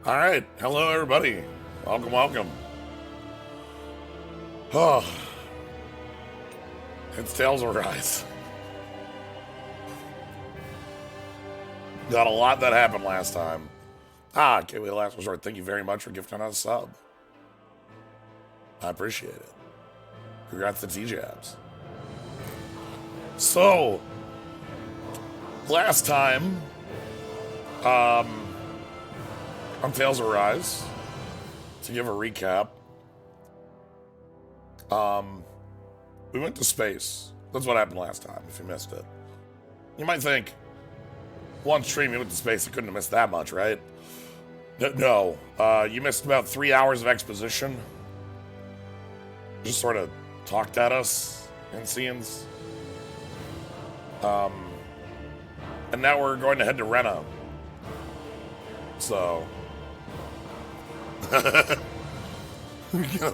All right, hello everybody. Welcome, welcome. Oh, it's Tales of Rise. Got a lot that happened last time. Okay, wait, last resort. Thank you very much for gifting us a sub. I appreciate it. Congrats to T-Jabs. So, last time, on Tales of Rise, to give a recap, we went to space. That's what happened last time, if you missed it. You might think, one stream you went to space, you couldn't have missed that much, right? No, you missed about 3 hours of exposition. Just sort of talked at us in scenes. And now we're going to head to Rena. So. The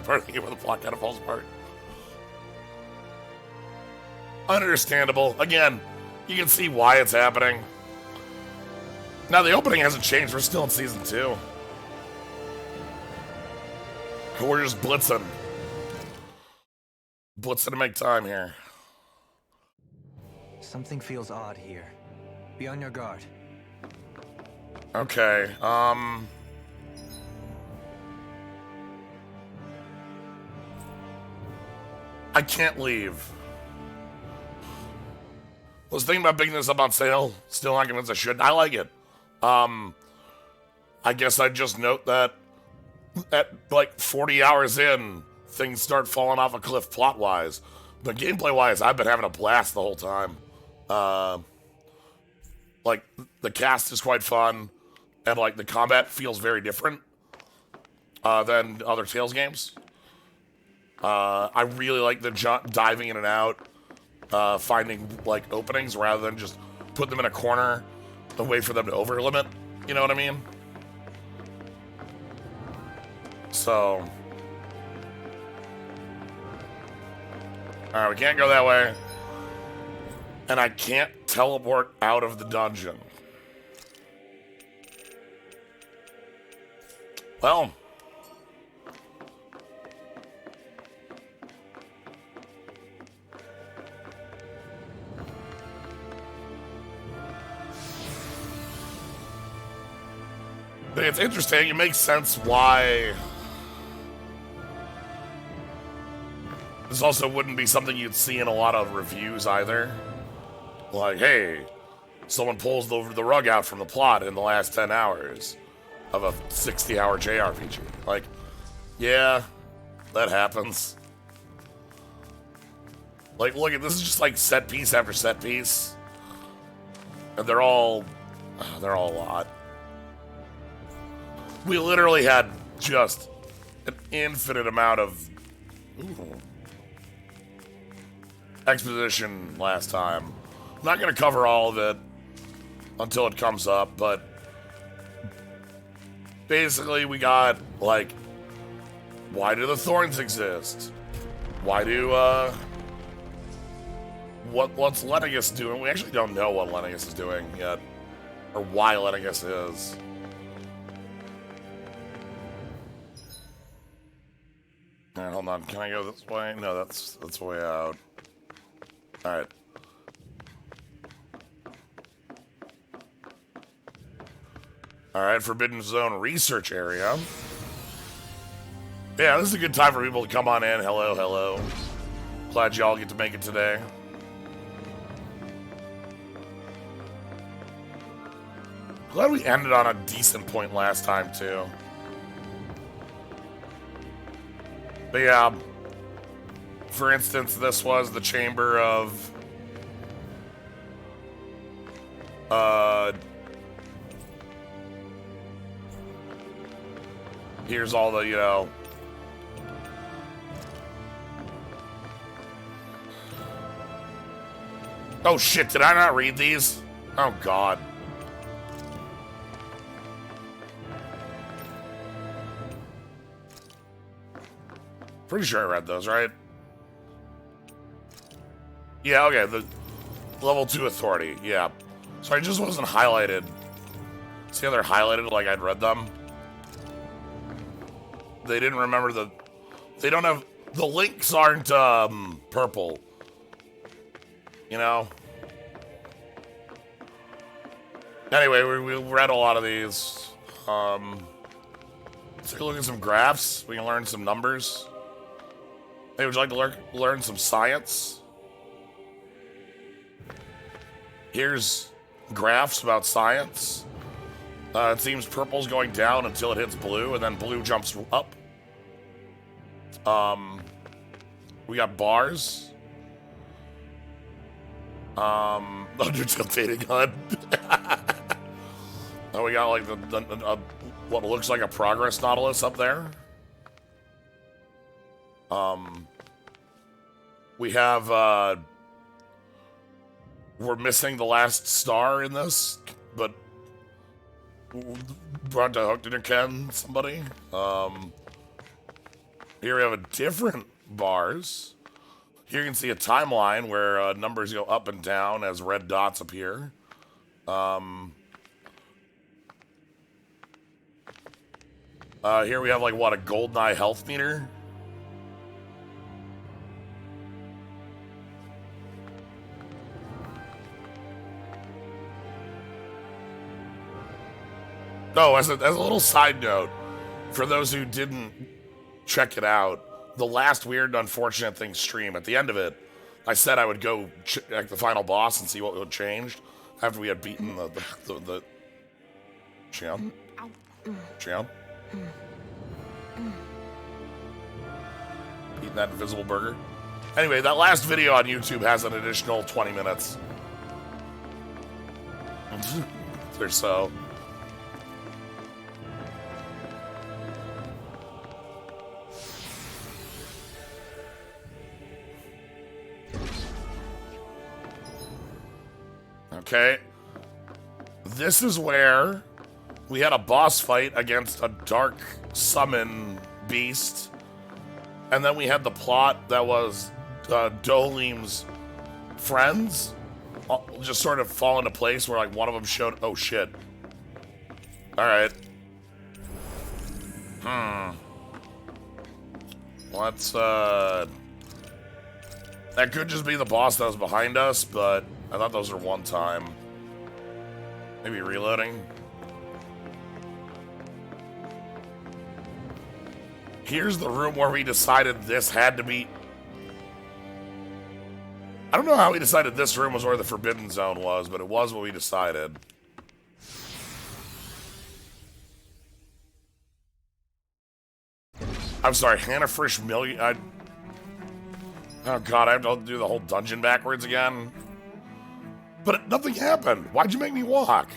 part of the game where the plot kind of falls apart. Understandable. Again, you can see why it's happening. Now, the opening hasn't changed. We're still in Season 2. We're just blitzing. Blitzing to make time here. Something feels odd here. Be on your guard. Okay, I can't leave. Was thinking about picking this up on sale. Still not convinced I should. I like it. I guess I'd just note that at like 40 hours in, things start falling off a cliff plot-wise. But gameplay-wise, I've been having a blast the whole time. Like, the cast is quite fun, and like the combat feels very different than other Tales games. I really like the diving in and out, finding like openings rather than just put them in a corner and wait for them to overlimit. You know what I mean? So, alright, we can't go that way. And I can't teleport out of the dungeon. Well. But it's interesting. It makes sense why this also wouldn't be something you'd see in a lot of reviews either. Like, hey, someone pulls the rug out from the plot in the last 10 hours of a 60-hour JRPG. Like, yeah, that happens. Like, look at this is just like set piece after set piece, and they're all a lot. We literally had just an infinite amount of exposition last time. I'm not going to cover all of it until it comes up, but basically we got, like, why do the thorns exist? Why do, what's Lennigus doing? We actually don't know what Lennigus is doing yet, or why Lennigus is. Alright, hold on. Can I go this way? No, that's the way out. Alright. Alright, Forbidden Zone research area. Yeah, this is a good time for people to come on in. Hello, hello. Glad y'all get to make it today. Glad we ended on a decent point last time, too. But yeah, for instance, this was the chamber of here's all the, you know, oh shit, did I not read these? Oh god. Pretty sure I read those, right? Yeah, okay, the level 2 authority, yeah. So I just wasn't highlighted. See how they're highlighted like I'd read them? They didn't remember the... They don't have... The links aren't purple. You know? Anyway, we read a lot of these. Let's take a look at some graphs. We can learn some numbers. Hey, would you like to learn some science? Here's graphs about science. It seems purple's going down until it hits blue, and then blue jumps up. We got bars. Undertale dating HUD. Oh, we got like what looks like a progress Nautilus up there. We have we're missing the last star in this, but brought to hooked in Ken somebody. Here we have a different bars. Here you can see a timeline where numbers go up and down as red dots appear. Here we have like what, a GoldenEye health meter. No, as a little side note, for those who didn't check it out, the last Weird and Unfortunate Things stream, at the end of it, I said I would go check the final boss and see what would change after we had beaten the Chion. Chion? Eating that invisible burger. Anyway, that last video on YouTube has an additional 20 minutes. Or so. Okay. This is where we had a boss fight against a dark summon beast. And then we had the plot that was Dolim's friends just sort of fall into place where like one of them showed... Oh, shit. Alright. Let's, that could just be the boss that was behind us, but I thought those were one time. Maybe reloading. Here's the room where we decided this had to be... I don't know how we decided this room was where the Forbidden Zone was, but it was what we decided. I'm sorry, Hannah Frisch Million... Oh god, I have to do the whole dungeon backwards again. But nothing happened. Why'd you make me walk?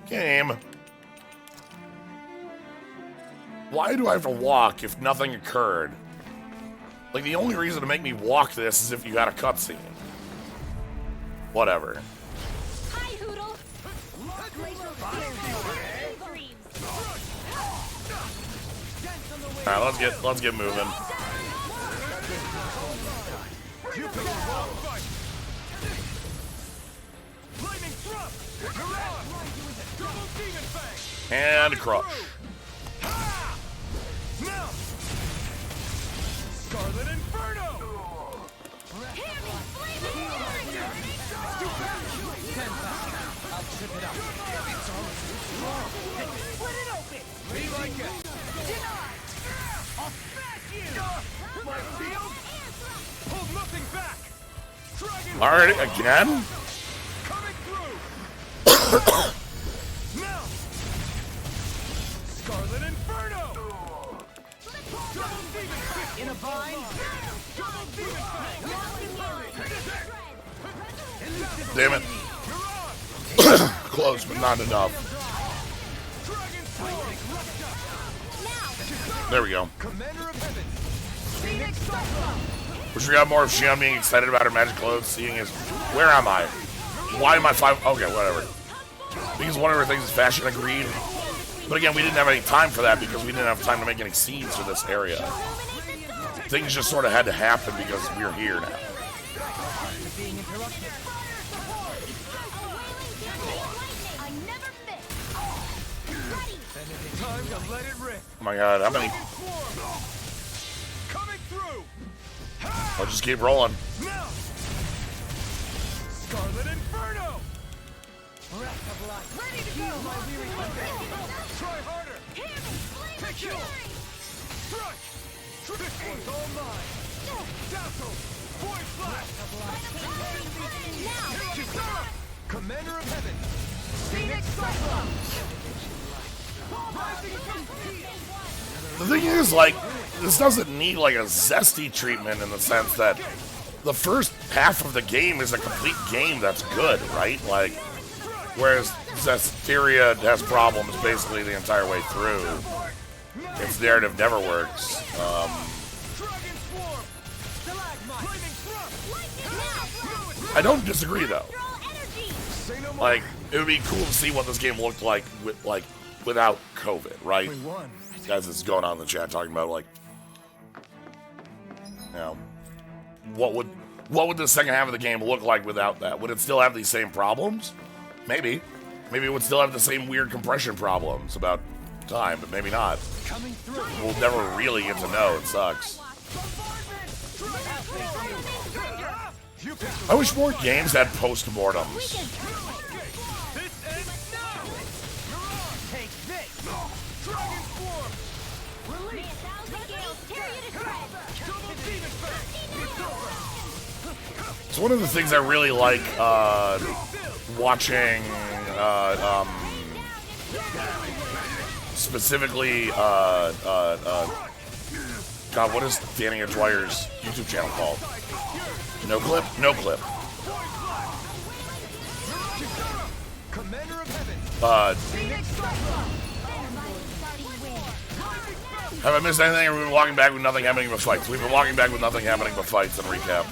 Game. Why do I have to walk if nothing occurred? Like, the only reason to make me walk this is if you had a cutscene. Whatever. Hi, Hoodle. Alright, let's get moving. And crush. Scarlet Inferno! I'll trip it up. It's all Split it open! Me like it! Denied! I'll smash you! My field? Hold nothing back! Dragon Alright, again? coming through! Now! Scarlet Inferno! Double Demon Fist! in a bind. Double Demon Fist! Damn it. Close, but not enough. Dragon Sword! There we go. Commander of Heaven! Phoenix Cyclone. Wish we got more of Shion being excited about her magic clothes, seeing his... Where am I? Why am I five... Okay, whatever. Because one of her things is fashion agreed. But again, we didn't have any time for that because we didn't have time to make any scenes for this area. Things just sort of had to happen because we're here now. Being interrupted. I never miss. Ready. Time to let it rip. Oh my god, how many? Coming through. I'll just keep rolling. Now. Scarlet Inferno. Breath of life. Ready to go. Heal my weary Try harder. Take it. Crush. This one's all mine. Dazzle. Void flash. Now. Commander of Heaven. Phoenix Cyclone. The thing is, like, this doesn't need like a zesty treatment in the sense that the first half of the game is a complete game that's good, right? Like, whereas Zestiria has problems basically the entire way through. Its narrative never works. Dragon Swarm. Lightning Thrust. I don't disagree though. Say no more. Like, it would be cool to see what this game looked like without COVID, right? We won. Guys, this is going on in the chat talking about like, you know, what would the second half of the game look like without that? Would it still have these same problems? Maybe it would still have the same weird compression problems about time, but maybe not. coming through. We'll never really get to know. It sucks. I wish more games had postmortems. This ends now. Take this. Dragon Swarm. Double Demon Fang. It's over. It's one of the things I really like watching, specifically, God, what is Danny and Dwyer's YouTube channel called? No Clip? No Clip. Commander of Heaven. Have I missed anything? Or we've been walking back with nothing happening but fights. We've been walking back with nothing happening but fights and recaps.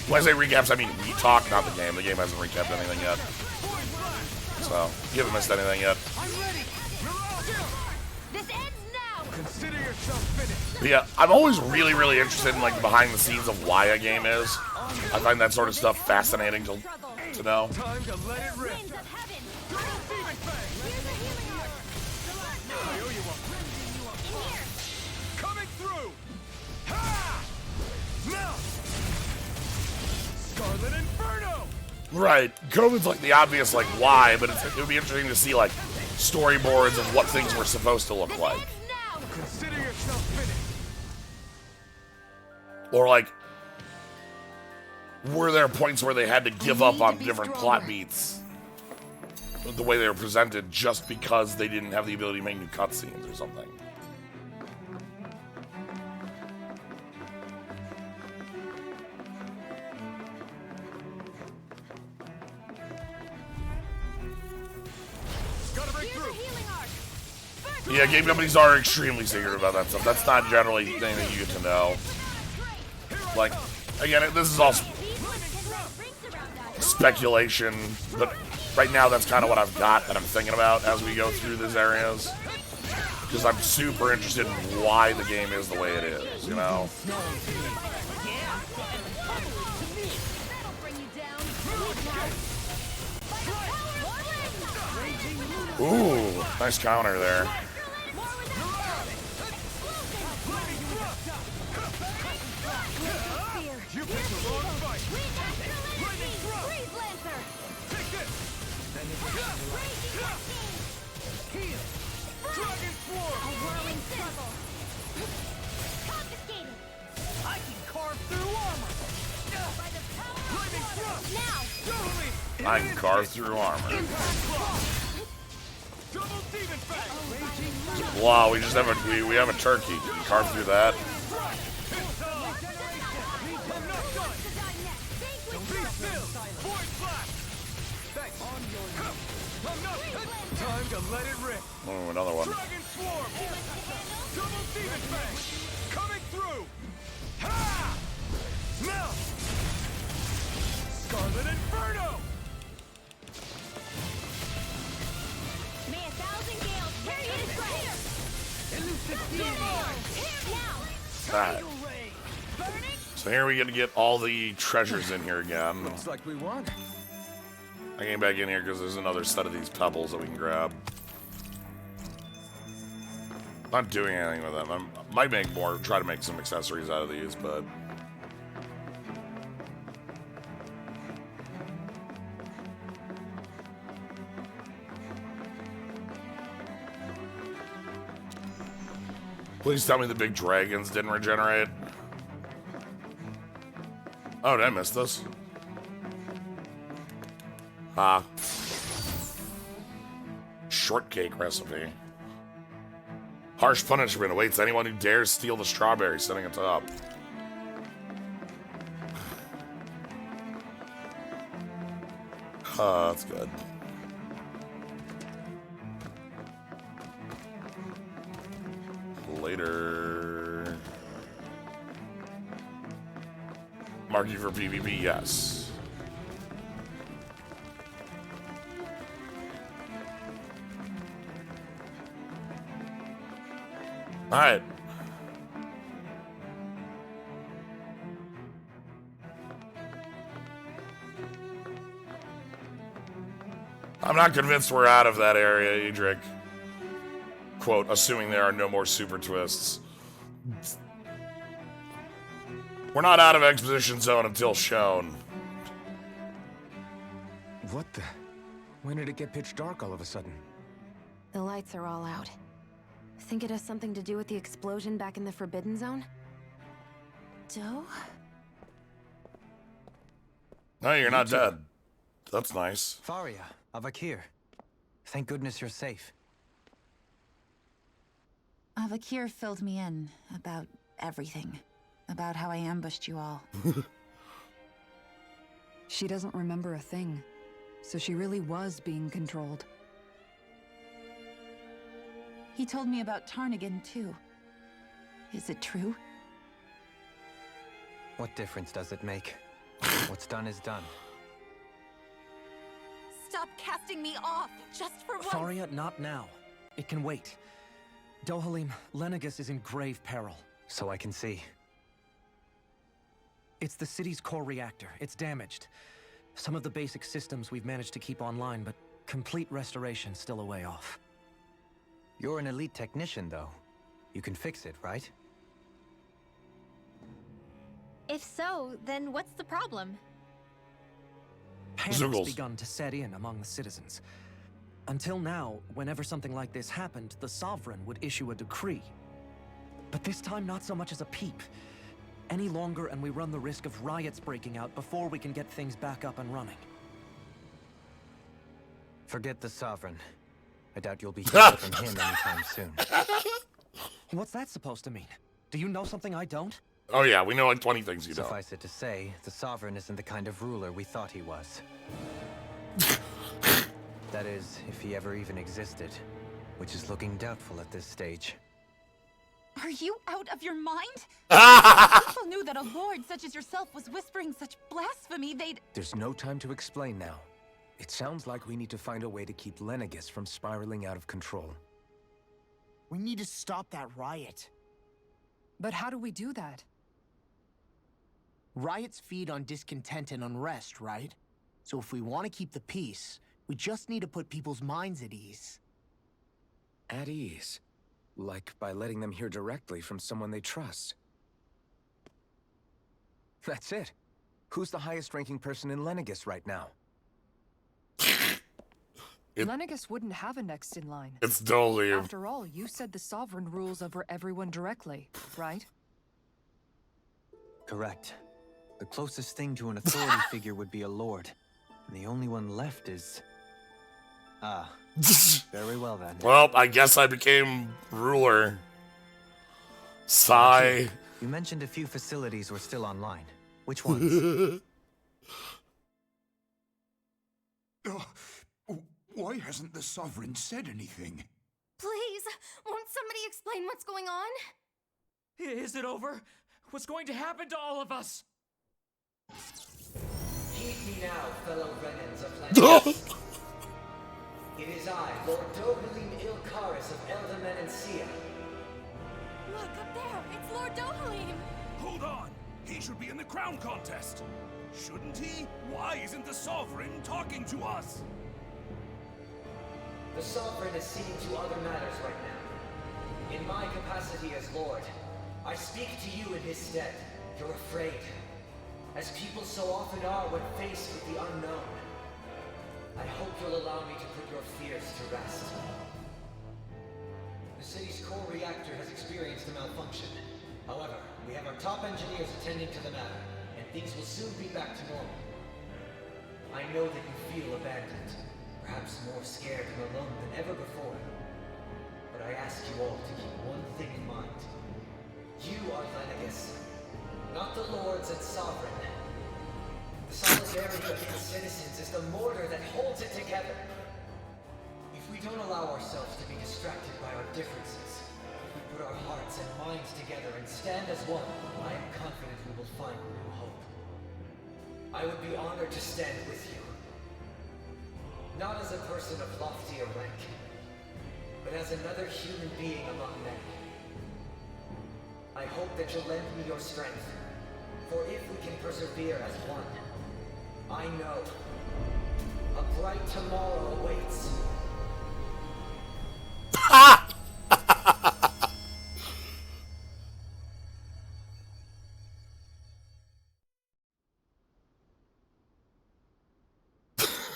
When I say recaps, I mean we talk, not the game. The game hasn't recapped anything yet. So, you haven't missed anything yet. This ends now. Consider yourself finished. But yeah, I'm always really, really interested in like the behind the scenes of why a game is. I find that sort of stuff fascinating to know. Time to let it rip. Winds of heaven. Double Demon Fang. Here's a healing arc. I owe you one. In here. Coming through. Ha! Now. Scarlet Inferno. Right. COVID's like the obvious like why, but it would be interesting to see like storyboards of what things were supposed to look like. Ends now. Consider yourself finished. Or like, were there points where they had to give up on different plot beats, the way they were presented, just because they didn't have the ability to make new cutscenes or something? Gotta break Here's a through. healing arc. Yeah, game companies are extremely secret about that stuff. That's not generally anything you get to know. Like, again, this is all speculation, but right now that's kind of what I've got that I'm thinking about as we go through these areas. Because I'm super interested in why the game is the way it is, you know? That'll bring you down. Ooh, nice counter there. You picked the wrong fight. Freeze Lancer. Take this. Dragon Swarm. Whirling circle. Confiscated. I can carve through armor. By the power of Lightning water. Thrust. Now. Totally. I can carve through armor. Double Demon Fang. Wow, we just have we have a turkey. Can you carve through that? I'm not done. Be still. Void Flash. Thanks. I'm not done. Time to let it rip. Oh, another one. Dragon Swarm. Double Demon Fang. Coming through. Ha! Now. Scarlet Inferno. May 1,000 gales carry you to here. Elusive Now. Alright. So here we get to get all the treasures in here again. Looks like we won. I came back in here because there's another set of these pebbles that we can grab. Not doing anything with them. I might make more, try to make some accessories out of these, but... Please tell me the big dragons didn't regenerate. Oh, did I miss this? Ah. Shortcake recipe. Harsh punishment awaits anyone who dares steal the strawberry sitting atop. That's good. Later. Mark you for PvP, yes. Alright. I'm not convinced we're out of that area, Edric. Quote, assuming there are no more super twists. We're not out of Exposition Zone until shown. What the? When did it get pitch dark all of a sudden? The lights are all out. Think it has something to do with the explosion back in the Forbidden Zone? Doe? No, you're not dead. That's nice. Faria, Avakir. Thank goodness you're safe. Avakir filled me in about everything. About how I ambushed you all. She doesn't remember a thing, so she really was being controlled. He told me about Tarnigan, too. Is it true? What difference does it make? What's done is done. Stop casting me off, just for once. Faria, not now. It can wait. Dohalim, Lenegus is in grave peril. So I can see. It's the city's core reactor. It's damaged. Some of the basic systems we've managed to keep online, but complete restoration's still a way off. You're an elite technician, though. You can fix it, right? If so, then what's the problem? Panic's Zoogles. begun to set in among the citizens. Until now, whenever something like this happened, the Sovereign would issue a decree. But this time, not so much as a peep. Any longer, and we run the risk of riots breaking out before we can get things back up and running. Forget the Sovereign. I doubt you'll be hearing from him anytime soon. What's that supposed to mean? Do you know something I don't? Oh yeah, we know like 20 things you know. Suffice it to say, the Sovereign isn't the kind of ruler we thought he was. That is, if he ever even existed, which is looking doubtful at this stage. Are you out of your mind? People knew that a lord such as yourself was whispering such blasphemy, they'd... There's no time to explain now. It sounds like we need to find a way to keep Lenegus from spiraling out of control. We need to stop that riot. But how do we do that? Riots feed on discontent and unrest, right? So if we want to keep the peace, we just need to put people's minds at ease. At ease? Like by letting them hear directly from someone they trust. That's it. Who's the highest-ranking person in Lenegus right now? Lenegus wouldn't have a next in line. It's Dohalim. After all, you said the Sovereign rules over everyone directly, right? Correct. The closest thing to an authority figure would be a lord. And the only one left is... Ah. Very well then. Well, I guess I became ruler. Sigh. You mentioned a few facilities were still online. Which ones? Why hasn't the Sovereign said anything? Please, won't somebody explain what's going on? Is it over? What's going to happen to all of us? Heed me now, fellow Renans of Lenegus. It is I, Lord Dohalim Ilkaris of Eldaman and Sia. Look, up there! It's Lord Dohalim! Hold on! He should be in the crown contest! Shouldn't he? Why isn't the Sovereign talking to us? The Sovereign is seeing to other matters right now. In my capacity as Lord, I speak to you in his stead. You're afraid, as people so often are when faced with the unknown. I hope you'll allow me to put your fears to rest. The city's core reactor has experienced a malfunction. However, we have our top engineers attending to the matter, and things will soon be back to normal. I know that you feel abandoned, perhaps more scared and alone than ever before. But I ask you all to keep one thing in mind. You are Lenegus, not the lords and sovereign. The solidarity of its citizens is the mortar that holds it together. If we don't allow ourselves to be distracted by our differences, if we put our hearts and minds together and stand as one, I am confident we will find new hope. I would be honored to stand with you. Not as a person of loftier rank, but as another human being among many. I hope that you'll lend me your strength, for if we can persevere as one, I know a bright tomorrow awaits.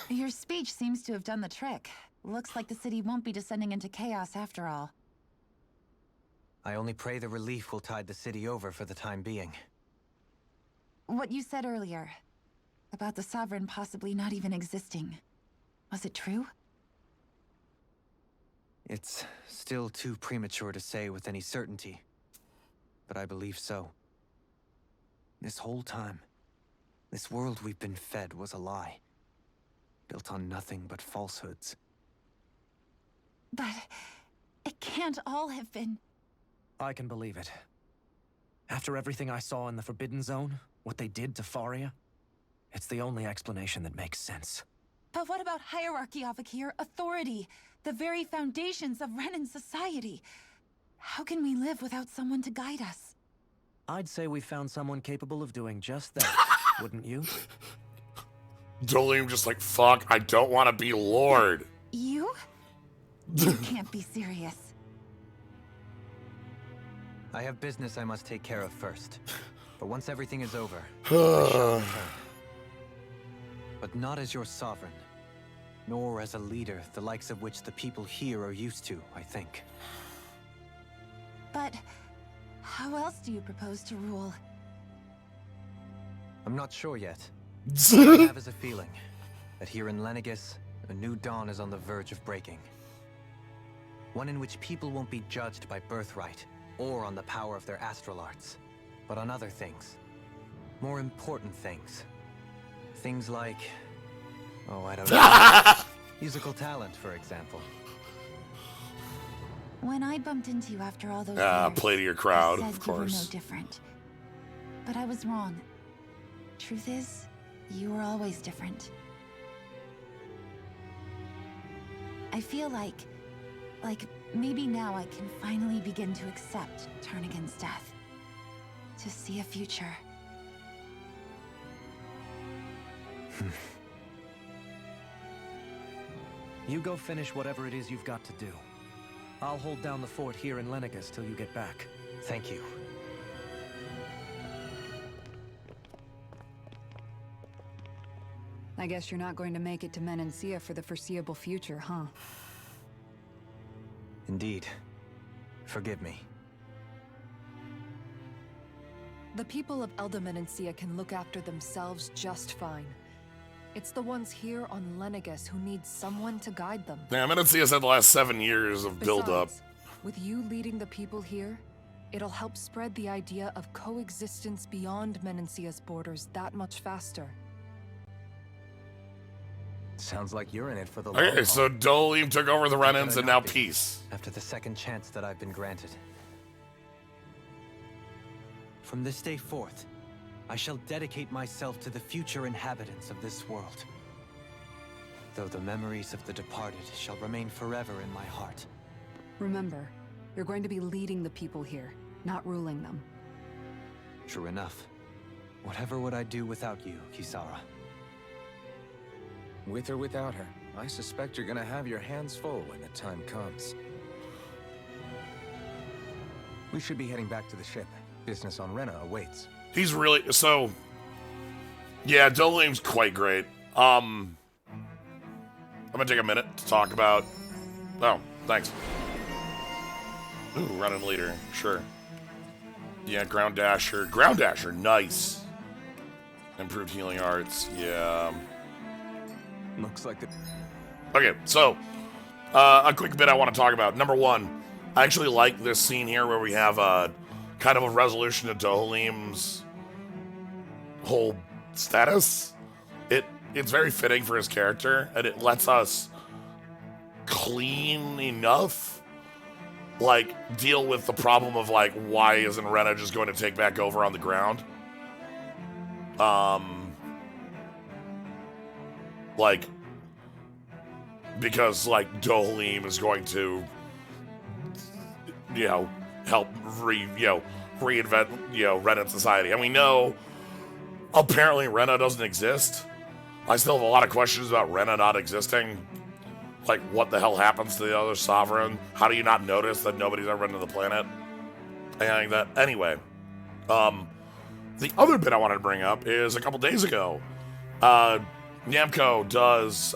Your speech seems to have done the trick. Looks like the city won't be descending into chaos after all. I only pray the relief will tide the city over for the time being. What you said earlier, about the Sovereign possibly not even existing, was it true? It's still too premature to say with any certainty, but I believe so. This whole time, this world we've been fed was a lie, built on nothing but falsehoods. But it can't all have been... I can believe it. After everything I saw in the Forbidden Zone, what they did to Faria, it's the only explanation that makes sense. But what about hierarchy, Avakir? Authority? The very foundations of Renan society? How can we live without someone to guide us? I'd say we found someone capable of doing just that, wouldn't you? Dolium just like, fuck, I don't want to be Lord. You? You can't be serious. I have business I must take care of first. But once everything is over, I shall return. But not as your sovereign, nor as a leader the likes of which the people here are used to, I think. But how else do you propose to rule? I'm not sure yet. All I have is a feeling that here in Lenegus, a new dawn is on the verge of breaking. One in which people won't be judged by birthright or on the power of their astral arts, but on other things. More important things. Things like... oh, I don't know. Musical talent, for example. When I bumped into you after all those years, play to your crowd, I said of course. You were no different. But I was wrong. Truth is, you were always different. I feel like maybe now I can finally begin to accept turn against death. To see a future. You go finish whatever it is you've got to do. I'll hold down the fort here in Lenegus till you get back. Thank you. I guess you're not going to make it to Menancia for the foreseeable future, huh? Indeed. Forgive me. The people of Elda Menancia can look after themselves just fine. It's the ones here on Lenegus who need someone to guide them. Yeah, Menancia's had the last 7 years of build-up. Besides, with you leading the people here, it'll help spread the idea of coexistence beyond Menancia's borders that much faster. Sounds like you're in it for the long Okay, haul. so Dolium took over the Renans and now peace. After the second chance that I've been granted. From this day forth, I shall dedicate myself to the future inhabitants of this world. Though the memories of the departed shall remain forever in my heart. Remember, you're going to be leading the people here, not ruling them. True enough. Whatever would I do without you, Kisara? With or without her, I suspect you're gonna have your hands full when the time comes. We should be heading back to the ship. Business on Rena awaits. He's really so. Yeah, Doleem's quite great. I'm gonna take a minute to talk about. Oh, thanks. Ooh, running leader, sure. Yeah, ground dasher, nice. Improved healing arts, yeah. Looks like the. Okay, so a quick bit I want to talk about. Number one, I actually like this scene here where we have a kind of a resolution to Doleem's whole status. It's very fitting for his character, and it lets us clean enough, like, deal with the problem of, like, why isn't Rena just going to take back over on the ground? Like, because, like, Doleem is going to, you know, help reinvent, Rena society. And we know, apparently Rena doesn't exist. I still have a lot of questions about Rena not existing. Like, what the hell happens to the other Sovereign? How do you not notice that nobody's ever been to the planet? Anything like that. Anyway, the other bit I wanted to bring up is a couple days ago, Namco does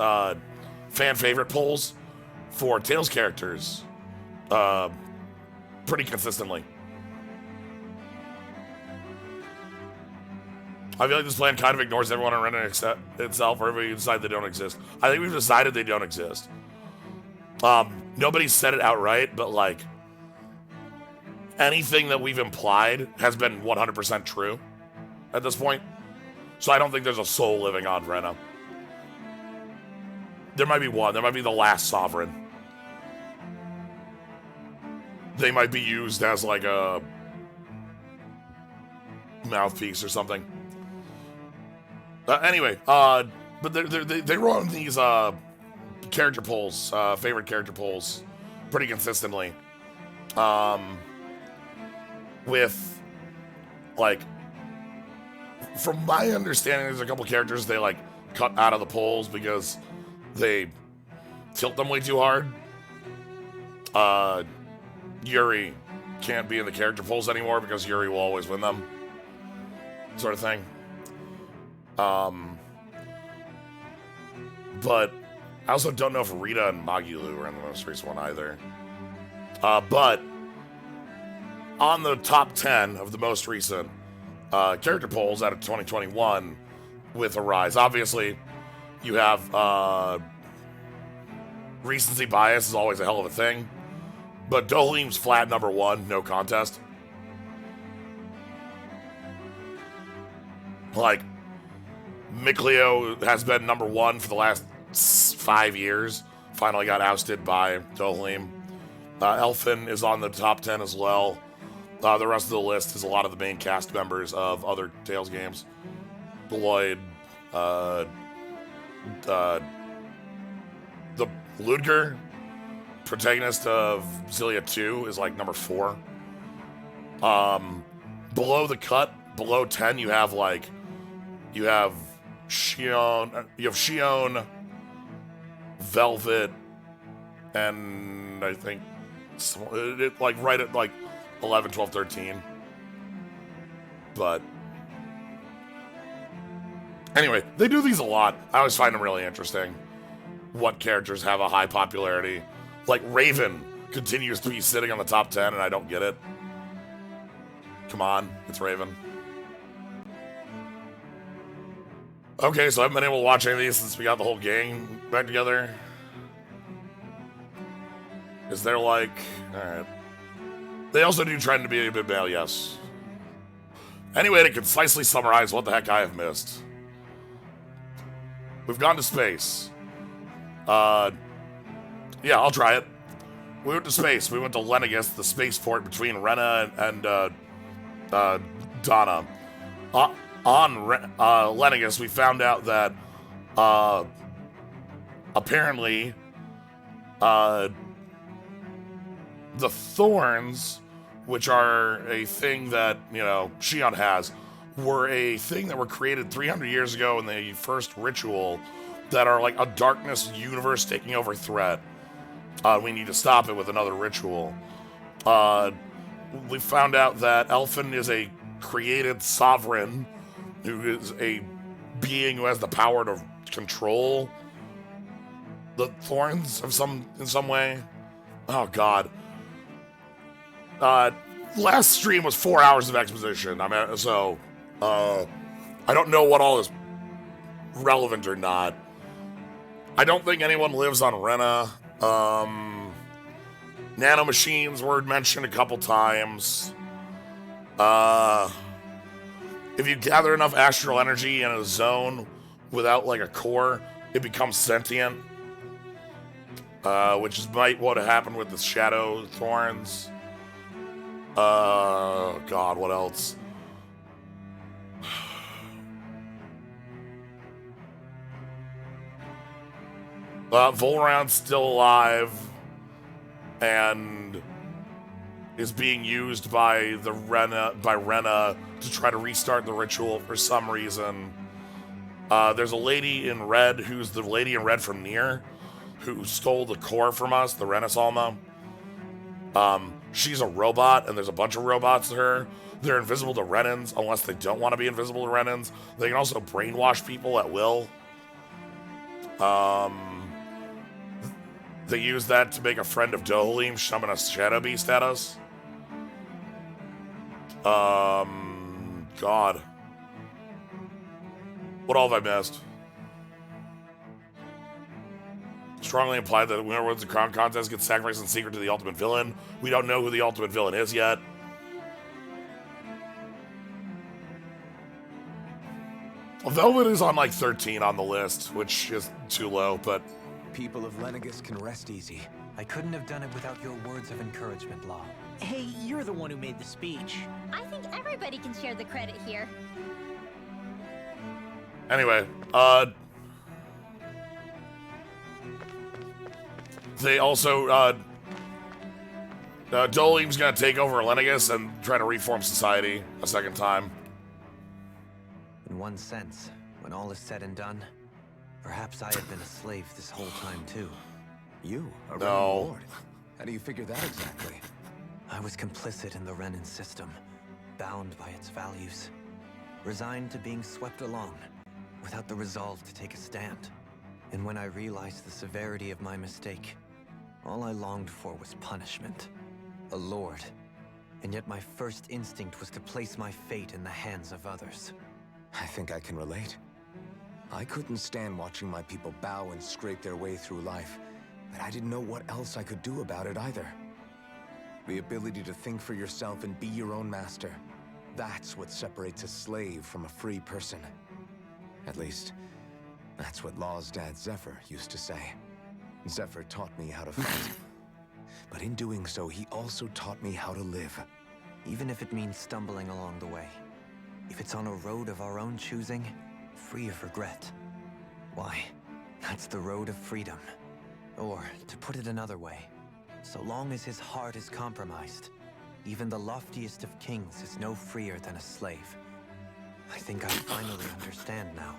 fan favorite polls for Tales characters pretty consistently. I feel like this plan kind of ignores everyone and Rena except itself, or everybody decide they don't exist. I think we've decided they don't exist. Nobody said it outright, but like anything that we've implied has been 100% true at this point. So I don't think there's a soul living on Rena. There might be one. There might be the last Sovereign. They might be used as like a mouthpiece or something. Anyway, but they run these character polls, favorite character polls, pretty consistently. With, like, from my understanding, there's a couple characters they, like, cut out of the polls because they tilt them way too hard. Yuri can't be in the character polls anymore because Yuri will always win them. Sort of thing. But I also don't know if Rita and Magulu were in the most recent one either. But on the top 10 of the most recent character polls out of 2021 with Arise, obviously you have recency bias is always a hell of a thing. But Doleem's flat number one, no contest. Like, Mikleo has been number one for the last 5 years. Finally got ousted by Doleem. Elfin is on the top 10 as well. The rest of the list is a lot of the main cast members of other Tales games. Lloyd, the Ludger, protagonist of Xillia 2, is like number 4. Below the cut, below 10, you have Shion, Velvet, and I think like right at like 11, 12, 13. But anyway, they do these a lot. I always find them really interesting. What characters have a high popularity? Like Raven continues to be sitting on the top 10, and I don't get it. Come on, it's Raven. Okay, so I haven't been able to watch any of these since we got the whole gang back together. Is there like... Alright. They also do try to be a bit male, yes. Anyway, to concisely summarize what the heck I have missed. We've gone to space. Yeah, I'll try it. We went to space. We went to Lenegis, the spaceport between Rena and Donna. On Lenegis, we found out that apparently the thorns, which are a thing that, Shion has, were a thing that were created 300 years ago in the first ritual that are like a darkness universe taking over threat. We need to stop it with another ritual. we found out that Elfin is a created sovereign who is a being who has the power to control the thorns of in some way. Oh god. Last stream was 4 hours of exposition. I mean, so I don't know what all is relevant or not. I don't think anyone lives on Rena. Nanomachines were mentioned a couple times. If you gather enough astral energy in a zone without like a core, it becomes sentient. Which is might what happened with the Shadow Thorns. God, what else? Volran's still alive and is being used by Rena to try to restart the ritual for some reason. There's a lady in red who's the lady in red from Nier, who stole the core from us, the Renasalma. She's a robot, and there's a bunch of robots to her. They're invisible to Renans, unless they don't want to be invisible to Renans. They can also brainwash people at will. They use that to make a friend of Dohalim summon a Shadow Beast at us. God. What all have I missed? Strongly implied that the winner wins the crown contest gets sacrificed in secret to the ultimate villain. We don't know who the ultimate villain is yet. Velvet is on like 13 on the list, which is too low, but... People of Lenegis can rest easy. I couldn't have done it without your words of encouragement, Law. Hey, you're the one who made the speech. I think everybody can share the credit here. Anyway, they also, Dohalim's gonna take over Lenegis and try to reform society a second time. In one sense, when all is said and done, perhaps I have been a slave this whole time too. You? A No. Renan Lord? How do you figure that exactly? I was complicit in the Renan system, bound by its values, resigned to being swept along, without the resolve to take a stand. And when I realized the severity of my mistake, all I longed for was punishment. A lord. And yet my first instinct was to place my fate in the hands of others. I think I can relate. I couldn't stand watching my people bow and scrape their way through life, but I didn't know what else I could do about it either. The ability to think for yourself and be your own master. That's what separates a slave from a free person. At least, that's what Law's dad Zephyr used to say. Zephyr taught me how to fight. But in doing so, he also taught me how to live. Even if it means stumbling along the way. If it's on a road of our own choosing, free of regret. Why, that's the road of freedom. Or, to put it another way, so long as his heart is compromised, even the loftiest of kings is no freer than a slave. I think I finally understand now.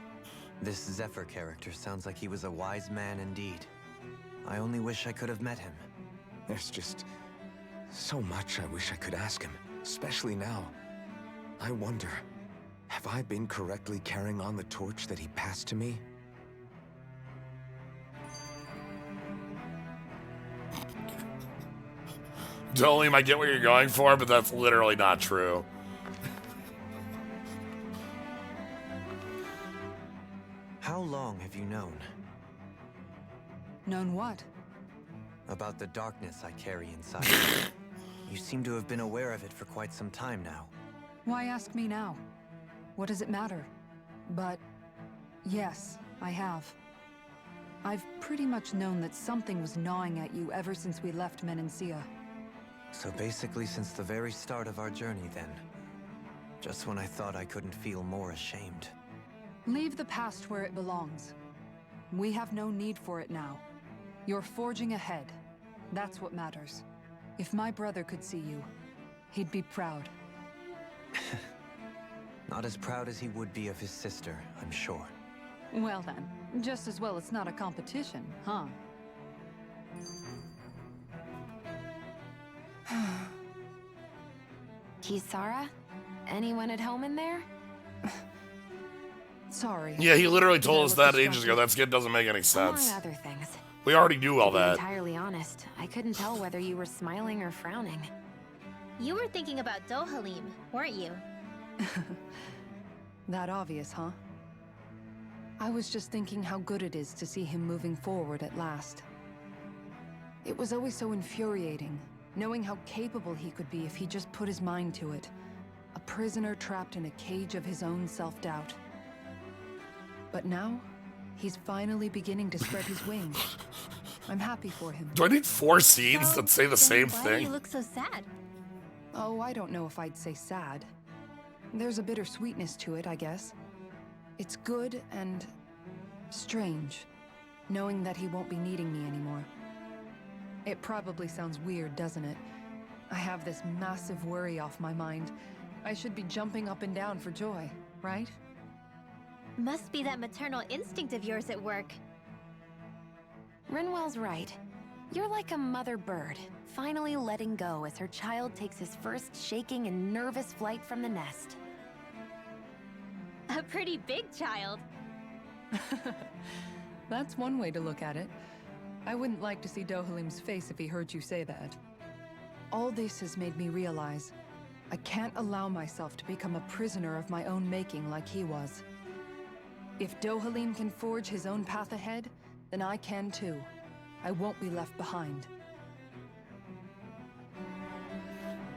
This Zephyr character sounds like he was a wise man indeed. I only wish I could have met him. There's just so much I wish I could ask him, especially now. I wonder, have I been correctly carrying on the torch that he passed to me? Dohalim, I get what you're going for, but that's literally not true. How long have you known? Known what? About the darkness I carry inside. You seem to have been aware of it for quite some time now. Why ask me now? What does it matter? But yes, I have. I've pretty much known that something was gnawing at you ever since we left Menancia. So basically since the very start of our journey then. Just when I thought I couldn't feel more ashamed. Leave the past where it belongs. We have no need for it now. You're forging ahead. That's what matters. If my brother could see you, he'd be proud. Not as proud as he would be of his sister, I'm sure. Well then, just as well it's not a competition, huh? Kisara? Anyone at home in there? Sorry. Yeah, he literally Did I told us look that ages ago. distracted? That skit doesn't make any sense. Among other things. We already knew all To be that. entirely honest, I couldn't tell whether you were smiling or frowning. You were thinking about Dohalim, weren't you? That obvious, huh? I was just thinking how good it is to see him moving forward at last. It was always so infuriating, knowing how capable he could be if he just put his mind to it. A prisoner trapped in a cage of his own self-doubt. But now, he's finally beginning to spread his wings. I'm happy for him. Do I need 4 scenes that say the Then same why do thing? you look so sad? Oh, I don't know if I'd say sad. There's a bittersweetness to it, I guess. It's good and strange, knowing that he won't be needing me anymore. It probably sounds weird, doesn't it? I have this massive worry off my mind. I should be jumping up and down for joy, right? Must be that maternal instinct of yours at work. Rinwell's right. You're like a mother bird, finally letting go as her child takes his first shaking and nervous flight from the nest. A pretty big child. That's one way to look at it. I wouldn't like to see Dohalim's face if he heard you say that. All this has made me realize I can't allow myself to become a prisoner of my own making like he was. If Dohalim can forge his own path ahead, then I can too. I won't be left behind.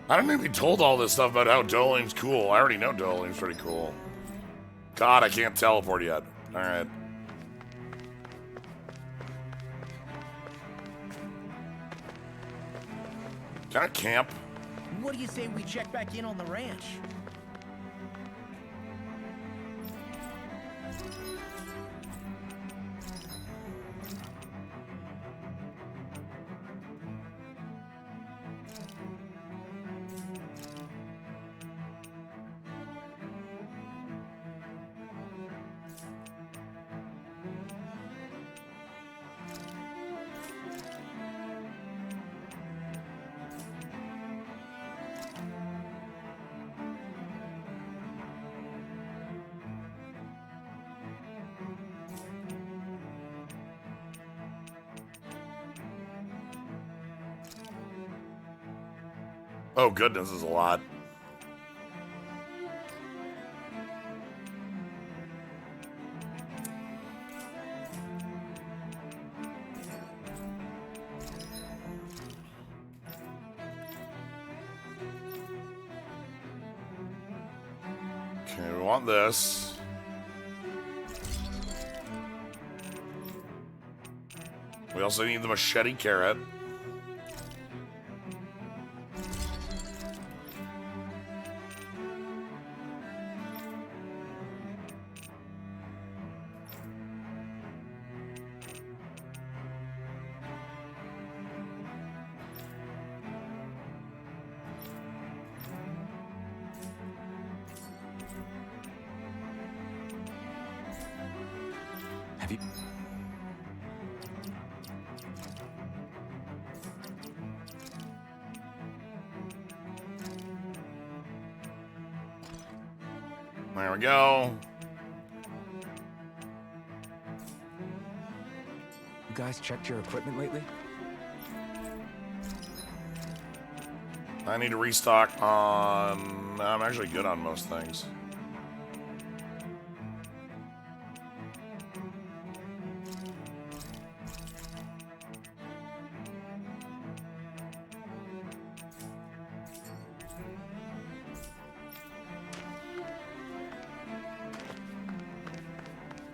I don't need to be told all this stuff about how Dohalim's cool. I already know Dohalim's pretty cool. God, I can't teleport yet. Alright. Can I camp? What do you say we check back in on the ranch? Oh goodness, this is a lot. Okay, we want this. We also need the machete carrot. Have you... There we go. You guys checked your equipment lately? I need to restock on... I'm actually good on most things.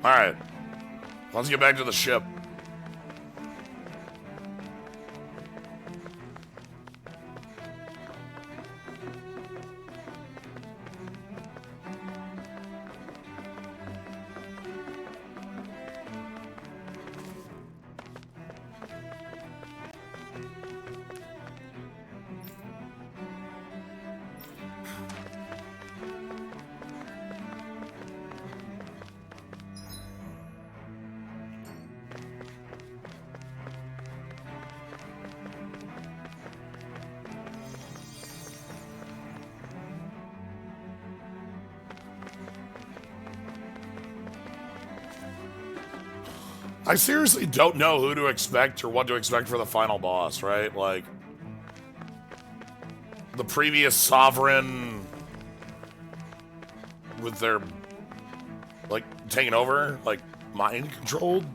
Alright. Let's get back to the ship. I seriously don't know who to expect or what to expect for the final boss, right? Like, the previous Sovereign with their, like, taking over, like, mind controlled.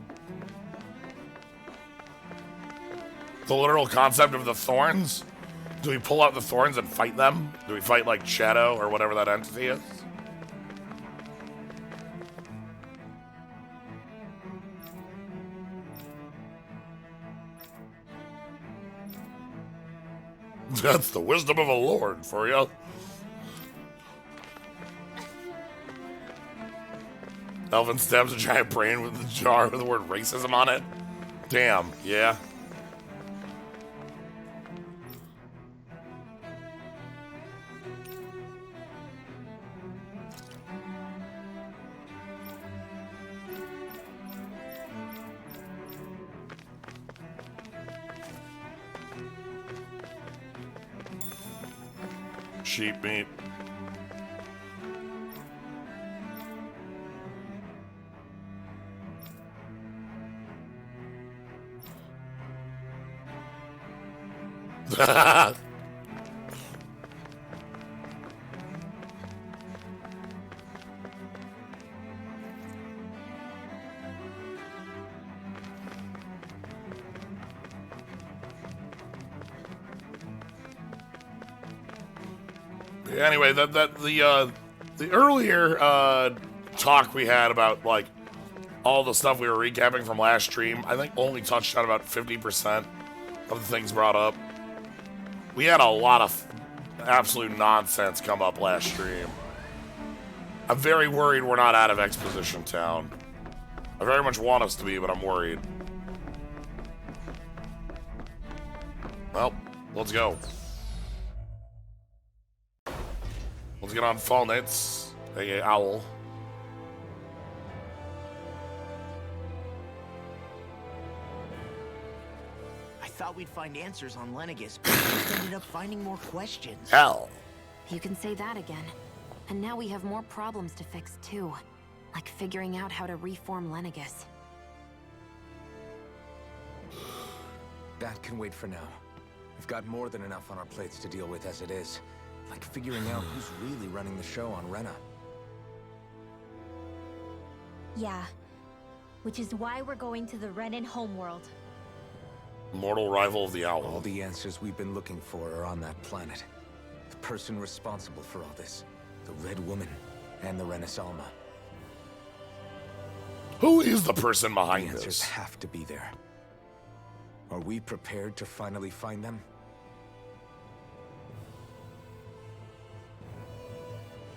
The literal concept of the thorns. Do we pull out the thorns and fight them? Do we fight, like, Shadow or whatever that entity is? That's the wisdom of a lord for you. Elvin stabs a giant brain with a jar with the word racism on it. Damn, yeah. Sheep meat. Anyway, the earlier talk we had about like all the stuff we were recapping from last stream, I think only touched on about 50% of the things brought up. We had a lot of absolute nonsense come up last stream. I'm very worried we're not out of Exposition Town. I very much want us to be, but I'm worried. Well, let's go. Let's get on Fall Knits, aka Owl. I thought we'd find answers on Lenegis, but we just ended up finding more questions. Hell. You can say that again. And now we have more problems to fix too. Like figuring out how to reform Lenegis. That can wait for now. We've got more than enough on our plates to deal with as it is. Like figuring out who's really running the show on Rena. Yeah. Which is why we're going to the Renan homeworld. Mortal rival of the Owl. All the answers we've been looking for are on that planet. The person responsible for all this. The Red Woman and the Renaissance. Who is the person behind this? The answers this? have to be there. Are we prepared to finally find them?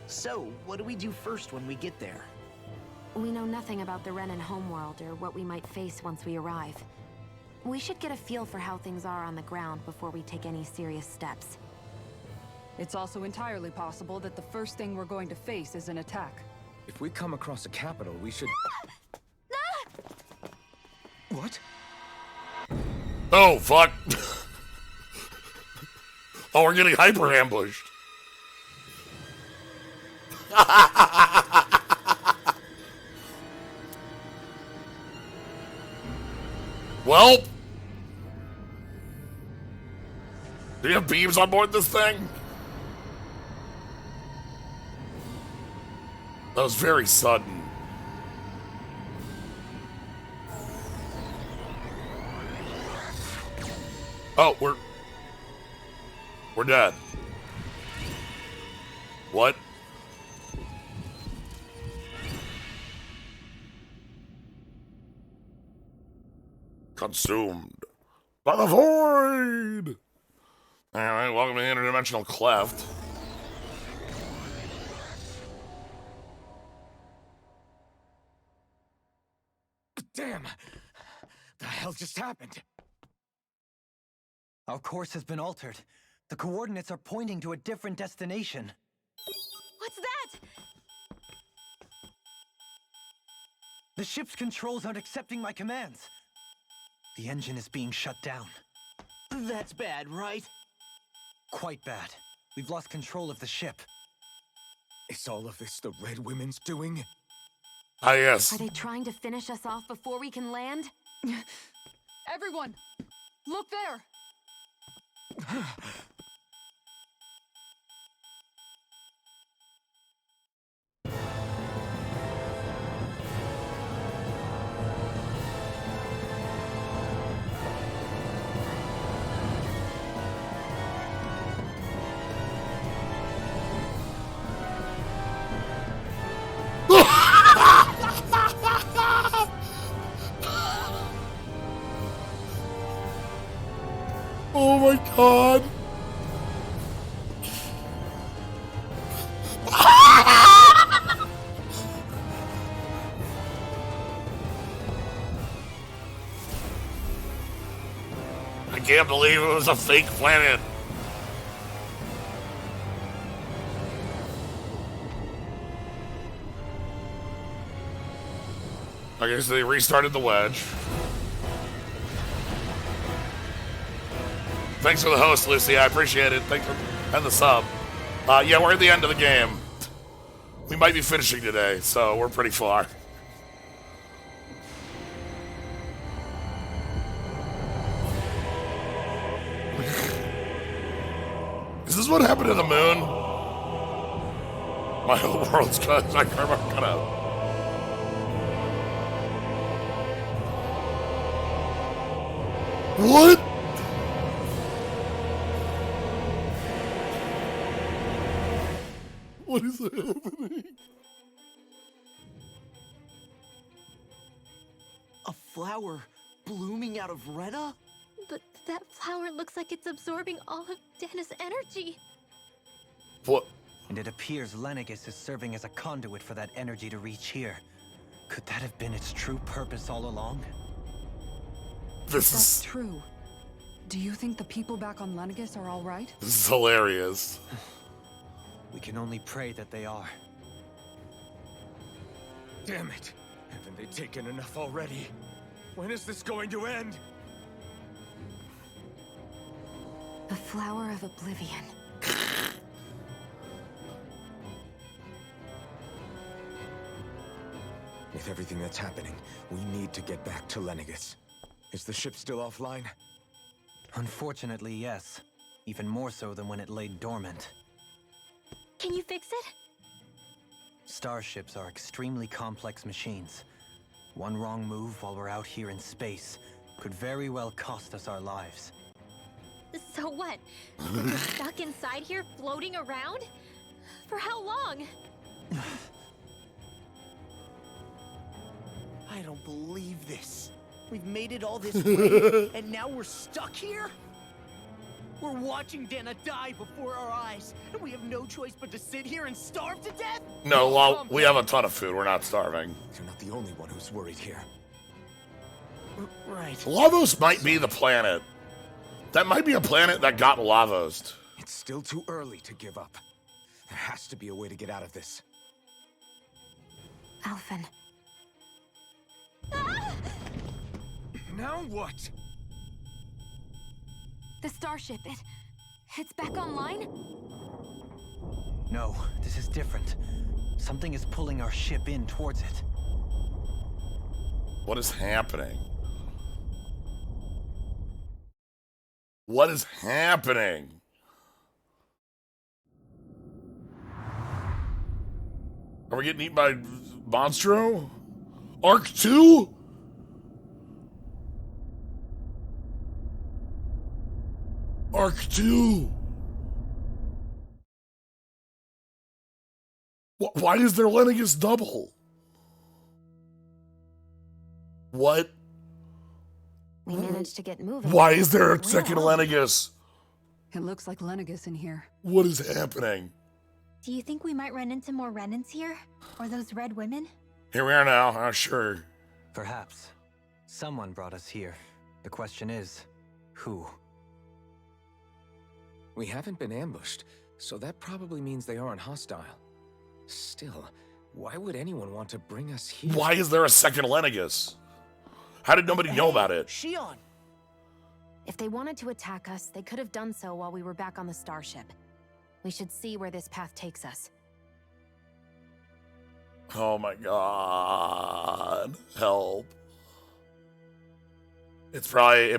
So, what do we do first when we get there? We know nothing about the Renan homeworld or what we might face once we arrive. We should get a feel for how things are on the ground before we take any serious steps. It's also entirely possible that the first thing we're going to face is an attack. If we come across a capital, we should... What? Oh, fuck. Oh, we're getting hyper ambushed. Well, do you have beams on board this thing? That was very sudden. Oh, we're dead. What? Consumed by the void. All right, welcome to the interdimensional cleft. Damn! The hell just happened? Our course has been altered. The coordinates are pointing to a different destination. What's that? The ship's controls aren't accepting my commands. The engine is being shut down. That's bad, right? Quite bad. We've lost control of the ship. Is all of this the Red Women's doing? Ah, yes. Are they trying to finish us off before we can land? Everyone, look there! Oh my god. I can't believe it was a fake planet. Okay, so they restarted the wedge. Thanks for the host, Lucy. I appreciate it. Thanks for and the sub. Yeah, we're at the end of the game. We might be finishing today, so we're pretty far. Is this what happened to the moon? My whole world's cut out. What? What is happening? A flower blooming out of Rena? But that flower looks like it's absorbing all of Dana's energy. What? And it appears Lenegis is serving as a conduit for that energy to reach here. Could that have been its true purpose all along? That's true. Do you think the people back on Lenegis are all right? This is hilarious. We can only pray that they are. Damn it! Haven't they taken enough already? When is this going to end? The Flower of Oblivion. With everything that's happening, we need to get back to Lenegis. Is the ship still offline? Unfortunately, yes. Even more so than when it lay dormant. Can you fix it? Starships are extremely complex machines. One wrong move while we're out here in space could very well cost us our lives. So what? We're stuck inside here floating around? For how long? I don't believe this. We've made it all this way, and now we're stuck here? We're watching Dana die before our eyes, and we have no choice but to sit here and starve to death? No, well, we have a ton of food. We're not starving. You're not the only one who's worried here. Right. Lavos might be the planet. That might be a planet that got Lavosed. It's still too early to give up. There has to be a way to get out of this. Alphen. Now what? The starship, it's back online? No, this is different. Something is pulling our ship in towards it. What is happening? What is happening? Are we getting eaten by Monstro? Arc 2? Arc 2? Why is there Lenegis double? What? We managed to get moving. Why is there a second Lenegis? It looks like Lenegis in here. What is happening? Do you think we might run into more Renans here? Or those red women? Here we are now, sure. Perhaps. Someone brought us here. The question is, who? We haven't been ambushed, so that probably means they aren't hostile. Still, why would anyone want to bring us here? Why is there a second Lenegis? How did nobody know about it? Shion! If they wanted to attack us, they could have done so while we were back on the starship. We should see where this path takes us. Oh my god. Help. It's probably...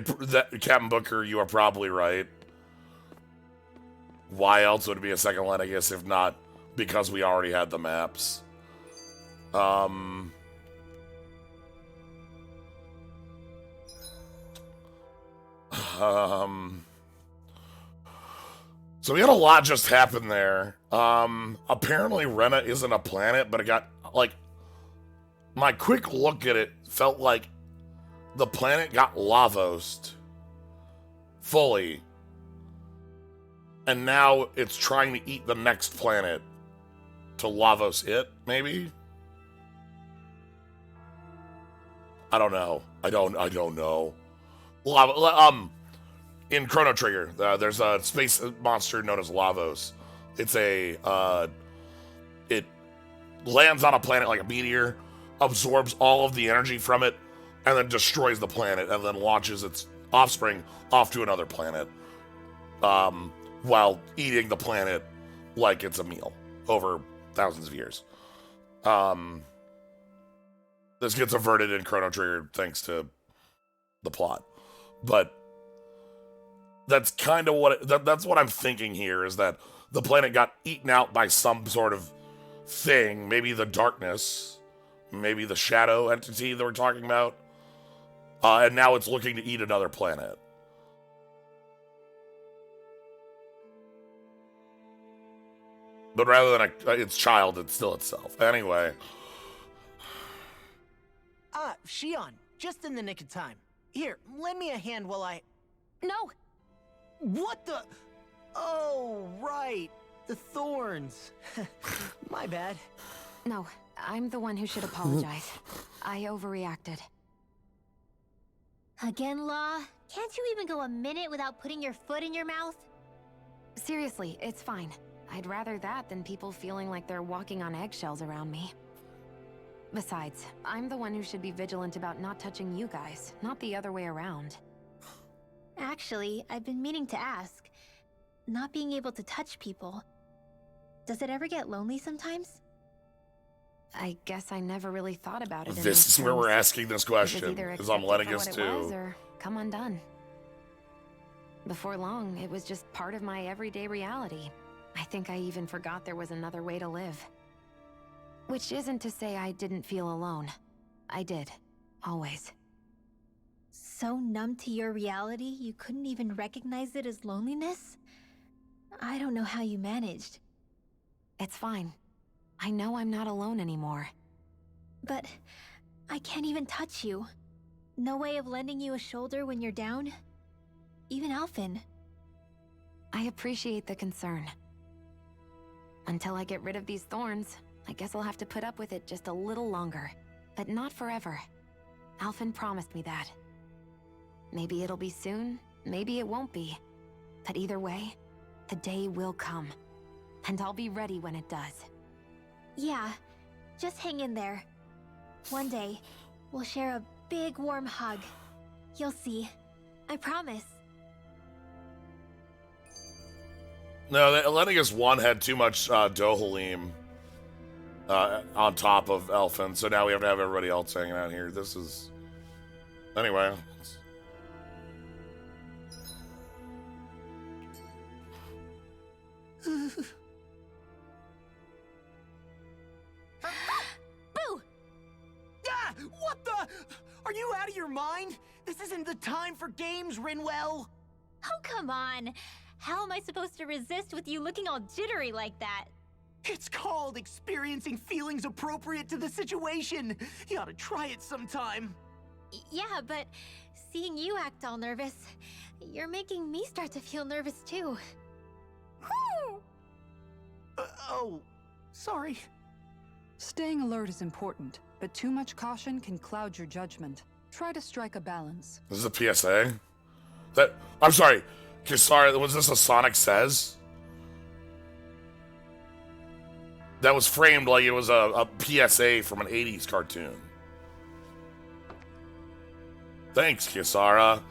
Captain Booker, you are probably right. Why else would it be a second Lennigus if not because we already had the maps? So we had a lot just happen there. Apparently Rena isn't a planet, but it got, like, my quick look at it felt like the planet got lavosed fully. And now it's trying to eat the next planet to lavos it, maybe? I don't know. I don't know. In Chrono Trigger, there's a space monster known as Lavos. It's it lands on a planet like a meteor, absorbs all of the energy from it, and then destroys the planet, and then launches its offspring off to another planet, while eating the planet like it's a meal over thousands of years. This gets averted in Chrono Trigger thanks to the plot, but that's kind of what that's what I'm thinking here, is that the planet got eaten out by some sort of thing, maybe the darkness, maybe the shadow entity that we're talking about, and now it's looking to eat another planet. But rather than its child, it's still itself. Anyway. Shion, just in the nick of time. Here, lend me a hand while I... No! What the... Oh, right. The thorns. My bad. No, I'm the one who should apologize. I overreacted. Again, Law? Can't you even go a minute without putting your foot in your mouth? Seriously, it's fine. I'd rather that than people feeling like they're walking on eggshells around me. Besides, I'm the one who should be vigilant about not touching you guys, not the other way around. Actually, I've been meaning to ask. Not being able to touch people, does it ever get lonely sometimes? I guess I never really thought about it. This is where we're asking this question, because I'm letting us too. Or come undone. Before long, it was just part of my everyday reality. I think I even forgot there was another way to live. Which isn't to say I didn't feel alone. I did. Always. So numb to your reality, you couldn't even recognize it as loneliness? I don't know how you managed. It's fine. I know I'm not alone anymore. But I can't even touch you. No way of lending you a shoulder when you're down? Even Alphen. I appreciate the concern. Until I get rid of these thorns, I guess I'll have to put up with it just a little longer. But not forever. Alphen promised me that. Maybe it'll be soon, maybe it won't be. But either way, the day will come. And I'll be ready when it does. Yeah, just hang in there. One day, we'll share a big warm hug. You'll see. I promise. No, the Lennigus 1 had too much Dohalim on top of Elfin, so now we have to have everybody else hanging out here. This is... Anyway. Boo! Ah! What the? Are you out of your mind? This isn't the time for games, Rinwell. Oh, come on. How am I supposed to resist with you looking all jittery like that? It's called experiencing feelings appropriate to the situation. You ought to try it sometime. Yeah, but seeing you act all nervous, you're making me start to feel nervous too. Oh, sorry. Staying alert is important, but too much caution can cloud your judgment. Try to strike a balance. This is a PSA? I'm sorry, Kisara, was this a Sonic Says? That was framed like it was a PSA from an 80s cartoon. Thanks, Kisara.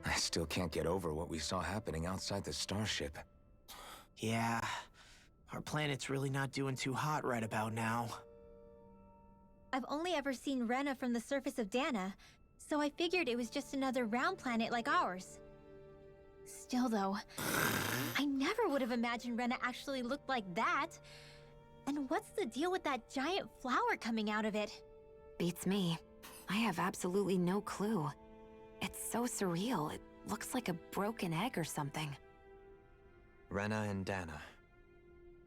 I still can't get over what we saw happening outside the starship. Yeah, our planet's really not doing too hot right about now. I've only ever seen Rena from the surface of Dana, so I figured it was just another round planet like ours. Still though, I never would have imagined Rena actually looked like that. And what's the deal with that giant flower coming out of it? Beats me. I have absolutely no clue. It's so surreal. It looks like a broken egg or something. Rena and Dana.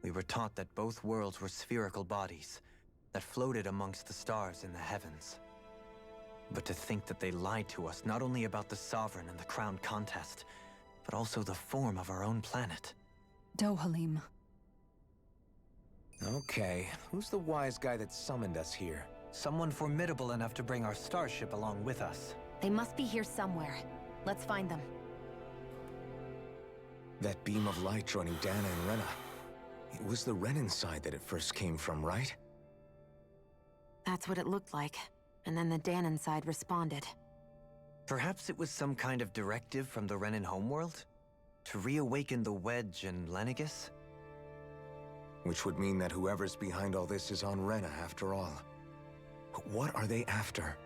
We were taught that both worlds were spherical bodies that floated amongst the stars in the heavens. But to think that they lied to us not only about the Sovereign and the Crown contest, but also the form of our own planet. Dohalim. Okay, who's the wise guy that summoned us here? Someone formidable enough to bring our starship along with us. They must be here somewhere. Let's find them. That beam of light joining Dana and Rena. It was the Renan side that it first came from, right? That's what it looked like. And then the Danon side responded. Perhaps it was some kind of directive from the Renan homeworld? To reawaken the Wedge and Lenegis? Which would mean that whoever's behind all this is on Rena after all. But what are they after?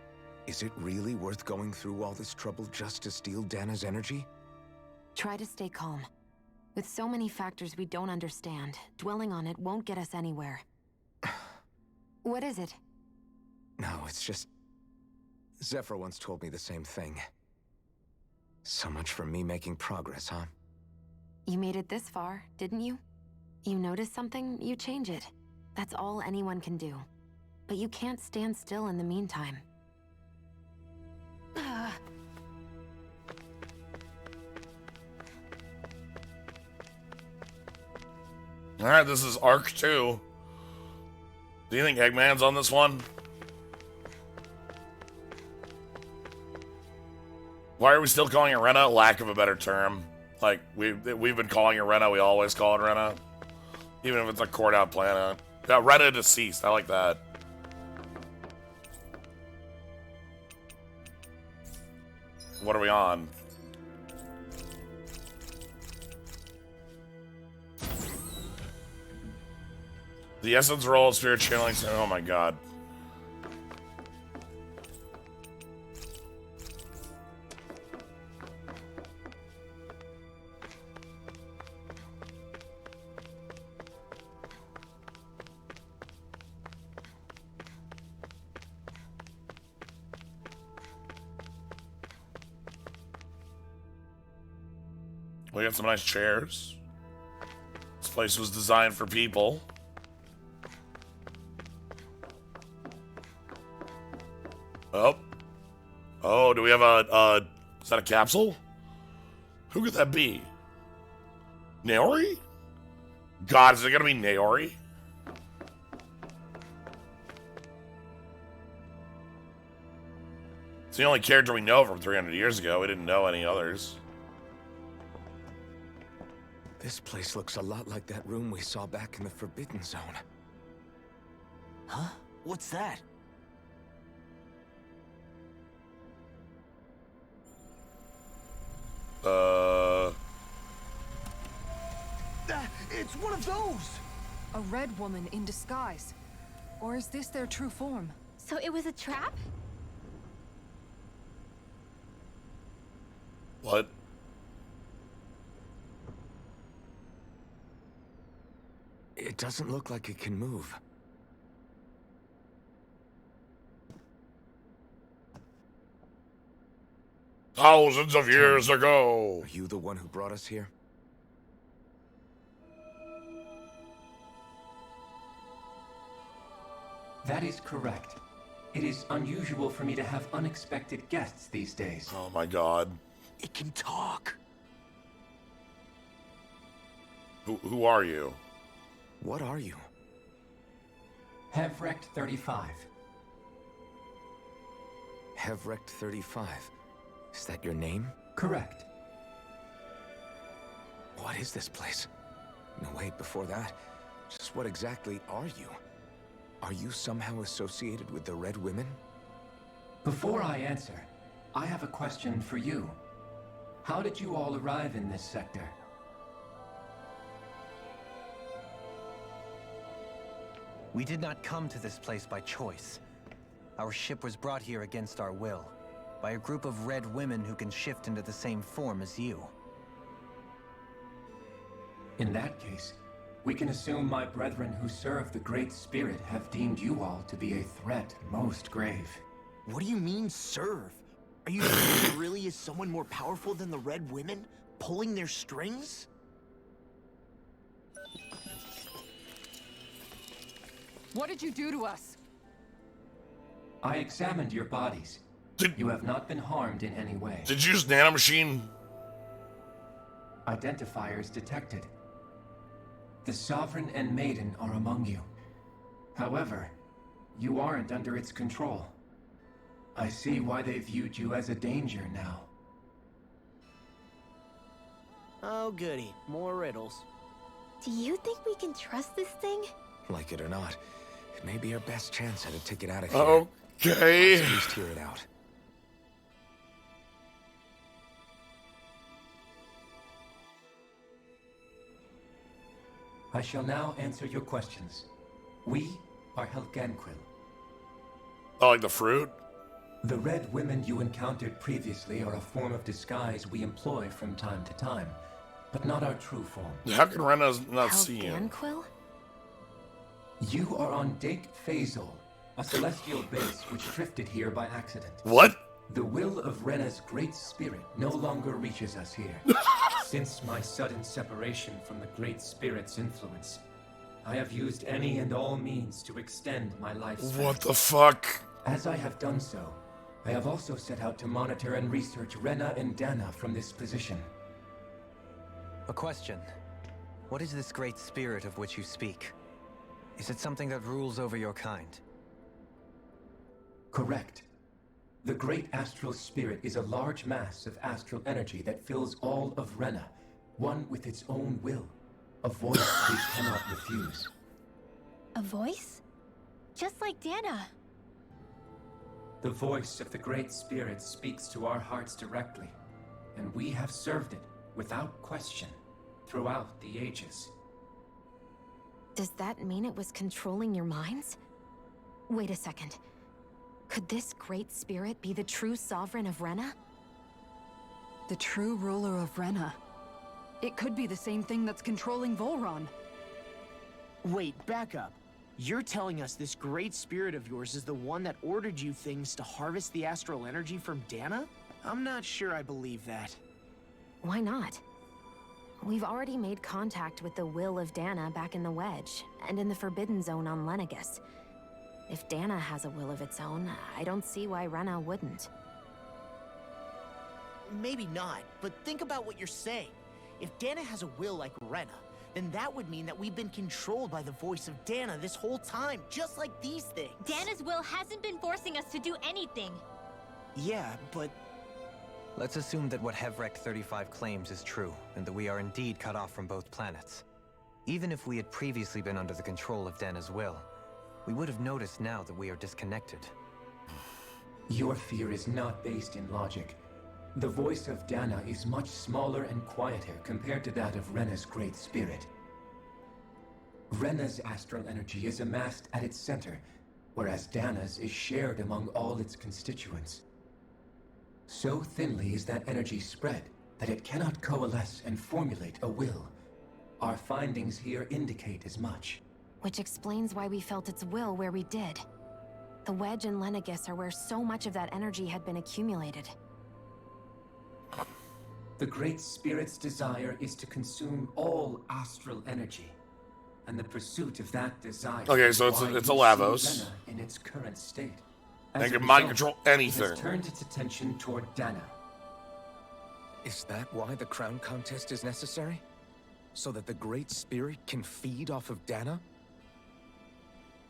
Is it really worth going through all this trouble just to steal Dana's energy? Try to stay calm. With so many factors we don't understand, dwelling on it won't get us anywhere. What is it? No, it's just... Zephyr once told me the same thing. So much for me making progress, huh? You made it this far, didn't you? You notice something, you change it. That's all anyone can do. But you can't stand still in the meantime. Alright, this is Arc 2. Do you think Eggman's on this one? Why are we still calling it Rena? Lack of a better term. Like, we've been calling it Rena, we always call it Rena. Even if it's a cored out planet. Yeah, Rena deceased, I like that. What are we on? The essence roll, spirit channeling. Oh my god. We got some nice chairs. This place was designed for people. Oh. Oh, do we have a is that a capsule? Who could that be? Naori? God, is it gonna be Naori? It's the only character we know from 300 years ago. We didn't know any others. This place looks a lot like that room we saw back in the Forbidden Zone. Huh? What's that? It's one of those! A red woman in disguise. Or is this their true form? So it was a trap? What? It doesn't look like it can move. Thousands of years ago. Are you the one who brought us here? That is correct. It is unusual for me to have unexpected guests these days. Oh my god. It can talk. Who are you? What are you? Hevrect 35. Hevrect 35. Is that your name? Correct. What is this place? No, wait, before that. Just what exactly are you? Are you somehow associated with the Red Women? Before I answer, I have a question for you. How did you all arrive in this sector? We did not come to this place by choice. Our ship was brought here against our will, by a group of red women who can shift into the same form as you. In that case, we can assume my brethren who serve the Great Spirit have deemed you all to be a threat most grave. What do you mean, serve? Are you saying there really is someone more powerful than the Red Women, pulling their strings? What did you do to us? I examined your bodies. You have not been harmed in any way. Did you use nanomachine? Identifiers detected. The Sovereign and Maiden are among you. However, you aren't under its control. I see why they viewed you as a danger now. Oh goody, more riddles. Do you think we can trust this thing? Like it or not, it may be our best chance at a ticket out of here. Okay. Let's at least hear it out. I shall now answer your questions. We are Helganquil. Oh, like the fruit? The red women you encountered previously are a form of disguise we employ from time to time, but not our true form. How can Rena not see him? Helganquil? You are on Dake Phasol, a celestial base which drifted here by accident. What? The will of Rena's great spirit no longer reaches us here. Since my sudden separation from the Great Spirit's influence, I have used any and all means to extend my lifespan. What the fuck? As I have done so, I have also set out to monitor and research Rena and Dana from this position. A question. What is this great spirit of which you speak? Is it something that rules over your kind? Correct. The Great Astral Spirit is a large mass of astral energy that fills all of Rena, one with its own will, a voice we cannot refuse. A voice? Just like Dana. The voice of the Great Spirit speaks to our hearts directly, and we have served it without question throughout the ages. Does that mean it was controlling your minds? Wait a second. Could this great spirit be the true sovereign of Rena? The true ruler of Rena. It could be the same thing that's controlling Volron. Wait, back up. You're telling us this great spirit of yours is the one that ordered you things to harvest the astral energy from Dana? I'm not sure I believe that. Why not? We've already made contact with the will of Dana back in the Wedge, and in the Forbidden Zone on Lenegus. If Dana has a will of its own, I don't see why Rena wouldn't. Maybe not, but think about what you're saying. If Dana has a will like Rena, then that would mean that we've been controlled by the voice of Dana this whole time, just like these things. Dana's will hasn't been forcing us to do anything. Yeah, but... Let's assume that what Hevrek 35 claims is true, and that we are indeed cut off from both planets. Even if we had previously been under the control of Dana's will, we would have noticed now that we are disconnected. Your fear is not based in logic. The voice of Dana is much smaller and quieter compared to that of Rena's great spirit. Rena's astral energy is amassed at its center, whereas Dana's is shared among all its constituents. So thinly is that energy spread that it cannot coalesce and formulate a will. Our findings here indicate as much. Which explains why we felt its will where we did. The Wedge and Lenegus are where so much of that energy had been accumulated. The Great Spirit's desire is to consume all astral energy, and the pursuit of that desire. Okay, so is why it's a you Lavos. see Rena in its current state. They As a can mind result, control anything. It has turned its attention toward Dana. Is that why the crown contest is necessary? So that the Great Spirit can feed off of Dana?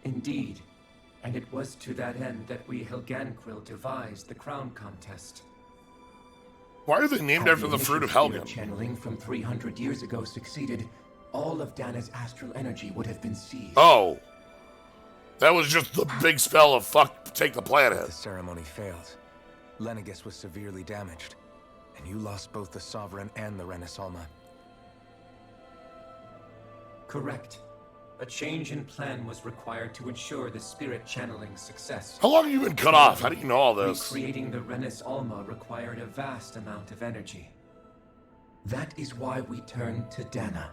Indeed. And it was to that end that we Helganquil devised the crown contest. Why are they named Had after the fruit of initial spirit Helgen? channeling from 300 years ago succeeded, all of Dana's astral energy would have been seized. Oh. That was just the big spell of fuck, take the planet. The ceremony failed. Lenegus was severely damaged, and you lost both the Sovereign and the Renaissance. Correct. A change in plan was required to ensure the spirit channeling success. How long have you been cut off? How do you know all this? Recreating the Renis Alma required a vast amount of energy. That is why we turned to Dana.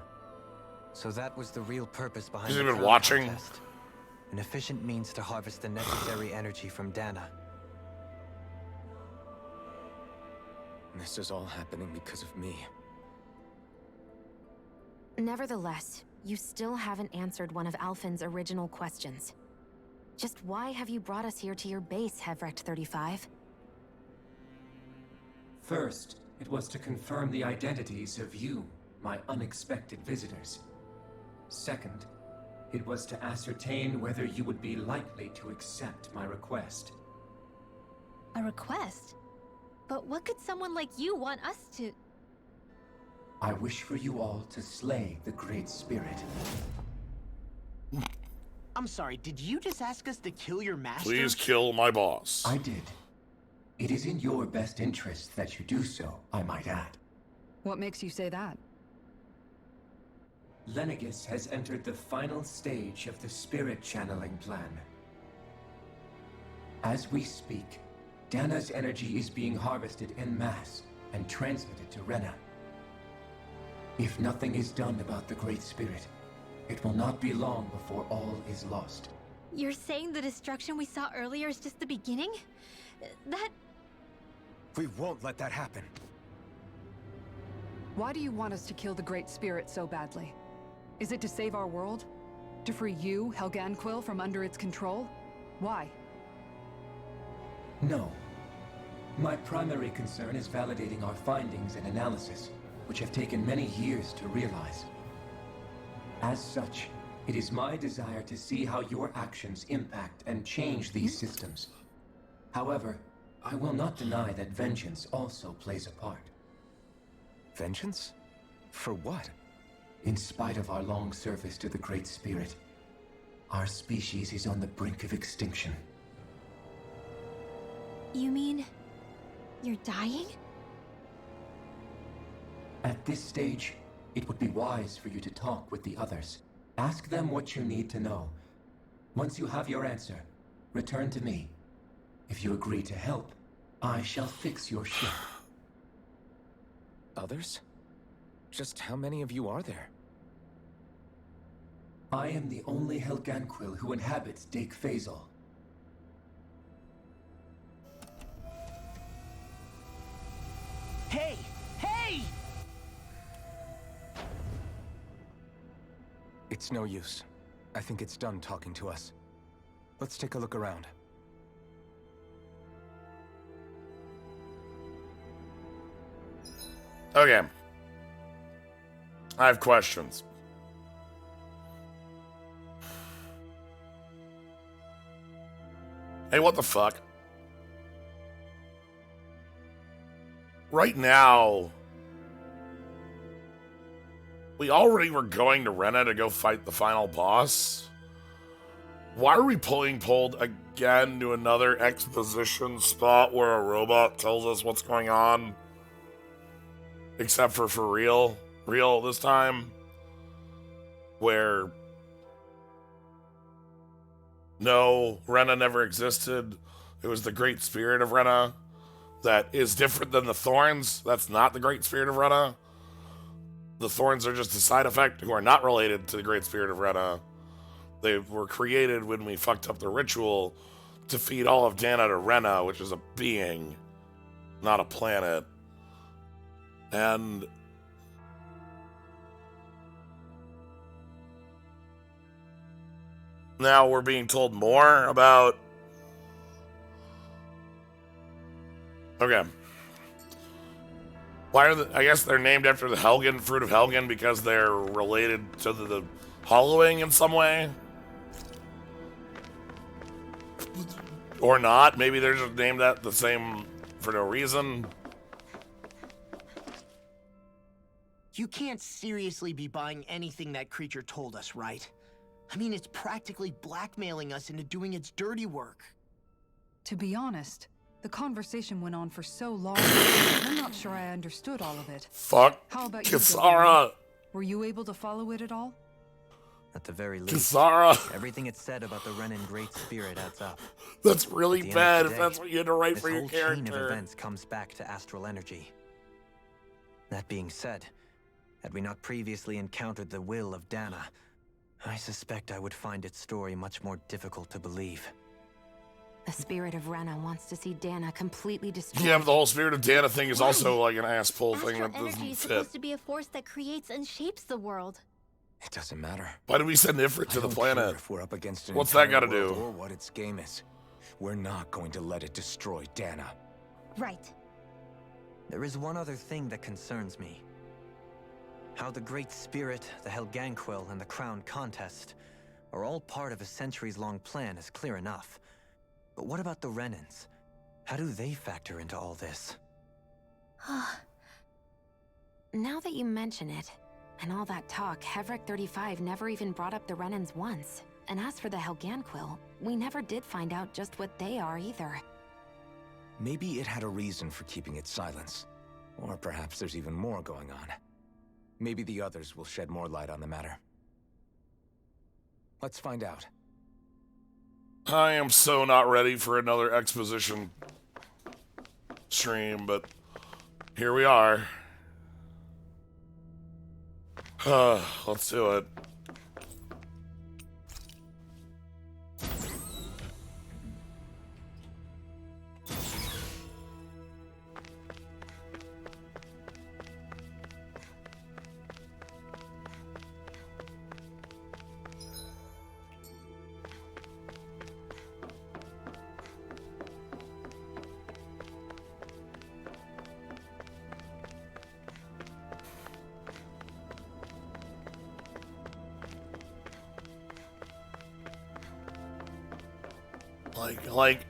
So that was the real purpose behind Has the he been crown watching? contest. An efficient means to harvest the necessary energy from Dana. This is all happening because of me. Nevertheless, you still haven't answered one of Alphen's original questions. Just why have you brought us here to your base, Hevrecht 35? First, it was to confirm the identities of you, my unexpected visitors. Second, it was to ascertain whether you would be likely to accept my request. A request? But what could someone like you want us to... I wish for you all to slay the Great Spirit. I'm sorry, did you just ask us to kill your master? Please kill my boss. I did. It is in your best interest that you do so, I might add. What makes you say that? Lenegis has entered the final stage of the spirit channeling plan. As we speak, Dana's energy is being harvested en masse and transmitted to Rena. If nothing is done about the Great Spirit, it will not be long before all is lost. You're saying the destruction we saw earlier is just the beginning? That... We won't let that happen. Why do you want us to kill the Great Spirit so badly? Is it to save our world? To free you, Helganquil, from under its control? Why? No. My primary concern is validating our findings and analysis, which have taken many years to realize. As such, it is my desire to see how your actions impact and change these systems. However, I will not deny that vengeance also plays a part. Vengeance? For what? In spite of our long service to the Great Spirit, our species is on the brink of extinction. You mean... you're dying? At this stage, it would be wise for you to talk with the others. Ask them what you need to know. Once you have your answer, return to me. If you agree to help, I shall fix your ship. Others? Just how many of you are there? I am the only Helganquil who inhabits Dake Phasal. Hey! Hey! It's no use. I think it's done talking to us. Let's take a look around. Okay. I have questions. Hey, what the fuck? Right now, we already were going to Rena to go fight the final boss. Why are we pulled again to another exposition spot where a robot tells us what's going on? Except for real this time, where no, Rena never existed. It was the Great Spirit of Rena that is different than the Thorns. That's not the Great Spirit of Rena. The Thorns are just a side effect who are not related to the Great Spirit of Rena. They were created when we fucked up the ritual to feed all of Dana to Rena, which is a being, not a planet. And now we're being told more about... Okay. Why are I guess they're named after the Helgen, fruit of Helgen, because they're related to the hollowing in some way? Or not. Maybe they're just named that the same for no reason. You can't seriously be buying anything that creature told us, right? I mean, it's practically blackmailing us into doing its dirty work. To be honest, the conversation went on for so long, I'm not sure I understood all of it. Fuck How about you, Kisara. Were you able to follow it at all? At the very least, Kisara. everything it said about the Renan Great Spirit adds up. That's really At the end bad of if the day, that's what you had to write for your this whole chain of character. events comes back to astral energy. That being said, had we not previously encountered the will of Dana, I suspect I would find its story much more difficult to believe. The spirit of Rena wants to see Dana completely destroyed. Yeah, but the whole Spirit of Dana thing is also like an ass pull thing Astral that energy doesn't is fit. supposed to be a force that creates and shapes the world. It doesn't matter. Why did we send Ifrit to I the don't planet? care if we're up against an What's that entire gotta do? world or what its game is. We're not going to let it destroy Dana. Right. There is one other thing that concerns me. How the Great Spirit, the Helganquil, and the Crown Contest are all part of a centuries-long plan is clear enough. But what about the Renans? How do they factor into all this? Now that you mention it, and all that talk, Hevrek 35 never even brought up the Renans once. And as for the Helganquil, we never did find out just what they are either. Maybe it had a reason for keeping its silence. Or perhaps there's even more going on. Maybe the others will shed more light on the matter. Let's find out. I am so not ready for another exposition stream, but here we are. Let's do it. Like,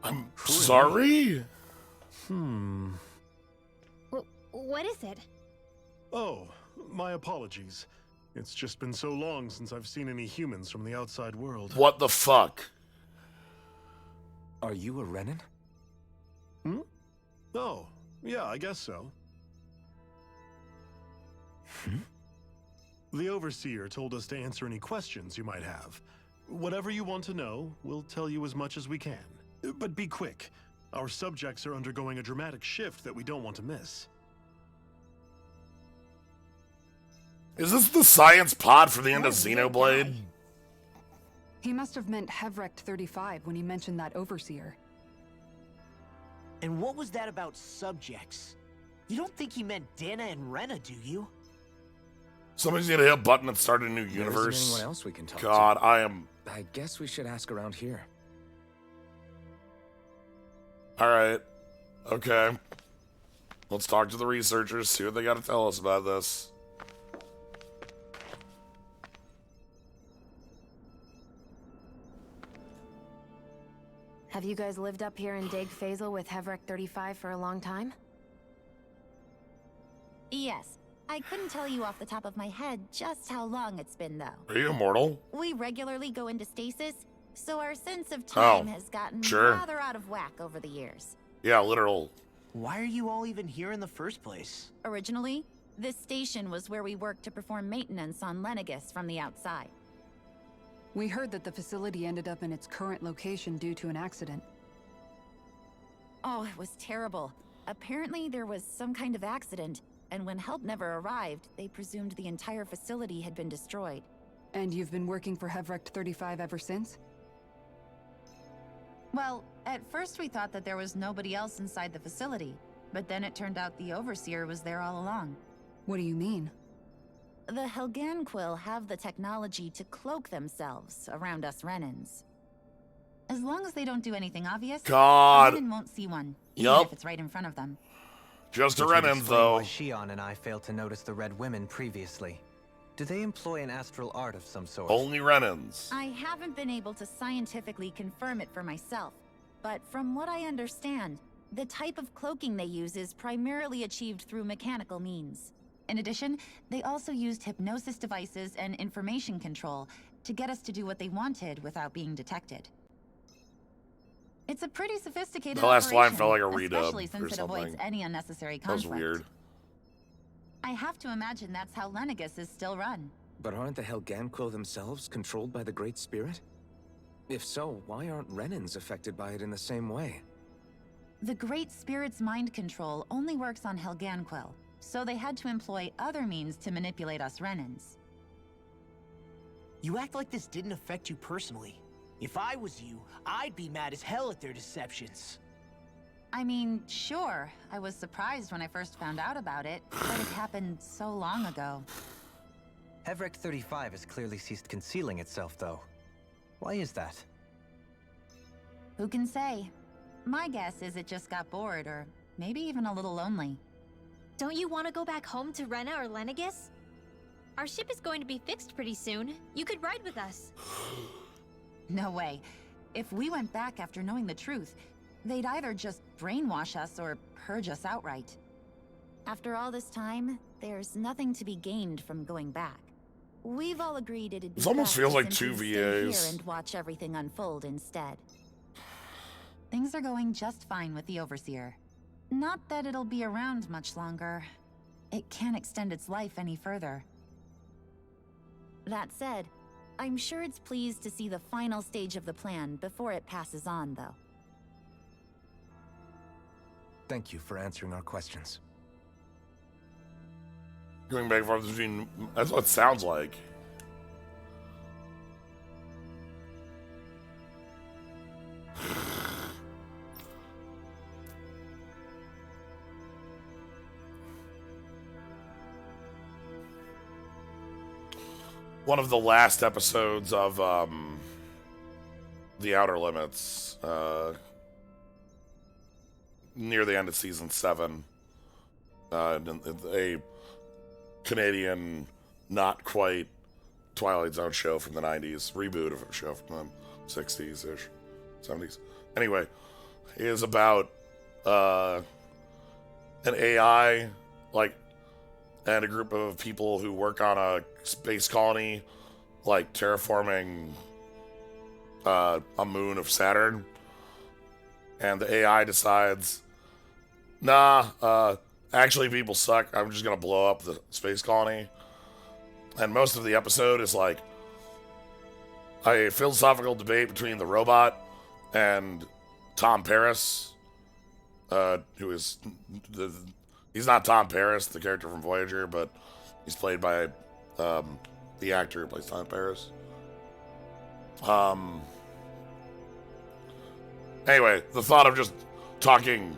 I'm sorry? What is it? Oh, my apologies. It's just been so long since I've seen any humans from the outside world. What the fuck? Are you a Renan? Oh, yeah, I guess so. The Overseer told us to answer any questions you might have. Whatever you want to know, we'll tell you as much as we can. But be quick. Our subjects are undergoing a dramatic shift that we don't want to miss. Is this the science pod for the end of Xenoblade? He must have meant Hevrek 35 when he mentioned that Overseer. And what was that about subjects? You don't think he meant Dana and Rena, do you? Somebody's gonna hit a button and start a new There universe. isn't anyone else we can talk God, to. I guess we should ask around here. Alright. Okay. Let's talk to the researchers, see what they gotta tell us about this. Have you guys lived up here in Dag Fazel with Hevrek 35 for a long time? Yes. I couldn't tell you off the top of my head just how long it's been, though. Are you immortal? We regularly go into stasis, so our sense of time has gotten rather out of whack over the years. Yeah, literal. Why are you all even here in the first place? Originally, this station was where we worked to perform maintenance on Lenegis from the outside. We heard that the facility ended up in its current location due to an accident. Oh, it was terrible. Apparently there was some kind of accident, and when help never arrived, they presumed the entire facility had been destroyed. And you've been working for Hevrek 35 ever since? Well, at first we thought that there was nobody else inside the facility, but then it turned out the Overseer was there all along. What do you mean? The Helganquil have the technology to cloak themselves around us Renans. As long as they don't do anything obvious, God. a Renan won't see one, Yup. even if it's right in front of them. Just a Which would Renan, explain though. Why Shion and I failed to notice the Red Women previously. Do they employ an astral art of some sort? Only Renans. I haven't been able to scientifically confirm it for myself, but from what I understand, the type of cloaking they use is primarily achieved through mechanical means. In addition, they also used hypnosis devices and information control to get us to do what they wanted without being detected. It's a pretty sophisticated The last line operation, felt like a redub especially since or it avoids something. any unnecessary That was conflict. weird. I have to imagine that's how Lenegus is still run. But aren't the Helganquil themselves controlled by the Great Spirit? If so, why aren't Renans affected by it in the same way? The Great Spirit's mind control only works on Helganquil, so they had to employ other means to manipulate us Renans. You act like this didn't affect you personally. If I was you, I'd be mad as hell at their deceptions. I mean, sure, I was surprised when I first found out about it, but it happened so long ago. Hevrek 35 has clearly ceased concealing itself, though. Why is that? Who can say? My guess is it just got bored, or maybe even a little lonely. Don't you want to go back home to Rena or Lenegus? Our ship is going to be fixed pretty soon. You could ride with us. No way. If we went back after knowing the truth, they'd either just brainwash us or purge us outright. After all this time, there's nothing to be gained from going back. We've all agreed it'd be This almost best feels to like two simply stay VAs. here and watch everything unfold instead. Things are going just fine with the Overseer. Not that it'll be around much longer. It can't extend its life any further. That said, I'm sure it's pleased to see the final stage of the plan before it passes on, though. Thank you for answering our questions. Going back and forth between. That's what it sounds like. One of the last episodes of The Outer Limits, near the end of season 7, a Canadian, not quite Twilight Zone show from the 90s, reboot of a show from the 60s-ish, 70s. Anyway, it is about an AI, and a group of people who work on a space colony, terraforming a moon of Saturn. And the AI decides, actually people suck, I'm just gonna blow up the space colony. And most of the episode is a philosophical debate between the robot and Tom Paris, who is he's not Tom Paris, the character from Voyager, but he's played by the actor who plays Tom Paris. Anyway, the thought of just talking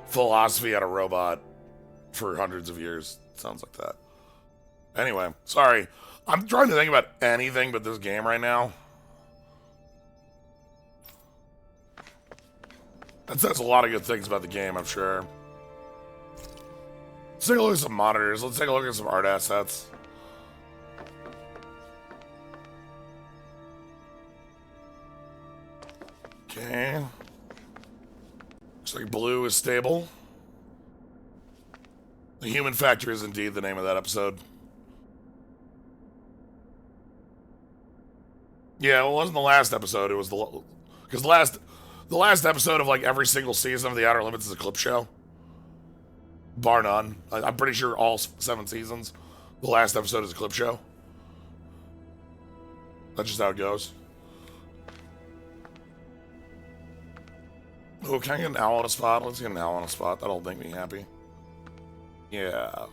philosophy at a robot for hundreds of years sounds like that. Anyway, sorry. I'm trying to think about anything but this game right now. That says a lot of good things about the game, I'm sure. Let's take a look at some monitors. Let's take a look at some art assets. Okay. Looks like blue is stable. The human factor is indeed the name of that episode. Yeah, well, it wasn't the last episode. It was because the last episode of every single season of The Outer Limits is a clip show. Bar none. I'm pretty sure all 7 seasons, the last episode is a clip show. That's just how it goes. Oh, can I get an owl on a spot? Let's get an owl on a spot. That'll make me happy. Yeah.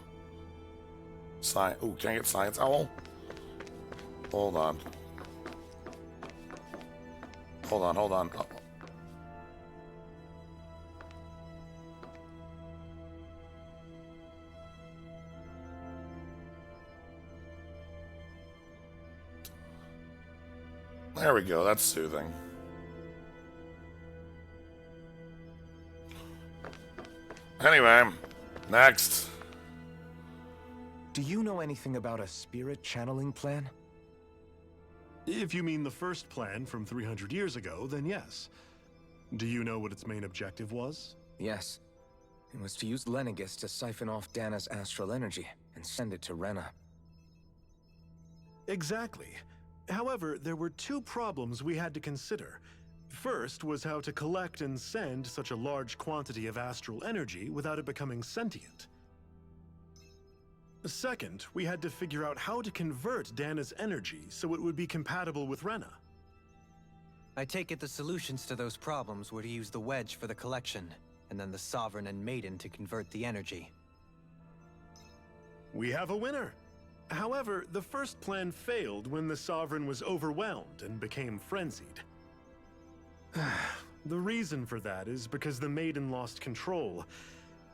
Oh, can I get science owl? Hold on. Hold on. Oh. There we go. That's soothing. Anyway, next. Do you know anything about a spirit channeling plan? If you mean the first plan from 300 years ago, then yes. Do you know what its main objective was? Yes. It was to use Lenegis to siphon off Dana's astral energy and send it to Rena. Exactly. However, there were two problems we had to consider. First was how to collect and send such a large quantity of astral energy without it becoming sentient. Second, we had to figure out how to convert Dana's energy so it would be compatible with Rena. I take it the solutions to those problems were to use the wedge for the collection, and then the Sovereign and Maiden to convert the energy. We have a winner! However, the first plan failed when the Sovereign was overwhelmed and became frenzied. The reason for that is because the Maiden lost control.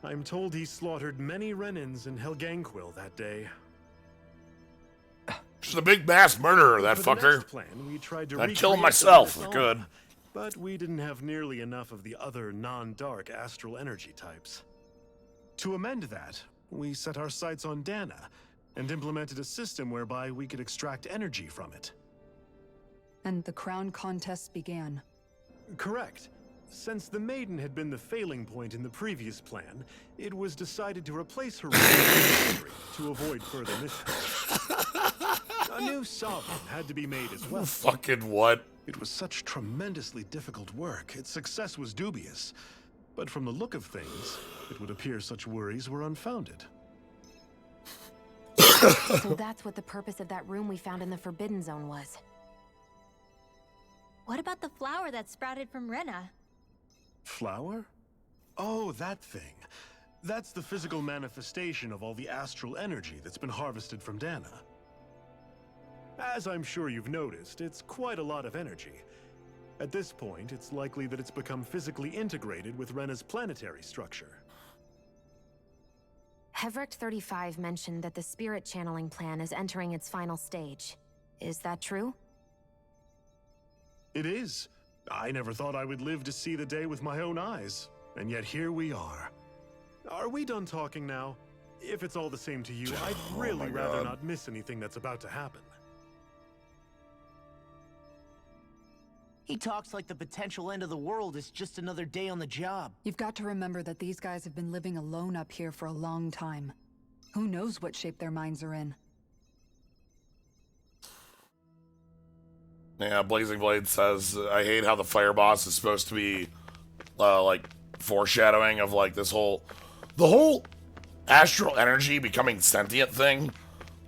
I'm told he slaughtered many Renans in Helganquil that day. She's a big mass murderer, that For the fucker. next plan, we tried to I'd kill him recreate myself, the if I persona, could. but we didn't have nearly enough of the other non-dark astral energy types. To amend that, we set our sights on Dana, and implemented a system whereby we could extract energy from it. And the crown contests began. Correct. Since the Maiden had been the failing point in the previous plan, it was decided to replace her with Victory to avoid further mishaps. A new Sovereign had to be made as well. Fucking what? It was such tremendously difficult work, its success was dubious. But from the look of things, it would appear such worries were unfounded. So that's what the purpose of that room we found in the Forbidden Zone was. What about the flower that sprouted from Rena? Flower? Oh, that thing. That's the physical manifestation of all the astral energy that's been harvested from Dana. As I'm sure you've noticed, it's quite a lot of energy. At this point, it's likely that it's become physically integrated with Rena's planetary structure. Hevrecht 35 mentioned that the spirit channeling plan is entering its final stage. Is that true? It is. I never thought I would live to see the day with my own eyes, and yet here we are. Are we done talking now? If it's all the same to you, I'd really rather not miss anything that's about to happen. He talks like the potential end of the world is just another day on the job. You've got to remember that these guys have been living alone up here for a long time. Who knows what shape their minds are in? Yeah, Blazing Blade says, I hate how the fire boss is supposed to be, like, foreshadowing of, like, this whole... The whole astral energy becoming sentient thing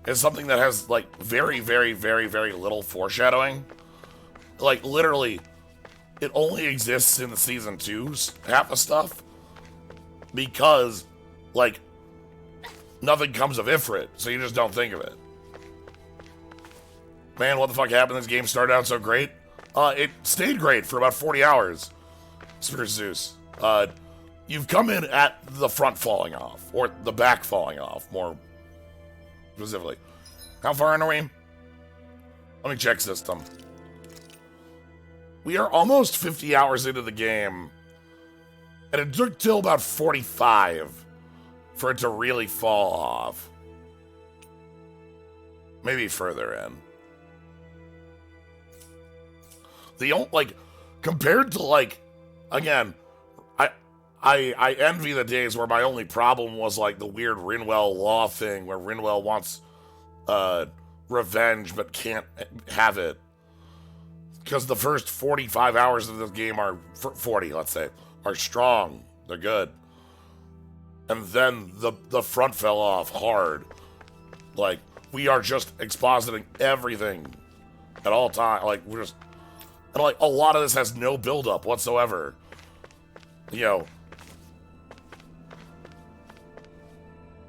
is something that has, like, very, very, very, very little foreshadowing. Like, literally, it only exists in the Season 2's half of stuff. Because, like, nothing comes of Ifrit, so you just don't think of it. Man, what the fuck happened? This game started out so great. It stayed great for about 40 hours. Spirit Zeus. You've come in at the front falling off, or the back falling off, more specifically. How far in are we? Let me check system. We are almost 50 hours into the game, and it took till about 45 for it to really fall off. Maybe further in. The only, like, compared to, like, again, I envy the days where my only problem was, like, the weird Rinwell law thing where Rinwell wants revenge but can't have it. Because the first 45 hours of this game are, 40, let's say, are strong. They're good. And then the front fell off hard. Like, we are just expositing everything at all times. Like, we're just... And, like, a lot of this has no build-up whatsoever. You know.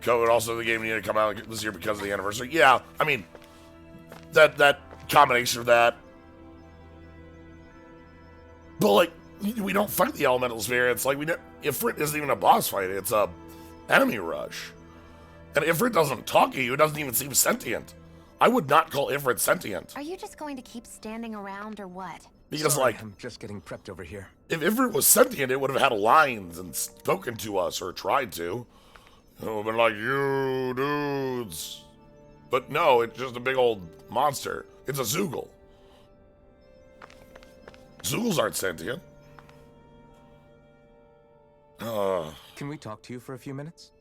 COVID, also the game needed to come out this year because of the anniversary. Yeah, I mean, that combination of that. But, like, we don't fight the elemental spirits. Like, Ifrit isn't even a boss fight. It's a enemy rush. And Ifrit doesn't talk to you. It doesn't even seem sentient. I would not call Ifrit sentient. Are you just going to keep standing around or what? Because, Sorry, like... I'm just getting prepped over here. If Ifrit was sentient, it would have had lines and spoken to us, or tried to. It would have been like, you dudes. But no, it's just a big old monster. It's a Zoogle. Zoogles aren't sentient. Can we talk to you for a few minutes?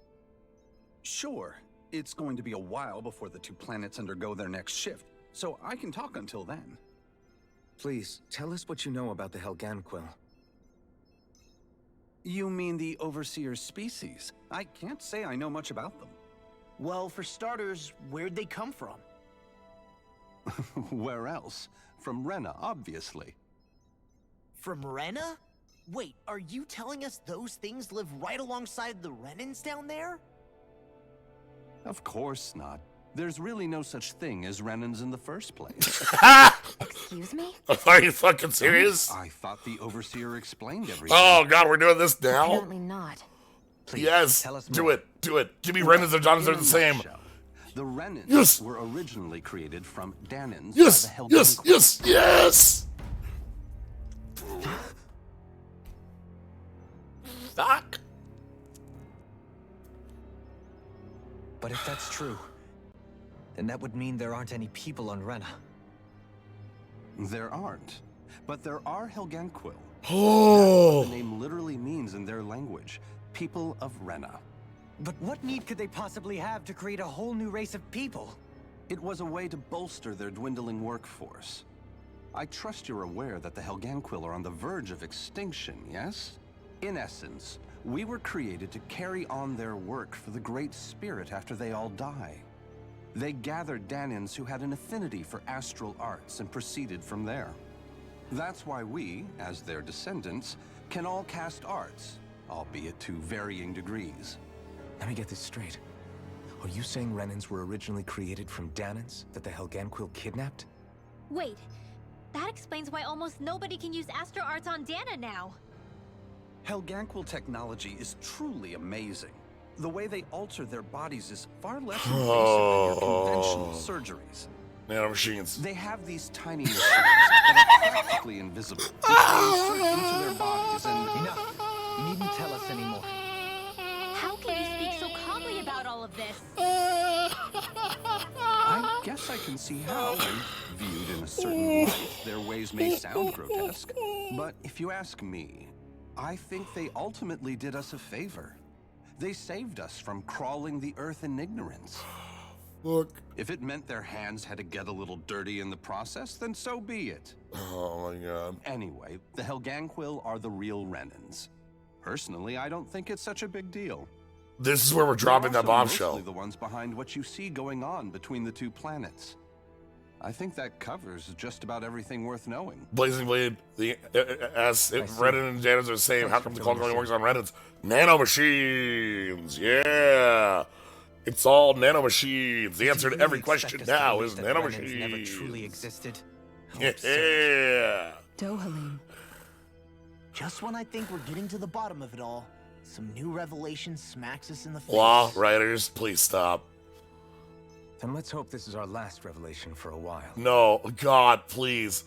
Sure. It's going to be a while before the two planets undergo their next shift, so I can talk until then. Please, tell us what you know about the Helganquil. You mean the Overseer's species? I can't say I know much about them. Well, for starters, where'd they come from? Where else? From Rena, obviously. From Rena? Wait, are you telling us those things live right alongside the Renans down there? Of course not. There's really no such thing as Renans in the first place. Excuse me? Are you fucking serious? I thought the Overseer explained everything. Oh god, we're doing this now? Apparently not. Please, yes, tell us do more. it, do it. Give me Renans and Johns are the same. The Renans Yes. were originally created from Danans Yes, by the yes, Helganquil. yes, yes! Fuck. But if that's true, then that would mean there aren't any people on Rena. There aren't. But there are Helganquil. Oh. That's what the name literally means in their language. People of Rena. But what need could they possibly have to create a whole new race of people? It was a way to bolster their dwindling workforce. I trust you're aware that the Helganquil are on the verge of extinction, yes? In essence, we were created to carry on their work for the Great Spirit after they all die. They gathered Danans who had an affinity for astral arts and proceeded from there. That's why we, as their descendants, can all cast arts, albeit to varying degrees. Let me get this straight. Are you saying Renans were originally created from Danans that the Helganquil kidnapped? Wait, that explains why almost nobody can use Astro Arts on Dana now. Helganquil technology is truly amazing. The way they alter their bodies is far less invasive than your conventional surgeries. Nanomachines. They have these tiny machines that are practically invisible, which they insert into their bodies and... Enough! You needn't tell us anymore. How can you speak so calmly about all of this? I guess I can see how, when viewed in a certain light, their ways may sound grotesque. But if you ask me, I think they ultimately did us a favor. They saved us from crawling the earth in ignorance. Look. If it meant their hands had to get a little dirty in the process, then so be it. Oh my god. Anyway, the Helganquil are the real Renans. Personally, I don't think it's such a big deal. This is where we're dropping that They're also bombshell. mostly the ones behind what you see going on between the two planets. I think that covers just about everything worth knowing. Blazing Blade, as if Renan and Janus are the same, how come the clock only works on Renans? Nanomachines, yeah. It's all nanomachines. The answer to every question now is nanomachines. Never truly existed. Yeah. Dohalim. Just when I think we're getting to the bottom of it all, some new revelation smacks us in the face. Law writers, please stop. Then let's hope this is our last revelation for a while. No, God, please.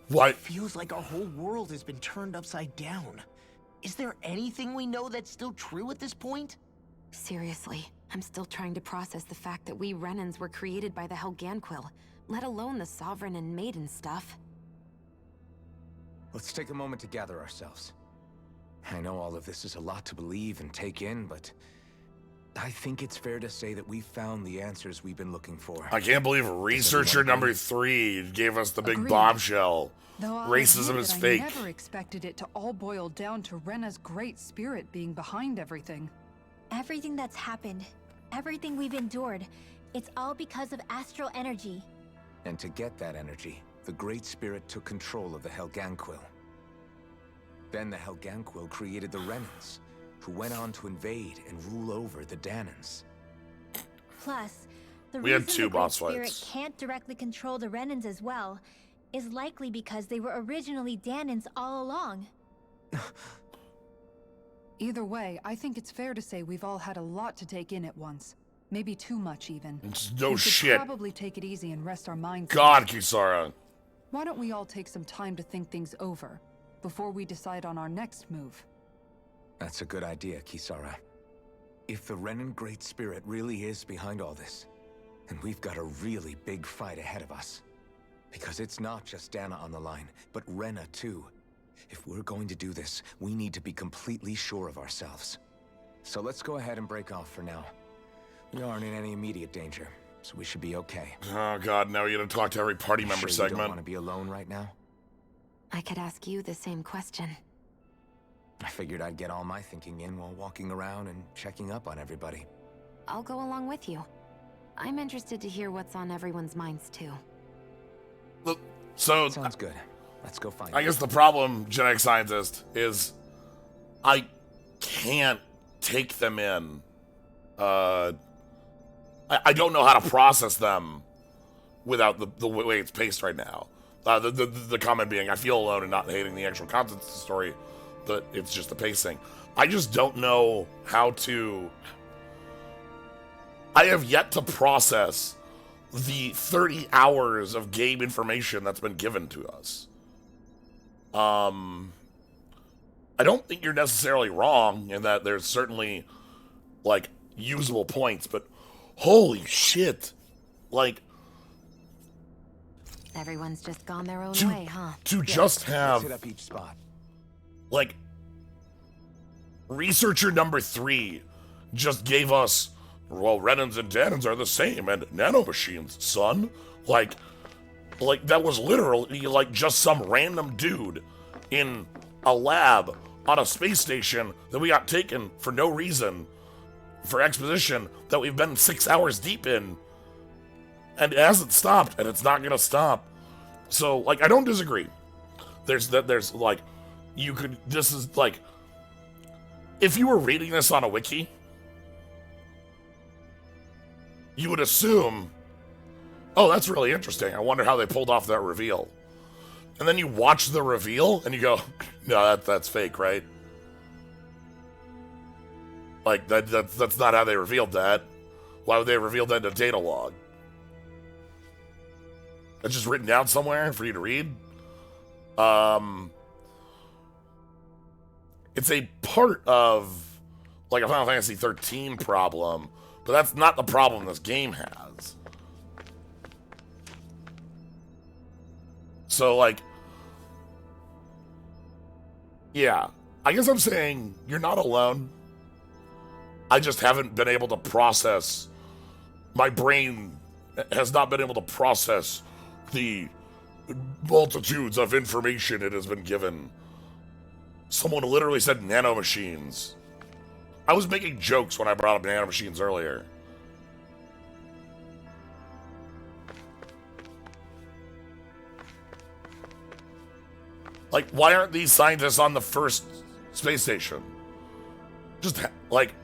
What? It feels like our whole world has been turned upside down. Is there anything we know that's still true at this point? Seriously, I'm still trying to process the fact that we Renans were created by the Helganquil, let alone the Sovereign and Maiden stuff. Let's take a moment to gather ourselves. I know all of this is a lot to believe and take in, but I think it's fair to say that we found the answers we've been looking for. I can't believe researcher number 3 gave us the big Agreed. bombshell. Though I'll Racism admit is that fake. I never expected it to all boil down to Rena's great spirit being behind everything. Everything that's happened, everything we've endured, it's all because of astral energy. And to get that energy, the Great Spirit took control of the Helganquil. Then the Helganquil created the Renans, who went on to invade and rule over the Danans. Plus, the We had reason two the Great boss Spirit fights. can't directly control the Renans as well is likely because they were originally Danans all along. Either way, I think it's fair to say we've all had a lot to take in at once. Maybe too much, even. No we should shit. probably take it easy and rest our minds. God, Kisara. Why don't we all take some time to think things over before we decide on our next move? That's a good idea, Kisara. If the Renan Great Spirit really is behind all this, then we've got a really big fight ahead of us. Because it's not just Dana on the line, but Rena too. If we're going to do this, we need to be completely sure of ourselves. So let's go ahead and break off for now. We aren't in any immediate danger, so we should be okay. Oh god, now you're gonna talk to every party member Sure you segment. don't want to be alone right now? I could ask you the same question. I figured I'd get all my thinking in while walking around and checking up on everybody. I'll go along with you. I'm interested to hear what's on everyone's minds, too. Look, so sounds good. Let's go find I guess the problem, genetic scientist, is I can't take them in. I don't know how to process them without the way it's paced right now. The comment being, I feel alone and not hating the actual content of the story, but it's just the pacing. I just don't know how to... I have yet to process the 30 hours of game information that's been given to us. I don't think you're necessarily wrong in that there's certainly, like, usable points, but holy shit. Like... Everyone's just gone their own way, huh? To just have... Let's hit up each spot. Like, researcher number 3 just gave us, well, Renans and Danans are the same, and nanomachines, son. Like that was literally, like, just some random dude in a lab on a space station that we got taken for no reason for exposition that we've been 6 hours deep in. And it hasn't stopped, and it's not gonna stop. So, like, I don't disagree. There's, like, you could, this is, like, if you were reading this on a wiki, you would assume, oh, that's really interesting. I wonder how they pulled off that reveal. And then you watch the reveal, and you go, no, that's fake, right? Like, that's not how they revealed that. Why would they reveal that in a data log? It's just written down somewhere for you to read. It's a part of, like, a Final Fantasy 13 problem, but that's not the problem this game has. So, like, yeah, I guess I'm saying you're not alone. I just haven't been able to process, my brain has not been able to process the multitudes of information it has been given. Someone literally said nanomachines. I was making jokes when I brought up nanomachines earlier. Like, why aren't these scientists on the first space station? Just, like...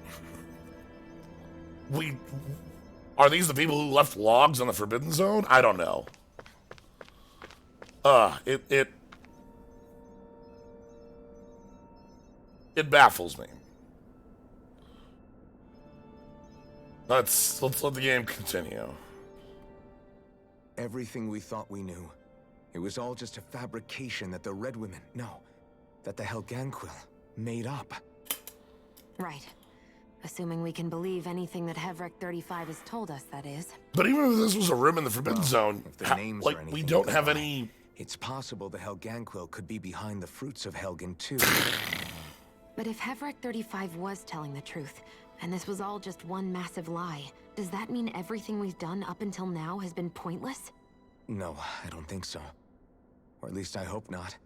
Are these the people who left logs on the Forbidden Zone? I don't know. It baffles me. Let's let the game continue. Everything we thought we knew, it was all just a fabrication that the Red Women, that the Helganquil made up. Right. Assuming we can believe anything that Hevrek 35 has told us, that is. But even if this was a room in the Forbidden Zone, if the names like, are anything we don't to have go by, any... It's possible the Helganquil could be behind the fruits of Helgen too. But if Hevrek 35 was telling the truth, and this was all just one massive lie, does that mean everything we've done up until now has been pointless? No, I don't think so. Or at least I hope not.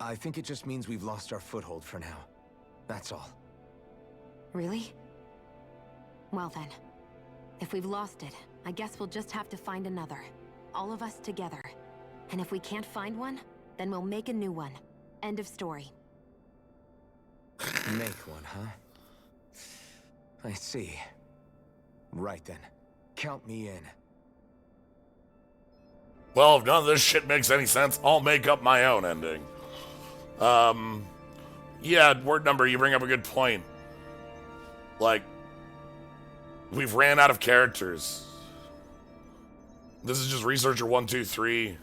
I think it just means we've lost our foothold for now. That's all. Really? Well then, if we've lost it, I guess we'll just have to find another. All of us together. And if we can't find one, then we'll make a new one. End of story. Make one, huh? I see. Right then. Count me in. Well, if none of this shit makes any sense, I'll make up my own ending. Yeah, word number, you bring up a good point. Like, we've ran out of characters. This is just Researcher 123.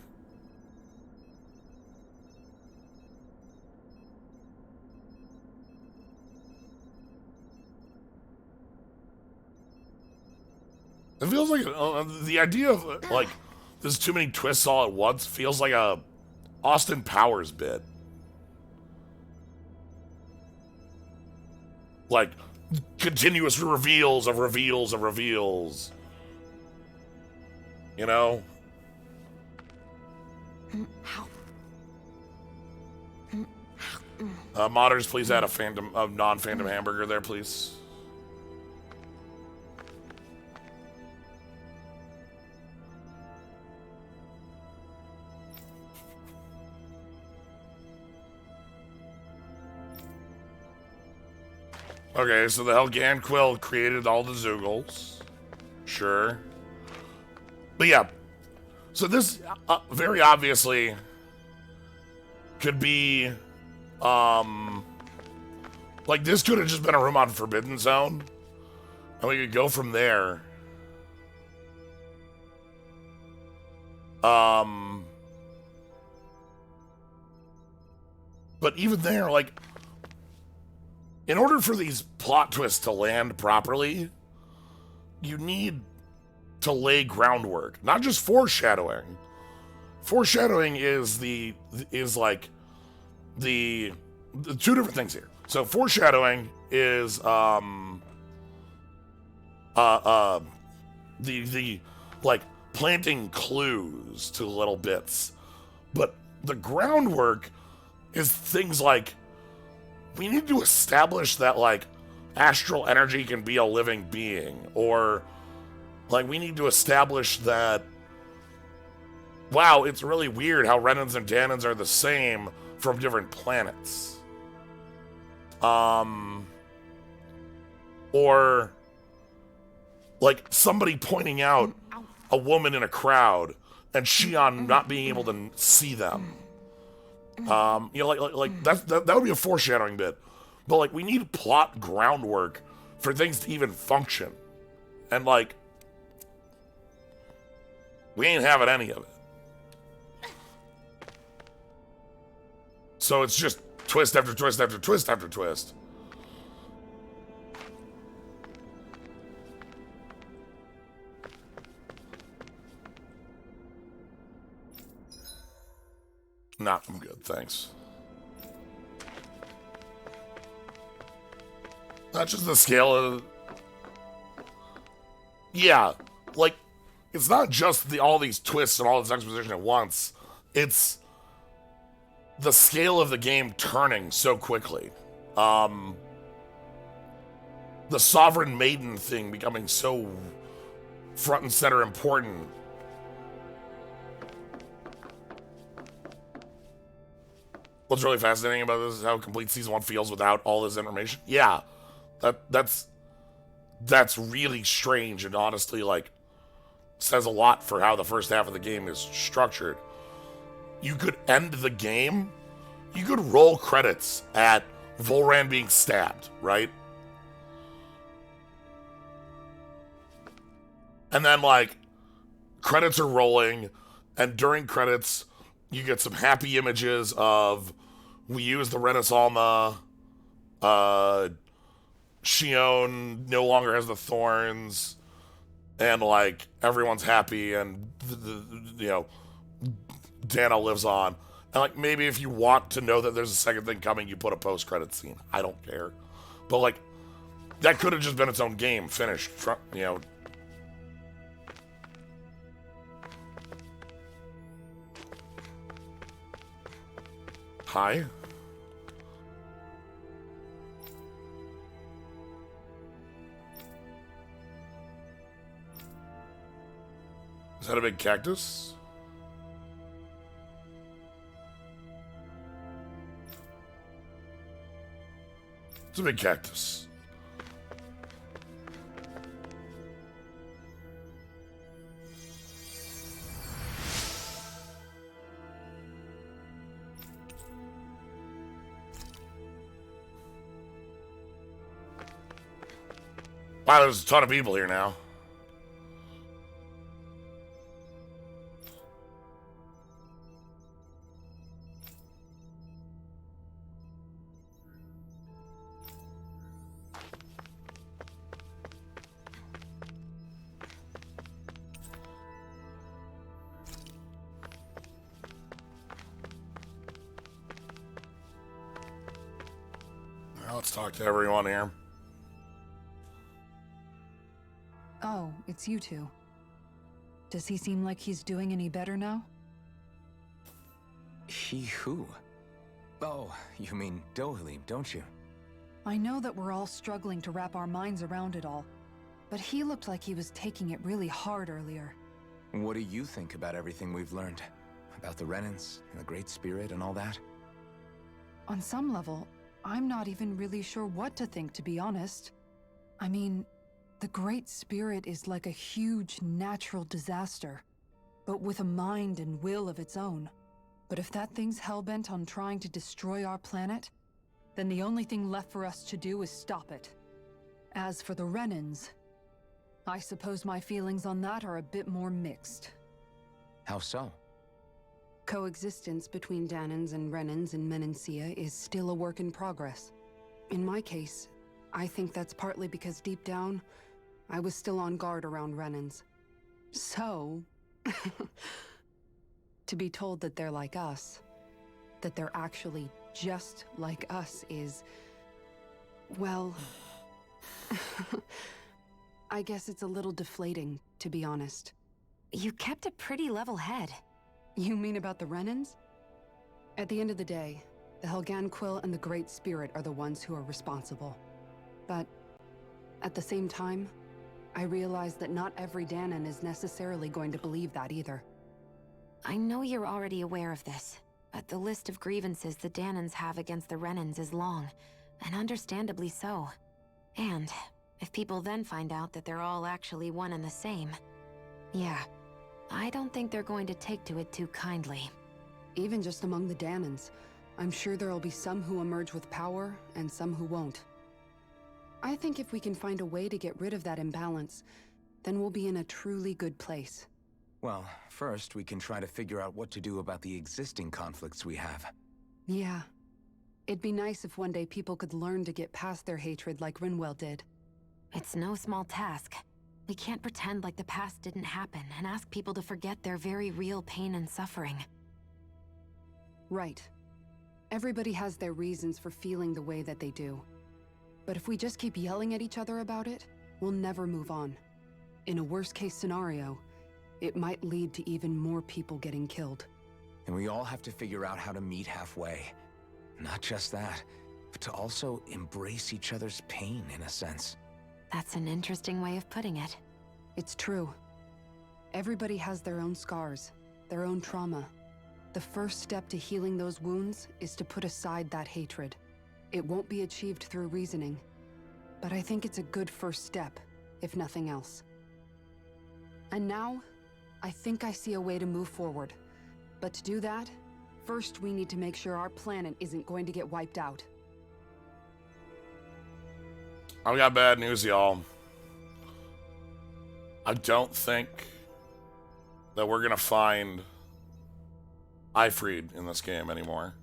It feels like the idea of, like, there's too many twists all at once feels like a Austin Powers bit. like continuous reveals of reveals of reveals. You know? Modders, please add a non-phantom hamburger there, please. Okay, so the Helgan Quill created all the Zoogles. Sure. But yeah, so this very obviously could be, like this could have just been a room on Forbidden Zone, and we could go from there. But even there, like, in order for these plot twists to land properly, you need to lay groundwork, not just foreshadowing. Foreshadowing is the two different things here. So foreshadowing is the like planting clues to little bits, but the groundwork is things like we need to establish that like astral energy can be a living being, or like we need to establish that, wow, it's really weird how Renans and Danans are the same from different planets. Or like somebody pointing out a woman in a crowd and Shion not being able to see them. You know, like that would be a foreshadowing bit. But like we need plot groundwork for things to even function. And like we ain't having any of it. So it's just twist after twist after twist after twist. Nah, I'm good, thanks. Not just the scale of... Yeah, like, it's not just all these twists and all this exposition at once. It's the scale of the game turning so quickly. The Sovereign Maiden thing becoming so front and center important. What's really fascinating about this is how complete Season 1 feels without all this information. Yeah, that's really strange and honestly, like, says a lot for how the first half of the game is structured. You could end the game, you could roll credits at Volran being stabbed, right? And then, like, credits are rolling, and during credits, you get some happy images of we use the Renaissance, Shion no longer has the thorns, and like everyone's happy, and you know, Dana lives on. And like maybe if you want to know that there's a second thing coming, you put a post-credit scene. I don't care, but like that could have just been its own game finished. You know. Hi. Is that a big cactus? It's a big cactus. Wow, there's a ton of people here now. Now let's talk to everyone here. Oh, it's you two. Does he seem like he's doing any better now? He who? Oh, you mean Dohalim, don't you? I know that we're all struggling to wrap our minds around it all, but he looked like he was taking it really hard earlier. What do you think about everything we've learned? About the Renans and the Great Spirit and all that? On some level, I'm not even really sure what to think, to be honest. I mean, the Great Spirit is like a huge natural disaster, but with a mind and will of its own. But if that thing's hellbent on trying to destroy our planet, then the only thing left for us to do is stop it. As for the Renans, I suppose my feelings on that are a bit more mixed. How so? Coexistence between Danans and Renans in Menancia is still a work in progress. In my case, I think that's partly because deep down, I was still on guard around Renans. So, to be told that they're like us, that they're actually just like us is, well, I guess it's a little deflating, to be honest. You kept a pretty level head. You mean about the Renans? At the end of the day, the Helganquil and the Great Spirit are the ones who are responsible. But at the same time, I realize that not every Danan is necessarily going to believe that either. I know you're already aware of this, but the list of grievances the Danans have against the Renans is long, and understandably so. And if people then find out that they're all actually one and the same, yeah, I don't think they're going to take to it too kindly. Even just among the Danans, I'm sure there'll be some who emerge with power and some who won't. I think if we can find a way to get rid of that imbalance, then we'll be in a truly good place. Well, first we can try to figure out what to do about the existing conflicts we have. Yeah. It'd be nice if one day people could learn to get past their hatred like Rinwell did. It's no small task. We can't pretend like the past didn't happen and ask people to forget their very real pain and suffering. Right. Everybody has their reasons for feeling the way that they do. But if we just keep yelling at each other about it, we'll never move on. In a worst-case scenario, it might lead to even more people getting killed. And we all have to figure out how to meet halfway. Not just that, but to also embrace each other's pain, in a sense. That's an interesting way of putting it. It's true. Everybody has their own scars, their own trauma. The first step to healing those wounds is to put aside that hatred. It won't be achieved through reasoning, but I think it's a good first step, if nothing else. And now, I think I see a way to move forward. But to do that, first we need to make sure our planet isn't going to get wiped out. I've got bad news, y'all. I don't think that we're gonna find Ifrid in this game anymore.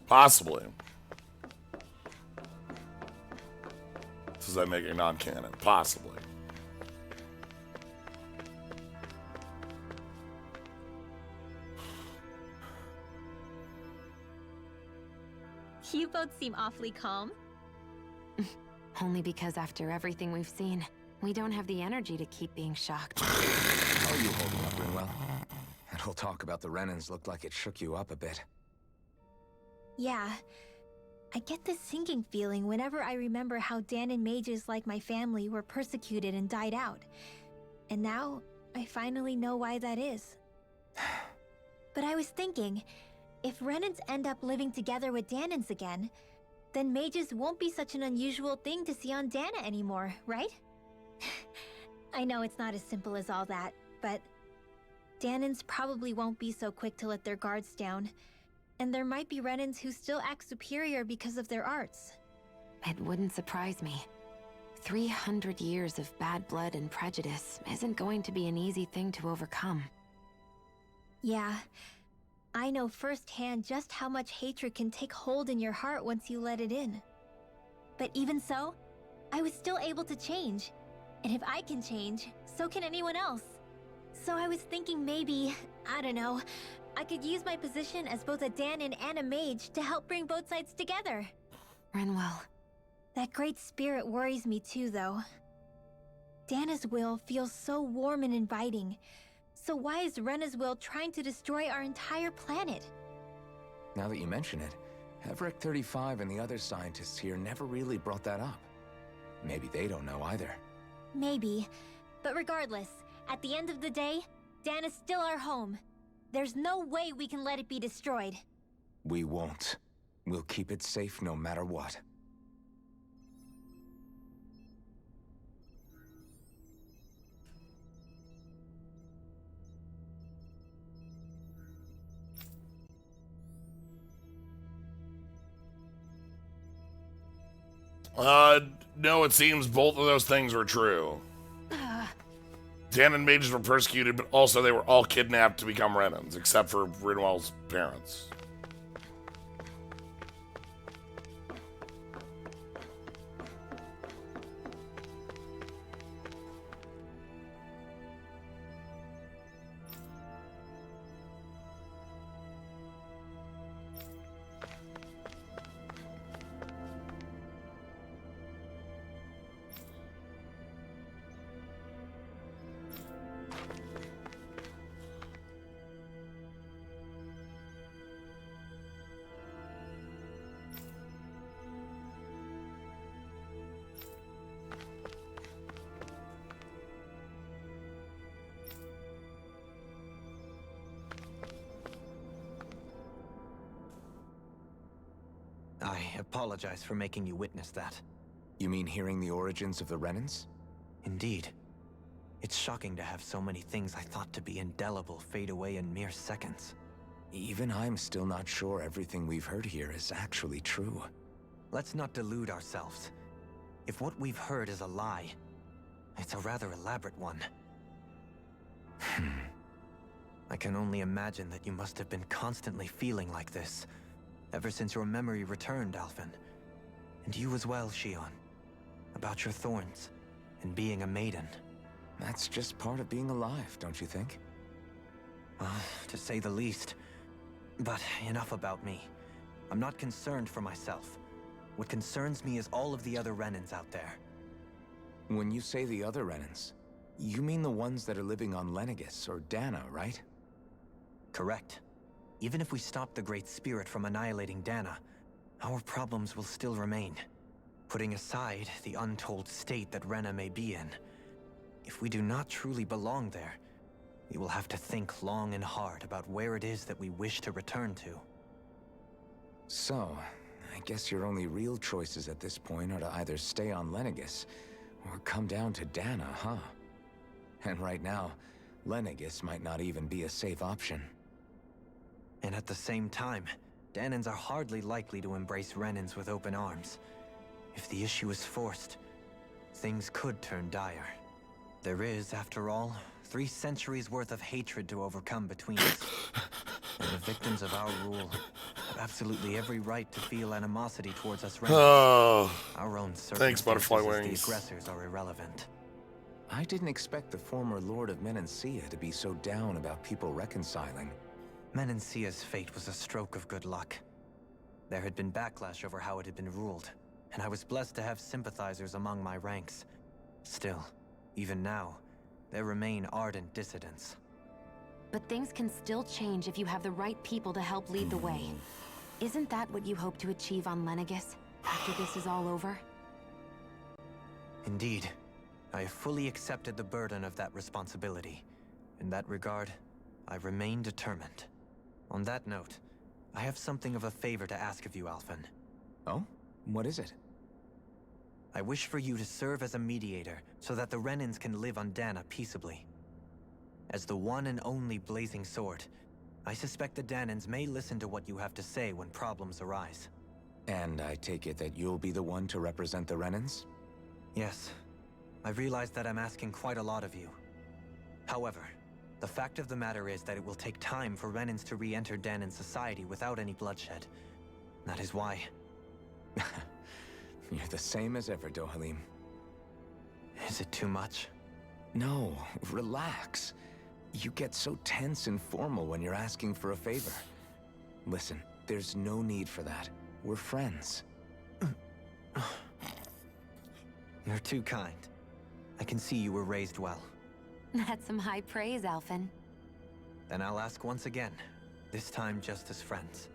Possibly. Does that make it non-canon? Possibly. You both seem awfully calm. Only because after everything we've seen, we don't have the energy to keep being shocked. How are you holding up, Rinwell? That whole talk about the Renans looked like it shook you up a bit. Yeah. I get this sinking feeling whenever I remember how Danan mages like my family were persecuted and died out. And now, I finally know why that is. But I was thinking, if Renans end up living together with Danans again, then mages won't be such an unusual thing to see on Dana anymore, right? I know it's not as simple as all that, but Danans probably won't be so quick to let their guards down. And there might be Renans who still act superior because of their arts. It wouldn't surprise me. 300 years of bad blood and prejudice isn't going to be an easy thing to overcome. Yeah, I know firsthand just how much hatred can take hold in your heart once you let it in. But even so, I was still able to change. And if I can change, so can anyone else. So I was thinking maybe, I don't know, I could use my position as both a Danon and a mage to help bring both sides together. Renwell. That great spirit worries me too, though. Dana's will feels so warm and inviting. So why is Rena's will trying to destroy our entire planet? Now that you mention it, Everett 35 and the other scientists here never really brought that up. Maybe they don't know either. Maybe. But regardless, at the end of the day, Dana's still our home. There's no way we can let it be destroyed. We won't. We'll keep it safe no matter what. No, it seems both of those things were true. Danon mages were persecuted, but also they were all kidnapped to become Renans, except for Rinwell's parents. I apologize for making you witness that. You mean hearing the origins of the Renans? Indeed. It's shocking to have so many things I thought to be indelible fade away in mere seconds. Even I'm still not sure everything we've heard here is actually true. Let's not delude ourselves. If what we've heard is a lie, it's a rather elaborate one. I can only imagine that you must have been constantly feeling like this, ever since your memory returned, Alphen. And you as well, Shion. About your thorns, and being a maiden. That's just part of being alive, don't you think? To say the least. But enough about me. I'm not concerned for myself. What concerns me is all of the other Renans out there. When you say the other Renans, you mean the ones that are living on Lenegis or Dana, right? Correct. Even if we stop the Great Spirit from annihilating Dana, our problems will still remain. Putting aside the untold state that Rena may be in, if we do not truly belong there, we will have to think long and hard about where it is that we wish to return to. So, I guess your only real choices at this point are to either stay on Lenegis, or come down to Dana, huh? And right now, Lenegis might not even be a safe option. And at the same time, Danans are hardly likely to embrace Renans with open arms. If the issue is forced, things could turn dire. There is, after all, 3 centuries worth of hatred to overcome between us. And the victims of our rule have absolutely every right to feel animosity towards us Renans. Oh, our own thanks, Butterfly circumstances as Wings. the aggressors are irrelevant. I didn't expect the former Lord of Menancia to be so down about people reconciling. Menancia's fate was a stroke of good luck. There had been backlash over how it had been ruled, and I was blessed to have sympathizers among my ranks. Still, even now, there remain ardent dissidents. But things can still change if you have the right people to help lead the way. Isn't that what you hope to achieve on Lenegis, after this is all over? Indeed. I have fully accepted the burden of that responsibility. In that regard, I remain determined. On that note, I have something of a favor to ask of you, Alphen. Oh? What is it? I wish for you to serve as a mediator so that the Renans can live on Dana peaceably. As the one and only Blazing Sword, I suspect the Danans may listen to what you have to say when problems arise. And I take it that you'll be the one to represent the Renans? Yes, I realize that I'm asking quite a lot of you. However, the fact of the matter is that it will take time for Renans to re-enter Danon society without any bloodshed. That is why. You're the same as ever, Dohalim. Is it too much? No, relax. You get so tense and formal when you're asking for a favor. Listen, there's no need for that. We're friends. You're too kind. I can see you were raised well. That's some high praise, Alphen. Then I'll ask once again, this time just as friends.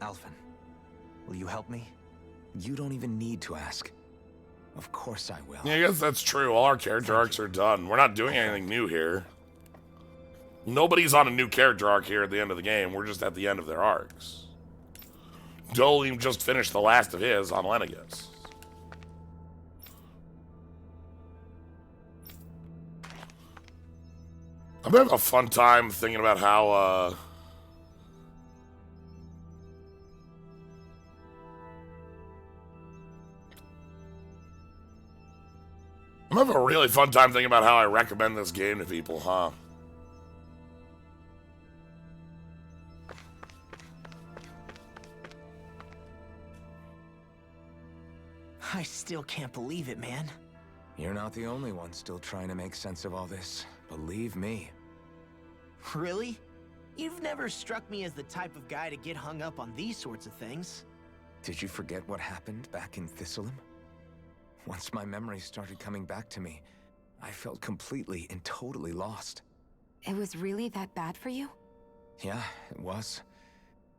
Alphen, will you help me? You don't even need to ask. Of course I will. Yeah, I guess that's true. All our character arcs are done. We're not doing anything new here. Nobody's on a new character arc here at the end of the game. We're just at the end of their arcs. Dolim just finished the last of his on Lenegus. I'm having a fun time thinking about how, I'm having a really fun time thinking about how I recommend this game to people, huh? I still can't believe it, man. You're not the only one still trying to make sense of all this. Believe me. Really? You've never struck me as the type of guy to get hung up on these sorts of things. Did you forget what happened back in Thistleum? Once my memories started coming back to me, I felt completely and totally lost. It was really that bad for you? Yeah, it was.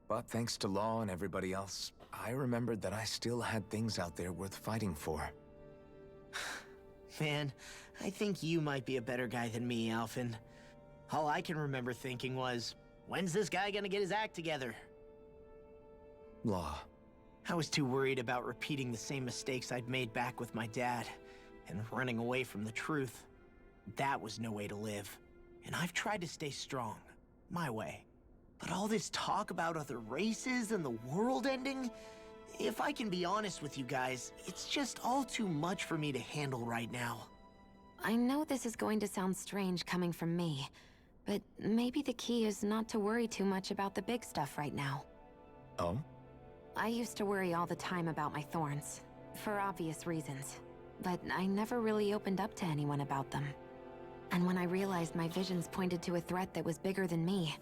But thanks to Law and everybody else, I remembered that I still had things out there worth fighting for. Man, I think you might be a better guy than me, Alphen. All I can remember thinking was, when's this guy gonna get his act together? Law. I was too worried about repeating the same mistakes I'd made back with my dad, and running away from the truth. That was no way to live. And I've tried to stay strong, my way. But all this talk about other races and the world ending, if I can be honest with you guys, it's just all too much for me to handle right now. I know this is going to sound strange coming from me, but maybe the key is not to worry too much about the big stuff right now. Oh? I used to worry all the time about my thorns, for obvious reasons, but I never really opened up to anyone about them. And when I realized my visions pointed to a threat that was bigger than me,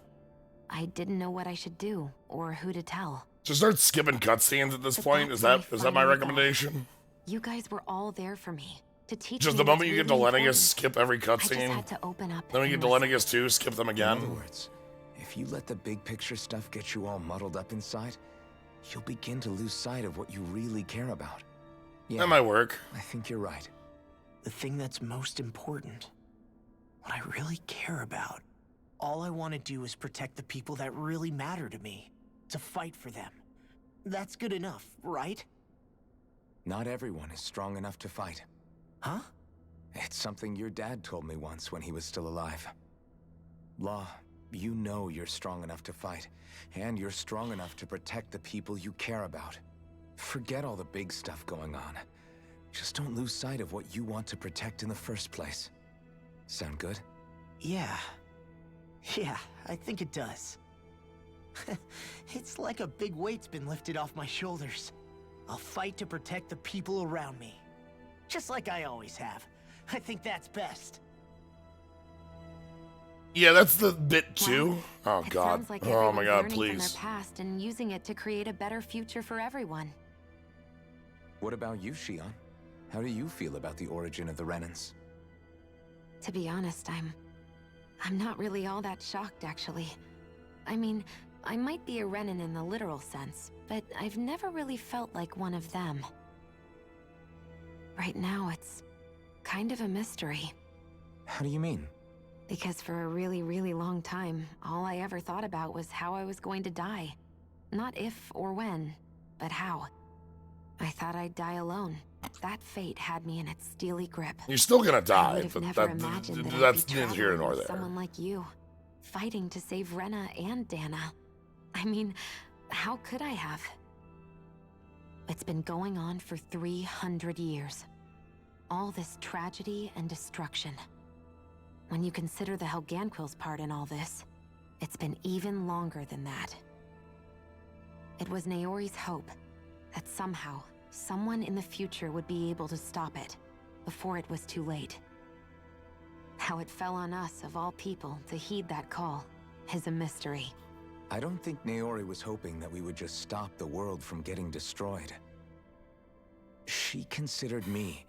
I didn't know what I should do, or who to tell. Just start skipping cutscenes at this point. Is that my recommendation? You guys were all there for me, to teach Just me the moment what's you get to really Lenegus, important. skip every I just cutscene. had to open up Then we get and to listen. Lenegus 2, skip them again. In other words, if you let the big picture stuff get you all muddled up inside, you'll begin to lose sight of what you really care about. Yeah, That might work. I think you're right. The thing that's most important, what I really care about, all I want to do is protect the people that really matter to me, to fight for them. That's good enough, right? Not everyone is strong enough to fight. Huh? It's something your dad told me once when he was still alive. Law, you know you're strong enough to fight, and you're strong enough to protect the people you care about. Forget all the big stuff going on. Just don't lose sight of what you want to protect in the first place. Sound good? Yeah. Yeah, I think it does. It's like a big weight's been lifted off my shoulders. I'll fight to protect the people around me. Just like I always have. I think that's best. Yeah, that's the bit 2. Oh It god. sounds like Oh my everyone's god, learning from please. their past and using it to create a better future for everyone. What about you, Shion? How do you feel about the origin of the Renans? To be honest, I'm not really all that shocked, actually. I mean, I might be a Renan in the literal sense, but I've never really felt like one of them. Right now, it's kind of a mystery. How do you mean? Because for a really, really long time, all I ever thought about was how I was going to die. Not if or when, but how. I thought I'd die alone. That fate had me in its steely grip. You're still gonna I die, would have but never imagined that that's I'd be neither here traveling nor with there. someone like you, fighting to save Rena and Dana. I mean, how could I have? It's been going on for 300 years. all this tragedy and destruction. When you consider the Helganquil's part in all this, it's been even longer than that. It was Naori's hope that somehow, someone in the future would be able to stop it before it was too late. How it fell on us, of all people, to heed that call is a mystery. I don't think Naori was hoping that we would just stop the world from getting destroyed. She considered me,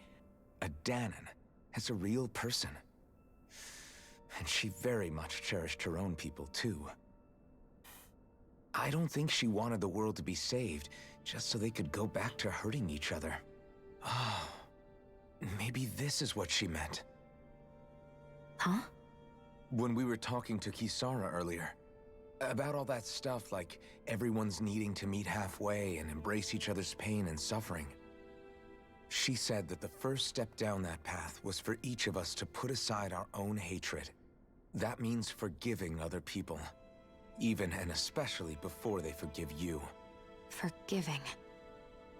a Danon, as a real person. And she very much cherished her own people, too. I don't think she wanted the world to be saved, just so they could go back to hurting each other. Oh, maybe this is what she meant. Huh? When we were talking to Kisara earlier, about all that stuff like everyone's needing to meet halfway and embrace each other's pain and suffering. She said that the first step down that path was for each of us to put aside our own hatred. That means forgiving other people, even and especially before they forgive you. Forgiving.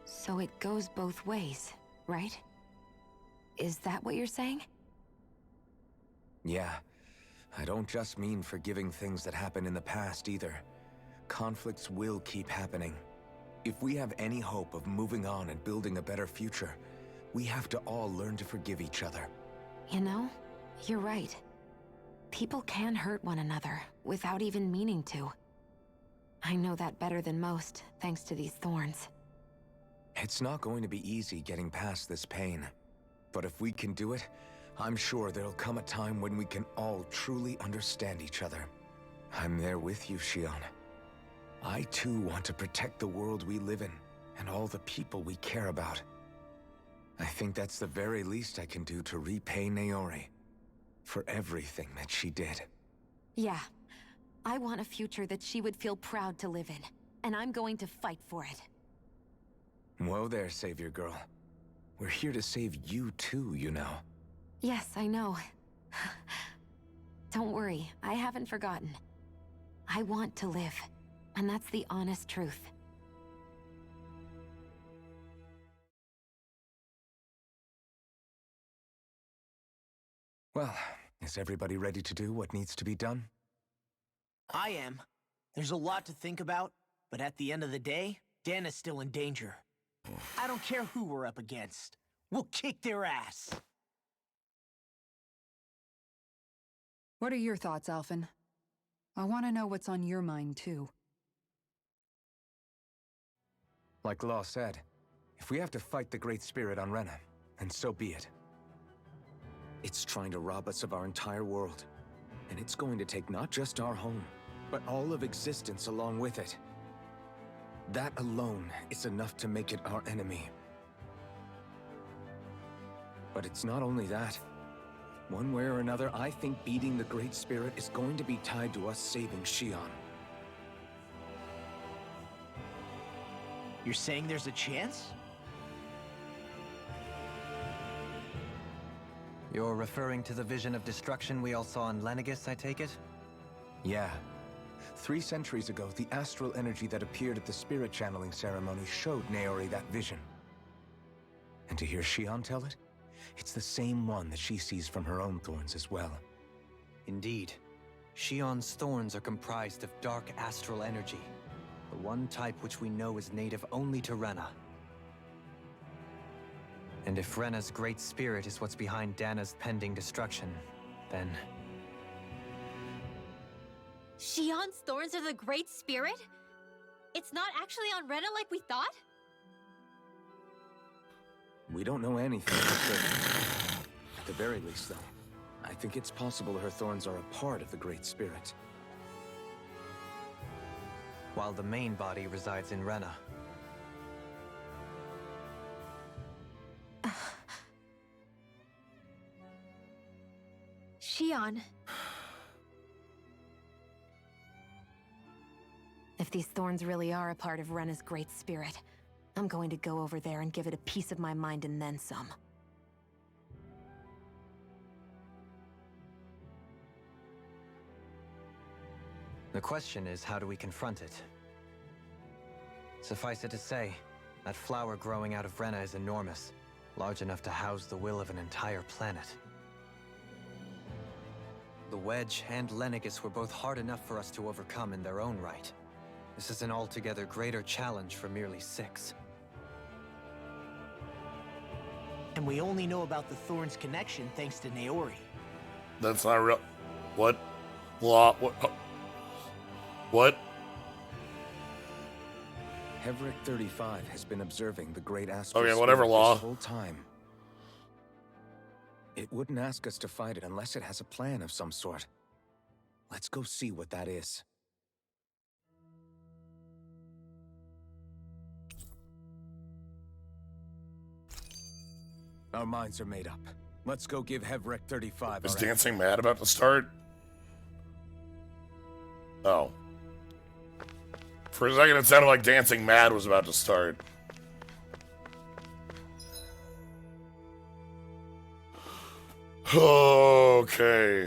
So it goes both ways, right? Is that what you're saying? Yeah. I don't just mean forgiving things that happened in the past either. Conflicts will keep happening. If we have any hope of moving on and building a better future, we have to all learn to forgive each other. You know, you're right. People can hurt one another without even meaning to. I know that better than most, thanks to these thorns. It's not going to be easy getting past this pain. But if we can do it, I'm sure there'll come a time when we can all truly understand each other. I'm there with you, Shion. I too want to protect the world we live in, and all the people we care about. I think that's the very least I can do to repay Naori for everything that she did. Yeah. I want a future that she would feel proud to live in, and I'm going to fight for it. Whoa there, Savior Girl. We're here to save you too, you know. Yes, I know. Don't worry, I haven't forgotten. I want to live, and that's the honest truth. Well, is everybody ready to do what needs to be done? I am. There's a lot to think about, but at the end of the day, Dana's still in danger. I don't care who we're up against. We'll kick their ass. What are your thoughts, Alphen? I want to know what's on your mind, too. Like Law said, if we have to fight the Great Spirit on Rena, then so be it. It's trying to rob us of our entire world. And it's going to take not just our home, but all of existence along with it. That alone is enough to make it our enemy. But it's not only that. One way or another, I think beating the Great Spirit is going to be tied to us saving Shion. You're saying there's a chance? You're referring to the vision of destruction we all saw in Lenegis, I take it? Yeah. 3 centuries ago, the astral energy that appeared at the spirit channeling ceremony showed Naori that vision. And to hear Shion tell it, it's the same one that she sees from her own thorns as well. Indeed. Shion's thorns are comprised of dark astral energy, the one type which we know is native only to Rena. And if Rena's great spirit is what's behind Dana's pending destruction, then... Shion's thorns are the Great Spirit? It's not actually on Rena like we thought? We don't know anything for certain. At the very least, though, I think it's possible her thorns are a part of the Great Spirit. While the main body resides in Rena. Shion. If these thorns really are a part of Rena's great spirit, I'm going to go over there and give it a piece of my mind and then some. The question is, how do we confront it? Suffice it to say, that flower growing out of Rena is enormous, large enough to house the will of an entire planet. The Wedge and Lenegis were both hard enough for us to overcome in their own right. This is an altogether greater challenge for merely 6. And we only know about the Thorns connection thanks to Naori. That's not real. What? Law? What? What? Hevric 35 has been observing the great astral Okay, whatever, spirit Law. this whole time. It wouldn't ask us to fight it unless it has a plan of some sort. Let's go see what that is. Our minds are made up. Let's go give Hevric 35 Is our Dancing Mad about to start? Oh. For a second, it sounded like Dancing Mad was about to start. Okay.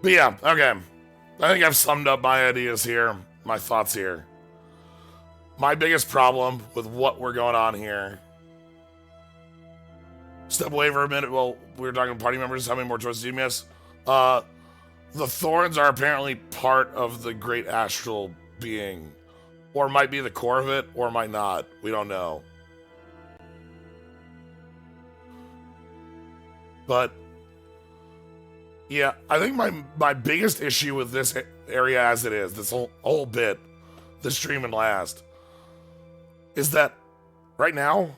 But yeah, okay. I think I've summed up my ideas here, my thoughts here. My biggest problem with what we're going on here. Step away for a minute. Well, we were talking to party members. How many more choices do you miss? The Thorns are apparently part of the great astral being. Or might be the core of it, or might not. We don't know. But, yeah, I think my biggest issue with this area as it is, this whole bit, this stream and last, is that right now,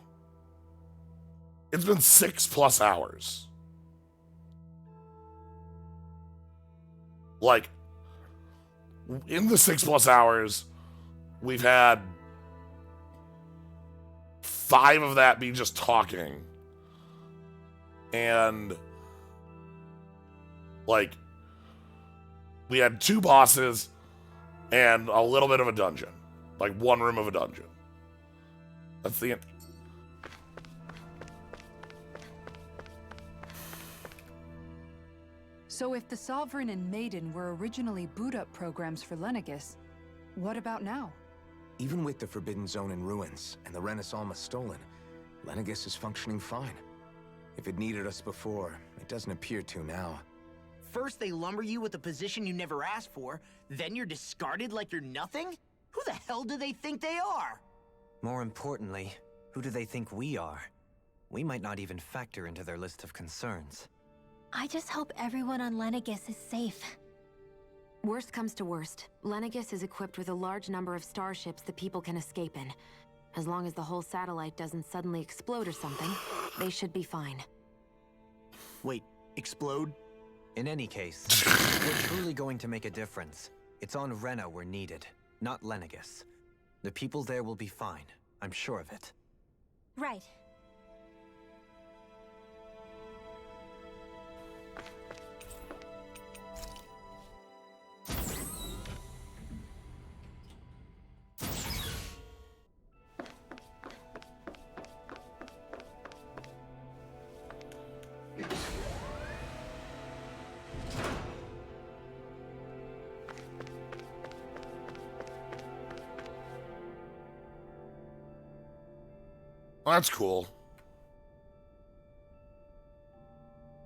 it's been 6+ hours. Like, in the 6+ hours, we've had 5 of that be just talking. And, like, we had 2 bosses and a little bit of a dungeon. Like, 1 room of a dungeon. That's the end. So if the Sovereign and Maiden were originally boot-up programs for Lenegis, what about now? Even with the Forbidden Zone in ruins and the Renaissance stolen, Lenegis is functioning fine. If it needed us before, it doesn't appear to now. First they lumber you with a position you never asked for, then you're discarded like you're nothing? Who the hell do they think they are? More importantly, who do they think we are? We might not even factor into their list of concerns. I just hope everyone on Lenegis is safe. Worst comes to worst, Lenegis is equipped with a large number of starships that people can escape in. As long as the whole satellite doesn't suddenly explode or something, they should be fine. Wait, explode? In any case, if we're truly going to make a difference, it's on Rena we're needed, not Lenegis. The people there will be fine, I'm sure of it. Right. Well, that's cool.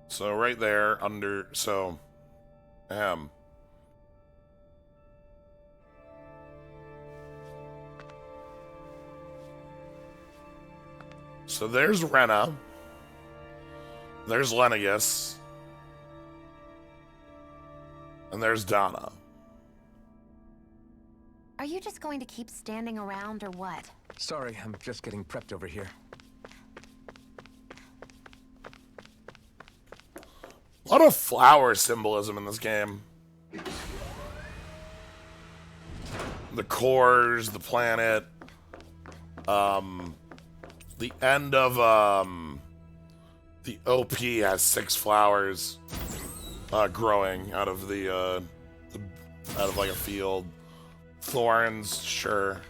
So right there under, so, so there's Rena. There's Lenegis. And there's Donna. Are you just going to keep standing around or what? Sorry, I'm just getting prepped over here. A lot of flower symbolism in this game. The cores, the planet. The end of the OP has 6 flowers growing out of out of like a field. Thorns, sure.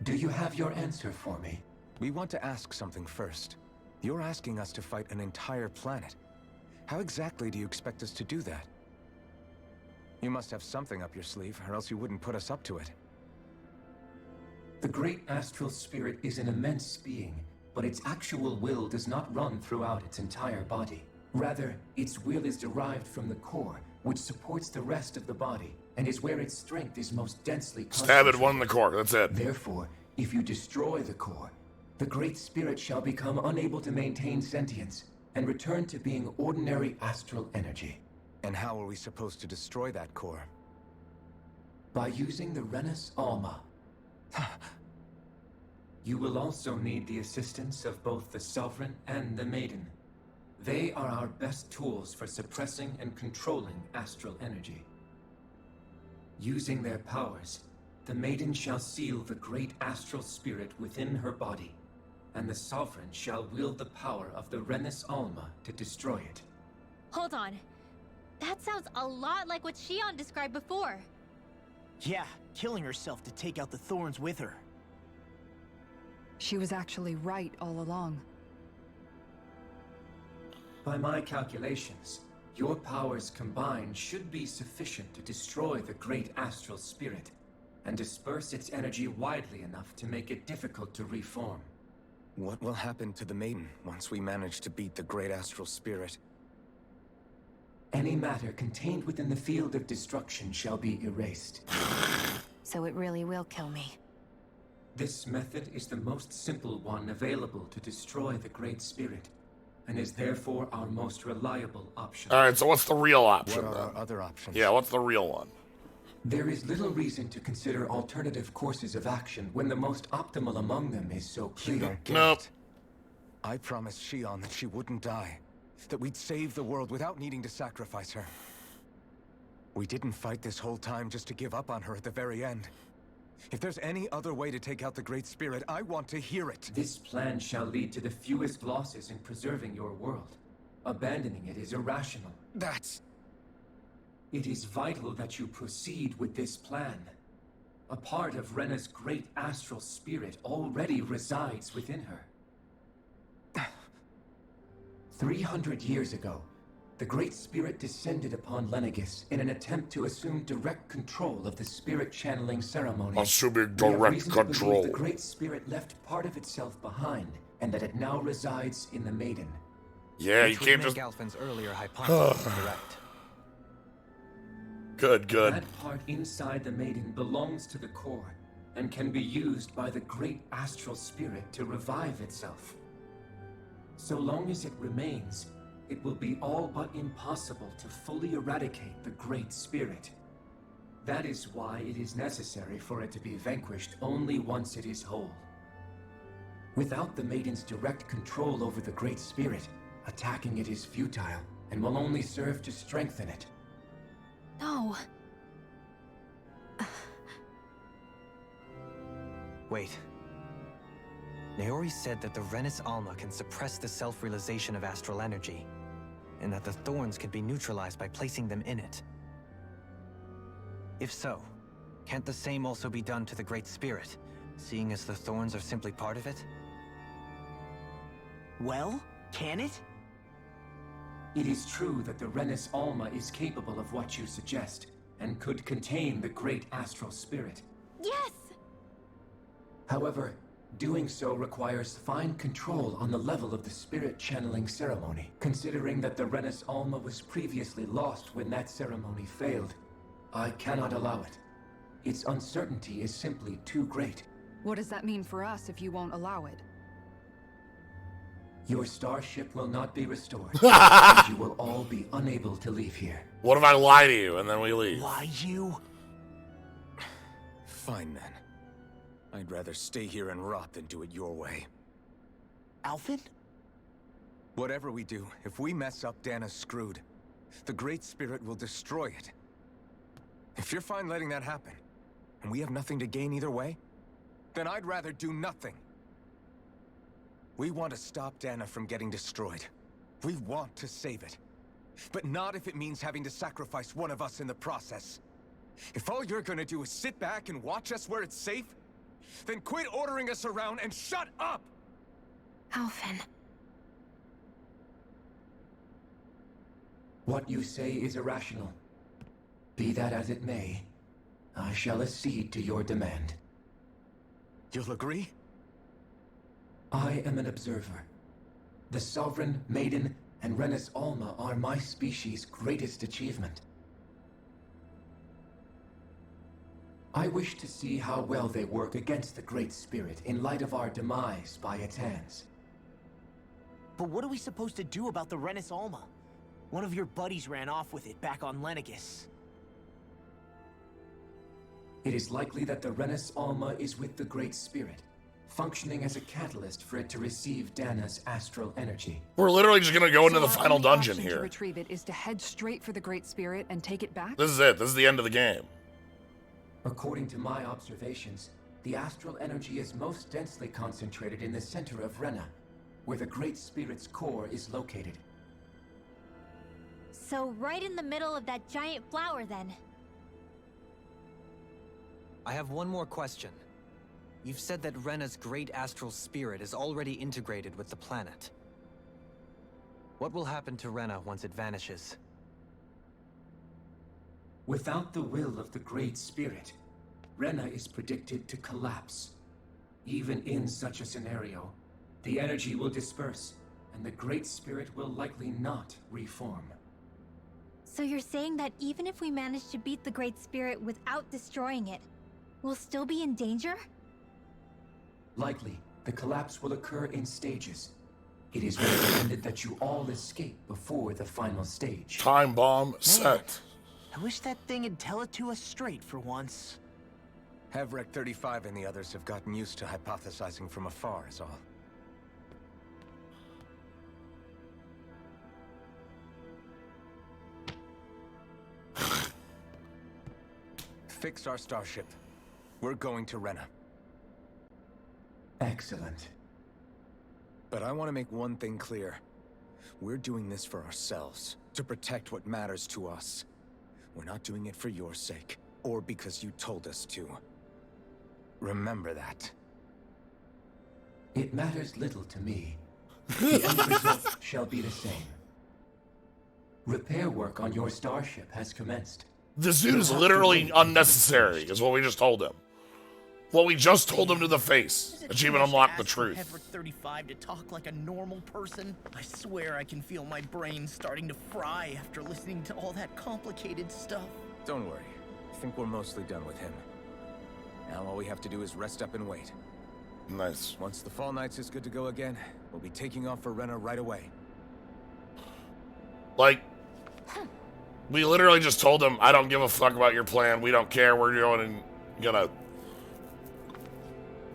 Do you have your answer for me? We want to ask something first. You're asking us to fight an entire planet. How exactly do you expect us to do that? You must have something up your sleeve, or else you wouldn't put us up to it. The great astral spirit is an immense being, but its actual will does not run throughout its entire body. Rather, its will is derived from the core, which supports the rest of the body, and is where its strength is most densely concentrated. Stab it one in the core, that's it. Therefore, if you destroy the core, the great spirit shall become unable to maintain sentience, and return to being ordinary astral energy. And how are we supposed to destroy that core? By using the Rena's Alma. You will also need the assistance of both the Sovereign and the Maiden. They are our best tools for suppressing and controlling astral energy. Using their powers, the Maiden shall seal the great astral spirit within her body, and the Sovereign shall wield the power of the Rena's Alma to destroy it. Hold on. That sounds a lot like what Shion described before. Yeah, killing herself to take out the thorns with her. She was actually right all along. By my calculations, your powers combined should be sufficient to destroy the great astral spirit, and disperse its energy widely enough to make it difficult to reform. What will happen to the Maiden once we manage to beat the great astral spirit? Any matter contained within the field of destruction shall be erased. So it really will kill me. This method is the most simple one available to destroy the great spirit, and is therefore our most reliable option. Alright, so what's the real option? What are our other options? Yeah, what's the real one? There is little reason to consider alternative courses of action when the most optimal among them is so clear. Nope. I promised Shion that she wouldn't die, that we'd save the world without needing to sacrifice her. We didn't fight this whole time just to give up on her at the very end. If there's any other way to take out the Great Spirit, I want to hear it. This plan shall lead to the fewest losses in preserving your world. Abandoning it is irrational. That's... It is vital that you proceed with this plan. A part of Rena's great astral spirit already resides within her. 300 years ago, the Great Spirit descended upon Lenegis in an attempt to assume direct control of the spirit channeling ceremony. Assuming direct control. The Great Spirit left part of itself behind, and that it now resides in the Maiden. Yeah, you can't make just... Alphen's earlier hypothesis correct. Good. That part inside the Maiden belongs to the core, and can be used by the great astral spirit to revive itself. So long as it remains, it will be all but impossible to fully eradicate the Great Spirit. That is why it is necessary for it to be vanquished only once it is whole. Without the Maiden's direct control over the Great Spirit, attacking it is futile, and will only serve to strengthen it. No. Wait. Naori said that the Rena's Alma can suppress the self-realization of astral energy, and that the thorns can be neutralized by placing them in it. If so, can't the same also be done to the Great Spirit, seeing as the thorns are simply part of it? Well, can it? It is true that the Rena's Alma is capable of what you suggest, and could contain the great astral spirit. Yes! However, doing so requires fine control on the level of the spirit channeling ceremony. Considering that the Rena's Alma was previously lost when that ceremony failed, I cannot allow it. Its uncertainty is simply too great. What does that mean for us if you won't allow it? Your starship will not be restored, and you will all be unable to leave here. What if I lie to you and then we leave? Lie you? Fine then. I'd rather stay here and rot than do it your way. Alphen? Whatever we do, if we mess up, Dana's screwed. The Great Spirit will destroy it. If you're fine letting that happen, and we have nothing to gain either way, then I'd rather do nothing. We want to stop Dana from getting destroyed. We want to save it. But not if it means having to sacrifice one of us in the process. If all you're gonna do is sit back and watch us where it's safe, then quit ordering us around and shut up! Alphen. What you say is irrational. Be that as it may, I shall accede to your demand. You'll agree? I am an observer. The Sovereign, Maiden, and Rena's Alma are my species' greatest achievement. I wish to see how well they work against the Great Spirit in light of our demise by its hands. But what are we supposed to do about the Renis Alma? One of your buddies ran off with it back on Lenegis. It is likely that the Renis Alma is with the Great Spirit, functioning as a catalyst for it to receive Dana's astral energy. We're literally just gonna go into the our final only dungeon option here. to retrieve it is to head straight for the Great Spirit and take it back? This is it. This is the end of the game. According to my observations, the astral energy is most densely concentrated in the center of Rena, where the Great Spirit's core is located. So right in the middle of that giant flower, then. I have one more question. You've said that Rena's great astral spirit is already integrated with the planet. What will happen to Rena once it vanishes? Without the will of the Great Spirit, Rena is predicted to collapse. Even in such a scenario, the energy will disperse, and the Great Spirit will likely not reform. So you're saying that even if we manage to beat the Great Spirit without destroying it, we'll still be in danger? Likely, the collapse will occur in stages. It is recommended that you all escape before the final stage. Time bomb set. I wish that thing would tell it to us straight for once. Havrek 35 and the others have gotten used to hypothesizing from afar is all. Fix our starship. We're going to Rena. Excellent. But I want to make one thing clear. We're doing this for ourselves, to protect what matters to us. We're not doing it for your sake, or because you told us to. Remember that. It matters little to me. The end result shall be the same. Repair work on your starship has commenced. This dude is literally unnecessary, is what we just told him. What we just told him to the face. Achievement unlocked the truth. Havrek 35 to talk like a normal person. I swear I can feel my brain starting to fry after listening to all that complicated stuff. Don't worry. I think we're mostly done with him. Now all we have to do is rest up and wait. Nice. Once the Fall Knights is good to go again, we'll be taking off for Rena right away. Like, we literally just told him, I don't give a fuck about your plan. We don't care. We're going and gonna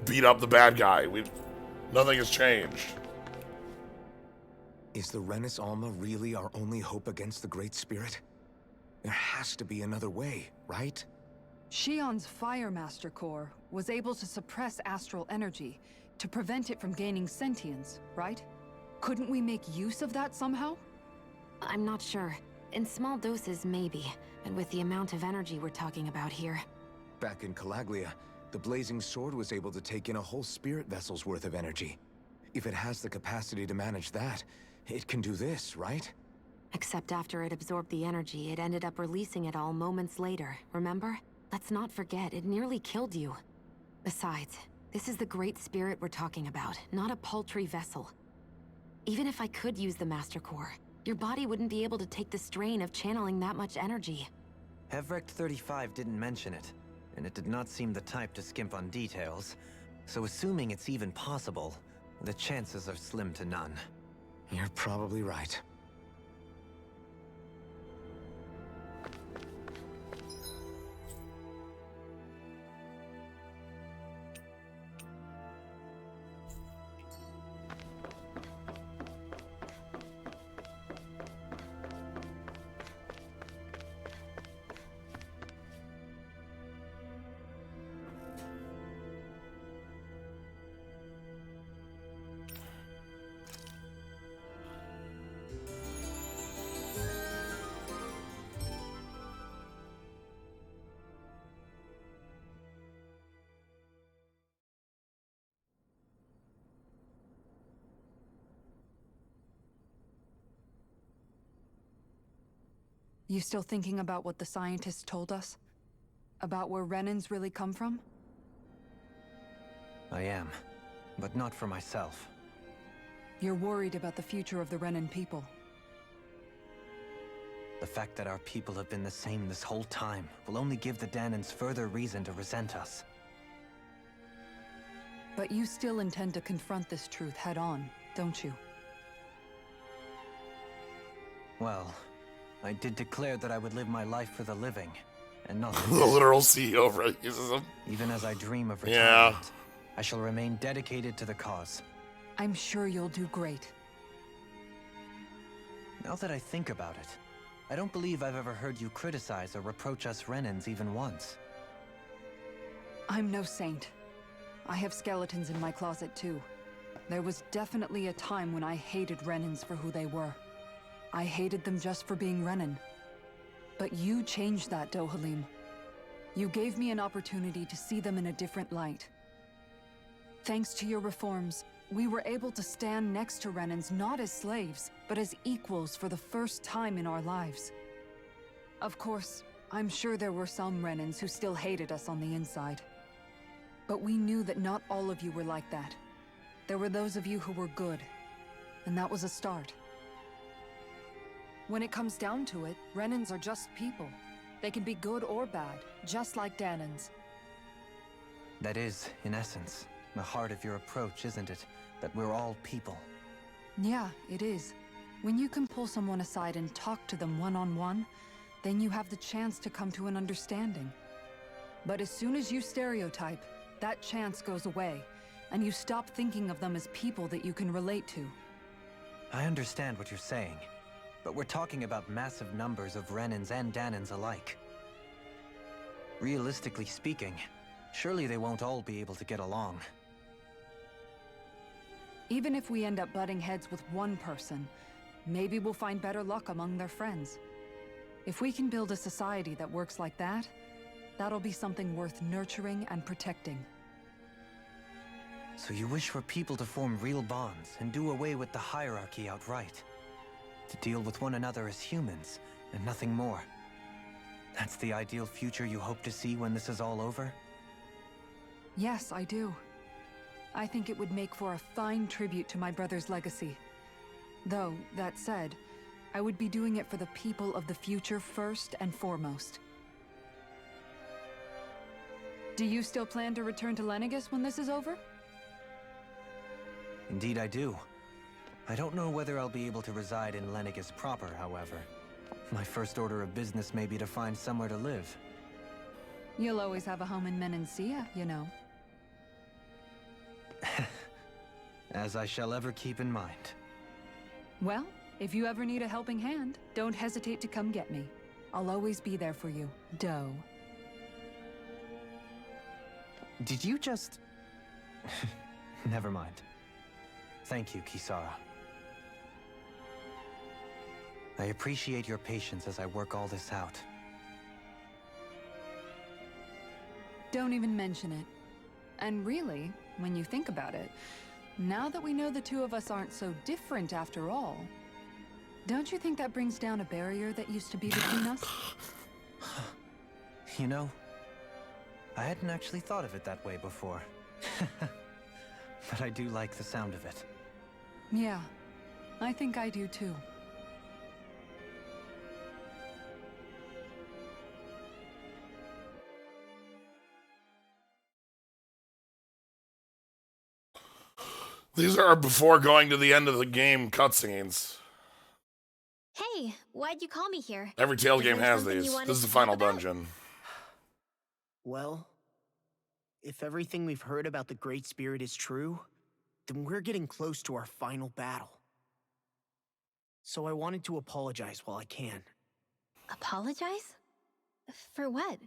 beat up the bad guy. Nothing has changed. Is the Renis Alma really our only hope against the Great Spirit? There has to be another way, right? Shion's Fire Master Core was able to suppress astral energy to prevent it from gaining sentience, right? Couldn't we make use of that somehow? I'm not sure. In small doses, maybe. And with the amount of energy we're talking about here. Back in Calaglia, the Blazing Sword was able to take in a whole spirit vessel's worth of energy. If it has the capacity to manage that, it can do this, right? Except after it absorbed the energy, it ended up releasing it all moments later, remember? Let's not forget, it nearly killed you. Besides, this is the Great Spirit we're talking about, not a paltry vessel. Even if I could use the Master Core, your body wouldn't be able to take the strain of channeling that much energy. Havrek 35 didn't mention it, and it did not seem the type to skimp on details. So assuming it's even possible, the chances are slim to none. You're probably right. You still thinking about what the scientists told us? About where Renans really come from? I am, but not for myself. You're worried about the future of the Renan people. The fact that our people have been the same this whole time will only give the Danans further reason to resent us. But you still intend to confront this truth head-on, don't you? Well, I did declare that I would live my life for the living, and not The literal CEO of racism. Even as I dream of Yeah. retirement, I shall remain dedicated to the cause. I'm sure you'll do great. Now that I think about it, I don't believe I've ever heard you criticize or reproach us Renans even once. I'm no saint. I have skeletons in my closet too. There was definitely a time when I hated Renans for who they were. I hated them just for being Renan. But you changed that, Dohalim. You gave me an opportunity to see them in a different light. Thanks to your reforms, we were able to stand next to Renans not as slaves, but as equals for the first time in our lives. Of course, I'm sure there were some Renans who still hated us on the inside. But we knew that not all of you were like that. There were those of you who were good, and that was a start. When it comes down to it, Renans are just people. They can be good or bad, just like Danans. That is, in essence, the heart of your approach, isn't it? That we're all people. Yeah, it is. When you can pull someone aside and talk to them one-on-one, then you have the chance to come to an understanding. But as soon as you stereotype, that chance goes away, and you stop thinking of them as people that you can relate to. I understand what you're saying, but we're talking about massive numbers of Renans and Danans alike. Realistically speaking, surely they won't all be able to get along. Even if we end up butting heads with one person, maybe we'll find better luck among their friends. If we can build a society that works like that, that'll be something worth nurturing and protecting. So you wish for people to form real bonds and do away with the hierarchy outright? To deal with one another as humans, and nothing more? That's the ideal future you hope to see when this is all over? Yes, I do. I think it would make for a fine tribute to my brother's legacy. Though, that said, I would be doing it for the people of the future first and foremost. Do you still plan to return to Lenegis when this is over? Indeed I do. I don't know whether I'll be able to reside in Lenegis proper, however. My first order of business may be to find somewhere to live. You'll always have a home in Menancia, you know. As I shall ever keep in mind. Well, if you ever need a helping hand, don't hesitate to come get me. I'll always be there for you, Doe. Did you just... Never mind. Thank you, Kisara. I appreciate your patience as I work all this out. Don't even mention it. And really, when you think about it, now that we know the two of us aren't so different after all, don't you think that brings down a barrier that used to be between us? You know, I hadn't actually thought of it that way before. But I do like the sound of it. Yeah, I think I do too. These are before going to the end of the game cutscenes. Hey, why'd you call me here? Every Tales Is game there has something these. you wanted This is the to talk final about? dungeon. Well, if everything we've heard about the Great Spirit is true, then we're getting close to our final battle. So I wanted to apologize while I can. Apologize? For what?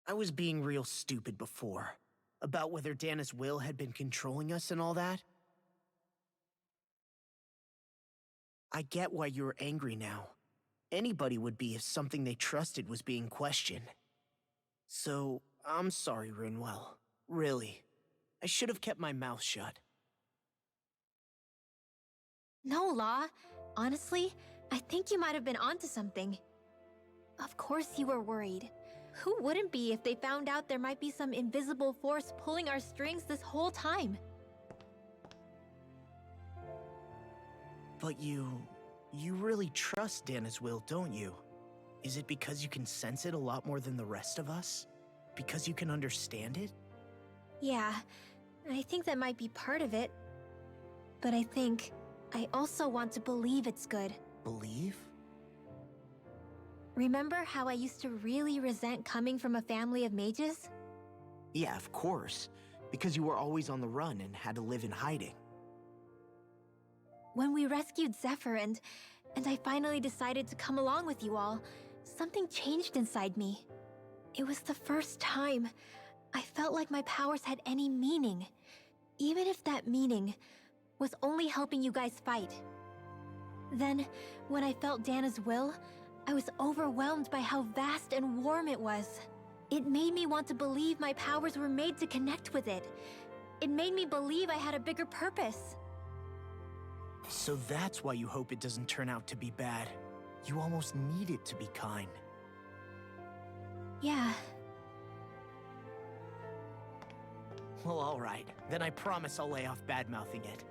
I was being real stupid before, about whether Dana's will had been controlling us and all that. I get why you're angry now. Anybody would be if something they trusted was being questioned. So, I'm sorry, Rinwell. Really. I should have kept my mouth shut. No, Law. Honestly, I think you might have been onto something. Of course you were worried. Who wouldn't be if they found out there might be some invisible force pulling our strings this whole time? But you really trust Dana's will, don't you? Is it because you can sense it a lot more than the rest of us? Because you can understand it? Yeah, I think that might be part of it. But I think I also want to believe it's good. Believe? Remember how I used to really resent coming from a family of mages? Yeah, of course. Because you were always on the run and had to live in hiding. When we rescued Zephyr and I finally decided to come along with you all, something changed inside me. It was the first time I felt like my powers had any meaning, even if that meaning was only helping you guys fight. Then, when I felt Dana's will, I was overwhelmed by how vast and warm it was. It made me want to believe my powers were made to connect with it. It made me believe I had a bigger purpose. So that's why you hope it doesn't turn out to be bad. You almost need it to be kind. Yeah. Well, alright. Then I promise I'll lay off bad-mouthing it.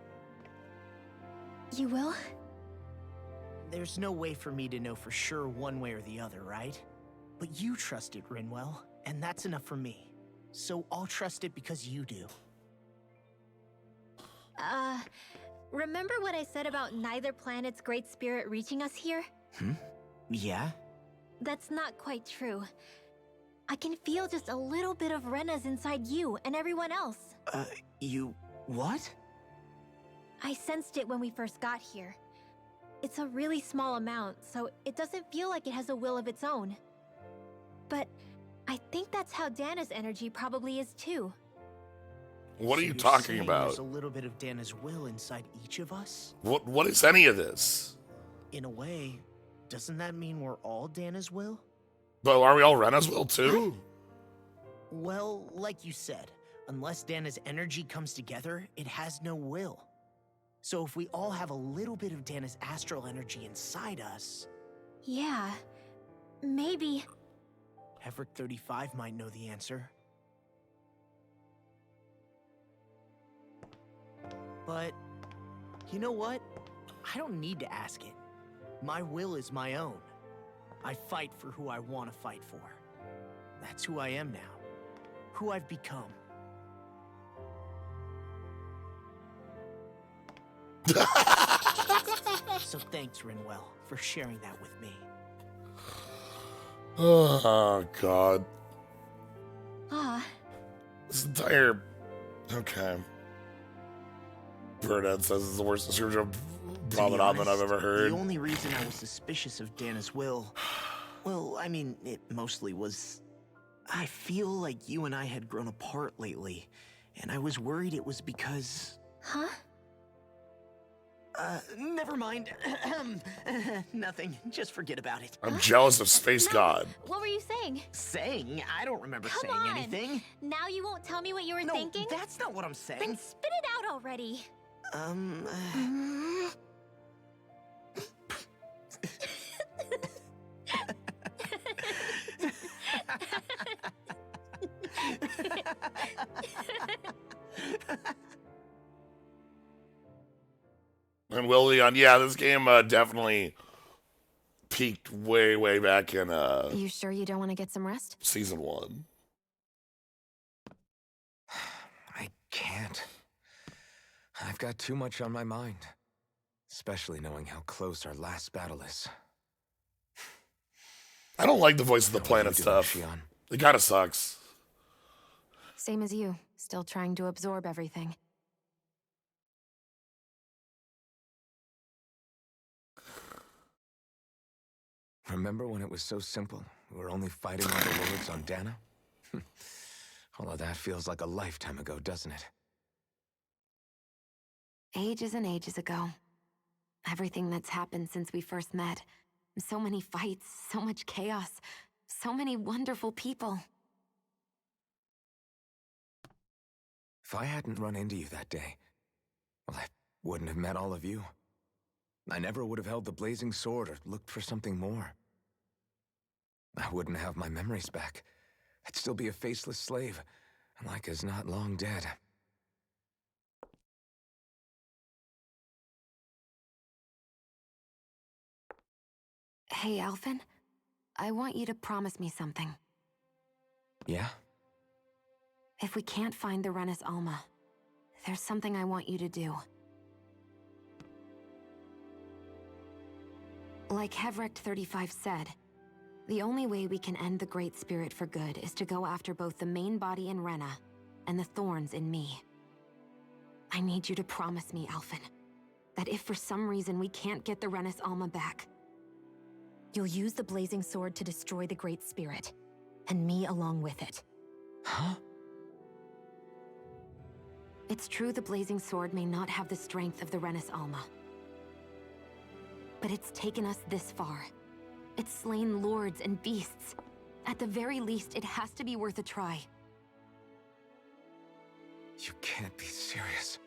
You will? There's no way for me to know for sure one way or the other, right? But you trust it, Rinwell, and that's enough for me. So I'll trust it because you do. Remember what I said about neither planet's great spirit reaching us here? Yeah? That's not quite true. I can feel just a little bit of Rena's inside you and everyone else. What? I sensed it when we first got here. It's a really small amount, so it doesn't feel like it has a will of its own. But I think that's how Dana's energy probably is too. What are So you you're talking saying about? There's a little bit of Dana's will inside each of us? What is any of this? In a way, doesn't that mean we're all Dana's will? But are we all Rena's will too? Well, like you said, unless Dana's energy comes together, it has no will. So if we all have a little bit of Dana's astral energy inside us... Yeah, maybe... Hefric 35 might know the answer. But, you know what? I don't need to ask it. My will is my own. I fight for who I want to fight for. That's who I am now. Who I've become. So thanks, Rinwell, for sharing that with me. Oh, God. This entire... Okay. Burnett says it's the worst description of Promenade I've ever heard. The only reason I was suspicious of Dana's will... Well, I mean, it mostly was... I feel like you and I had grown apart lately, and I was worried it was because... Huh? Never mind. Nothing. Just forget about it. I'm jealous of Space God. What were you saying? Saying? I don't remember Come saying on. anything. Now you won't tell me what you were thinking? That's not what I'm saying. Then spit it out already. And Will Leon, yeah, this game definitely peaked way, way back in You sure you don't want to get some rest? Season 1. I can't. I've got too much on my mind. Especially knowing how close our last battle is. I don't like the voice of the planet stuff. It kind of sucks. Same as you, still trying to absorb everything. Remember when it was so simple? We were only fighting all the lords on Dana? All of that feels like a lifetime ago, doesn't it? Ages and ages ago. Everything that's happened since we first met. So many fights, so much chaos, so many wonderful people. If I hadn't run into you that day, well, I wouldn't have met all of you. I never would have held the blazing sword or looked for something more. I wouldn't have my memories back. I'd still be a faceless slave, like as not long dead. Hey, Alphen. I want you to promise me something. Yeah? If we can't find the Rena's Alma, there's something I want you to do. Like Hevrect 35 said, the only way we can end the Great Spirit for good is to go after both the main body in Rena and the thorns in me. I need you to promise me, Alphen, that if for some reason we can't get the Rena's Alma back, you'll use the blazing sword to destroy the Great Spirit, and me along with it. Huh? It's true the blazing sword may not have the strength of the Rena's Alma. But it's taken us this far. It's slain lords and beasts. At the very least, it has to be worth a try. You can't be serious.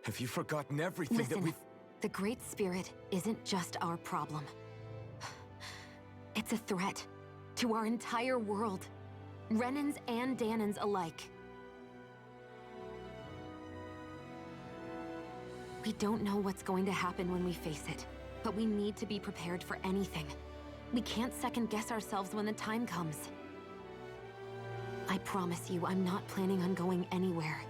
Have you forgotten everything Listen, that we've... the Great Spirit isn't just our problem. It's a threat to our entire world. Renans and Danans alike. We don't know what's going to happen when we face it, but we need to be prepared for anything. We can't second-guess ourselves when the time comes. I promise you, I'm not planning on going anywhere.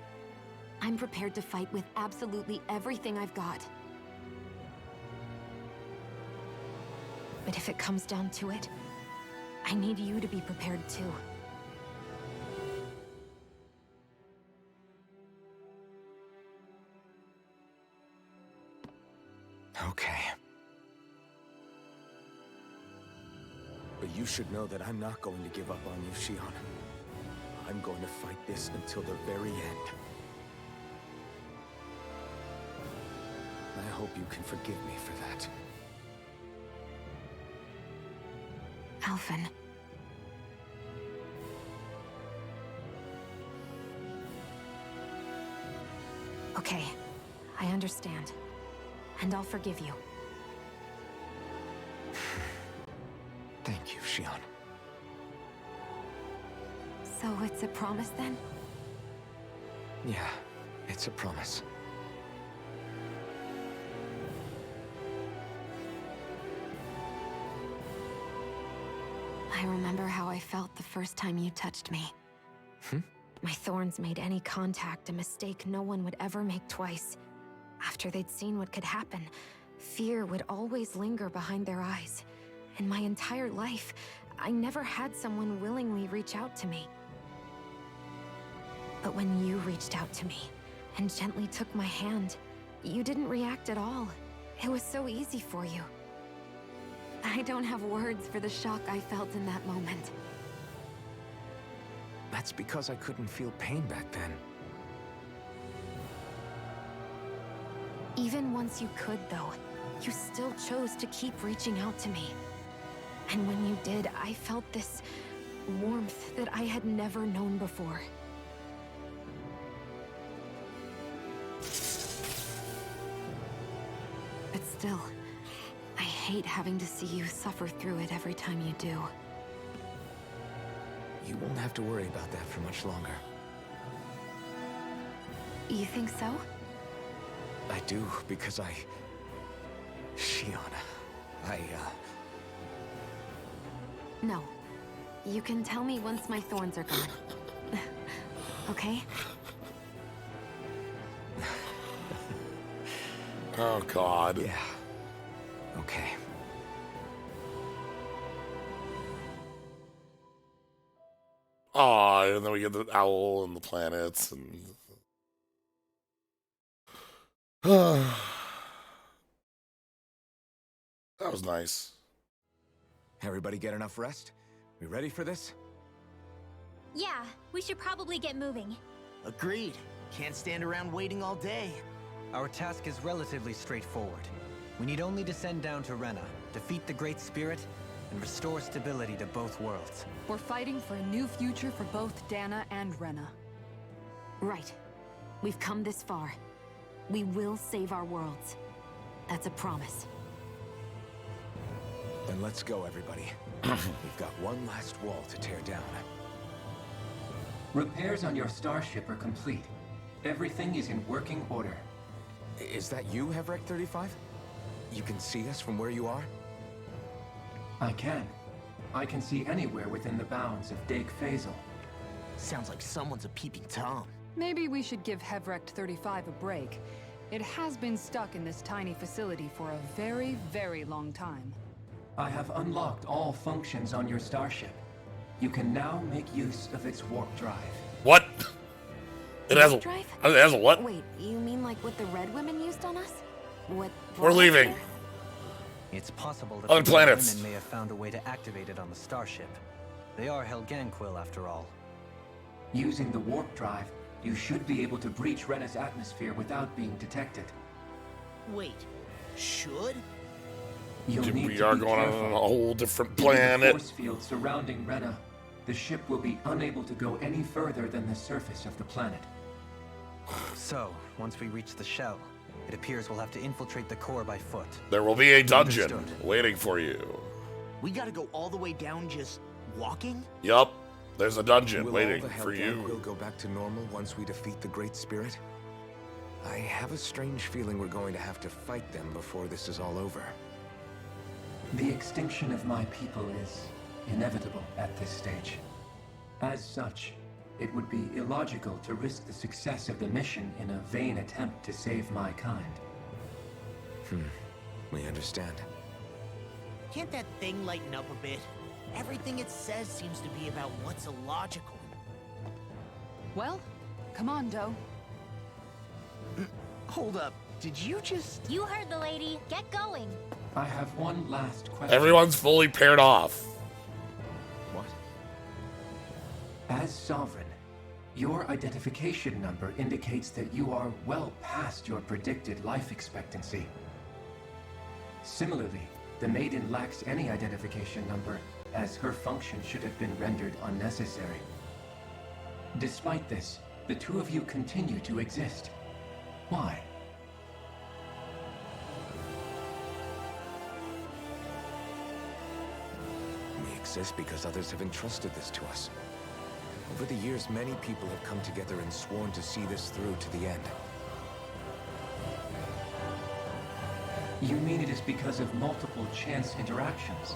I'm prepared to fight with absolutely everything I've got. But if it comes down to it, I need you to be prepared too. Okay. But you should know that I'm not going to give up on you, Shion. I'm going to fight this until the very end. I hope you can forgive me for that. Alphen. Okay, I understand. And I'll forgive you. Thank you, Shion. So it's a promise then? Yeah, it's a promise. I remember how I felt the first time you touched me. My thorns made any contact a mistake no one would ever make twice. After they'd seen what could happen, fear would always linger behind their eyes. In my entire life, I never had someone willingly reach out to me. But when you reached out to me and gently took my hand, you didn't react at all. It was so easy for you. I don't have words for the shock I felt in that moment. That's because I couldn't feel pain back then. Even once you could, though, you still chose to keep reaching out to me. And when you did, I felt this warmth that I had never known before. But still, I hate having to see you suffer through it every time you do. You won't have to worry about that for much longer. You think so? I do, because Shion, No. You can tell me once my thorns are gone. Okay? Oh, God. Yeah. Okay. Aw, and then we get the owl and the planets and... That was nice. Everybody get enough rest? We ready for this? Yeah, we should probably get moving. Agreed. Can't stand around waiting all day. Our task is relatively straightforward. We need only descend down to Rena, defeat the Great Spirit, and restore stability to both worlds. We're fighting for a new future for both Dana and Rena. Right. We've come this far. We will save our worlds. That's a promise. Then let's go, everybody. We've got one last wall to tear down. Repairs on your starship are complete. Everything is in working order. Is that you, Hevrek 35? You can see us from where you are? I can. I can see anywhere within the bounds of Dake Faisal. Sounds like someone's a peeping Tom. Maybe we should give Hevrect 35 a break. It has been stuck in this tiny facility for a very, very long time. I have unlocked all functions on your starship. You can now make use of its warp drive. What? It has a, Drive? it has a what? Wait, you mean like what the Red Women used on us? What? We're leaving. It's possible that Other the planets. women may have found a way to activate it on the starship. They are Helganquil after all. Using the warp drive, you should be able to breach Rena's atmosphere without being detected. Wait, should? You'll need We to are be going careful. on a whole different Given the planet. force field surrounding Rena, the ship will be unable to go any further than the surface of the planet. So, once we reach the shell, it appears we'll have to infiltrate the core by foot. There will be a dungeon Understood. waiting for you. We gotta go all the way down just walking? Yup. There's a dungeon Will waiting all the for you. Helganquil go back to normal once we defeat the Great Spirit? I have a strange feeling we're going to have to fight them before this is all over. The extinction of my people is inevitable at this stage. As such, it would be illogical to risk the success of the mission in a vain attempt to save my kind. We understand. Can't that thing lighten up a bit? Everything it says seems to be about what's illogical. Well, come on, Doe. Hold up, did you just... You heard the lady. Get going. I have one last question. Everyone's fully paired off. What? As Sovereign, your identification number indicates that you are well past your predicted life expectancy. Similarly, the Maiden lacks any identification number, as her function should have been rendered unnecessary. Despite this, the two of you continue to exist. Why? We exist because others have entrusted this to us. Over the years, many people have come together and sworn to see this through to the end. You mean it is because of multiple chance interactions?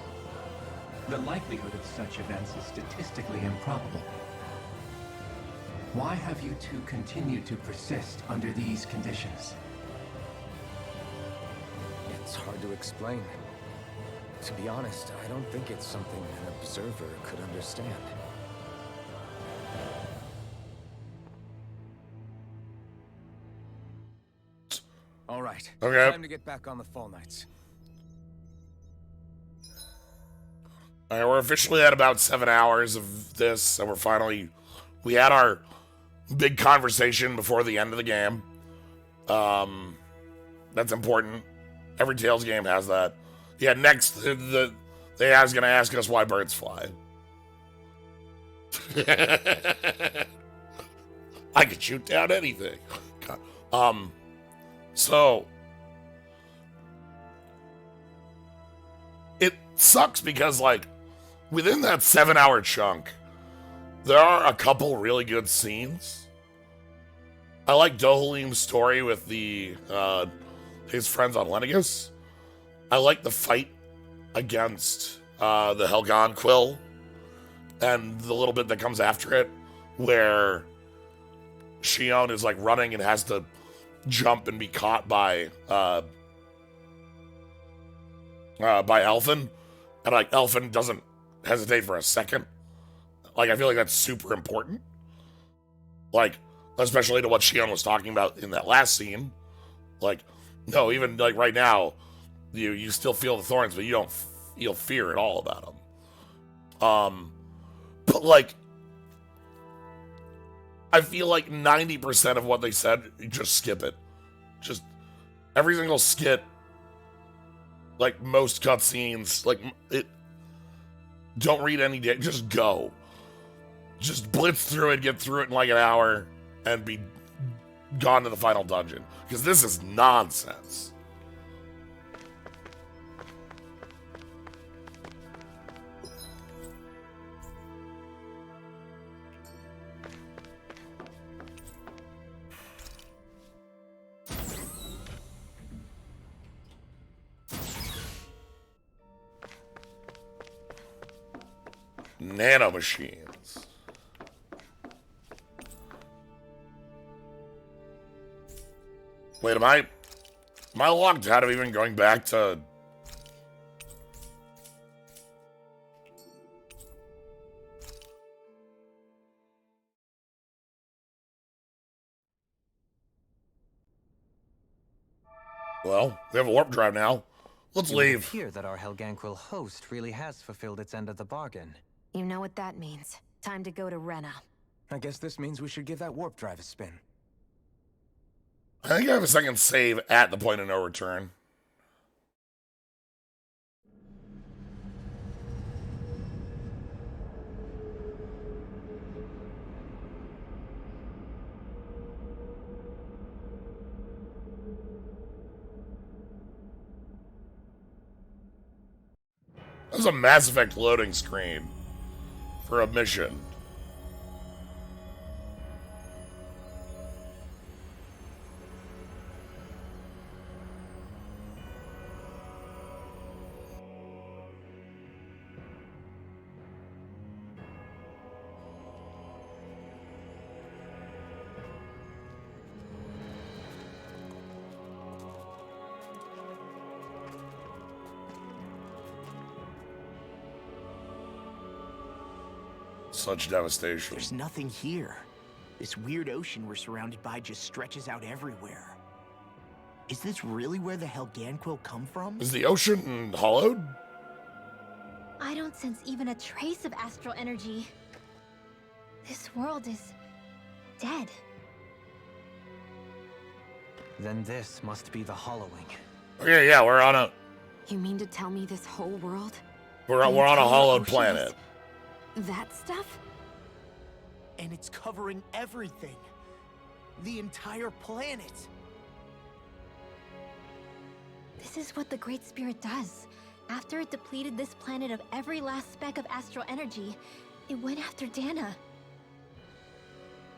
The likelihood of such events is statistically improbable. Why have you two continued to persist under these conditions? It's hard to explain. To be honest, I don't think it's something an observer could understand. All right. Okay. Time to get back on the Fall Knights. All right, we're officially at about 7 hours of this, so we had our big conversation before the end of the game. That's important. Every Tales game has that. Yeah, next, they was gonna ask us why birds fly. I could shoot down anything. So it sucks because, like, within that 7-hour chunk, there are a couple really good scenes. I like Dohalim's story with his friends on Lenegus. I like the fight against the Helganquil and the little bit that comes after it, where Shion is like running and has to jump and be caught by Elfin, and like Elfin doesn't hesitate for a second. Like, I feel like that's super important. Like, especially to what Shion was talking about in that last scene. Like, no, even like right now, you still feel the thorns, but you don't feel fear at all about them. But like, I feel like 90% of what they said, you just skip it. Just every single skit, like most cutscenes, like it. Don't read any day. Just go. Just blitz through it, get through it in like an hour, and be gone to the final dungeon. Because this is nonsense. Nanomachines. Wait, am I locked out of even going back to... Well, we have a warp drive now. Let's It would leave. appear that our Helganquil host really has fulfilled its end of the bargain. You know what that means. Time to go to Rena. I guess this means we should give that warp drive a spin. I think I have a second save at the point of no return. There's a Mass Effect loading screen for a mission. Such devastation. There's nothing here. This weird ocean we're surrounded by just stretches out everywhere. Is this really where the Helganquil come from? Is the ocean hollowed? I don't sense even a trace of astral energy. This world is dead. Then this must be the hollowing. Okay, yeah, we're on a... You mean to tell me this whole world? We're on a hollowed planet. That stuff? And it's covering everything. The entire planet. This is what the Great Spirit does. After it depleted this planet of every last speck of astral energy, it went after Dana.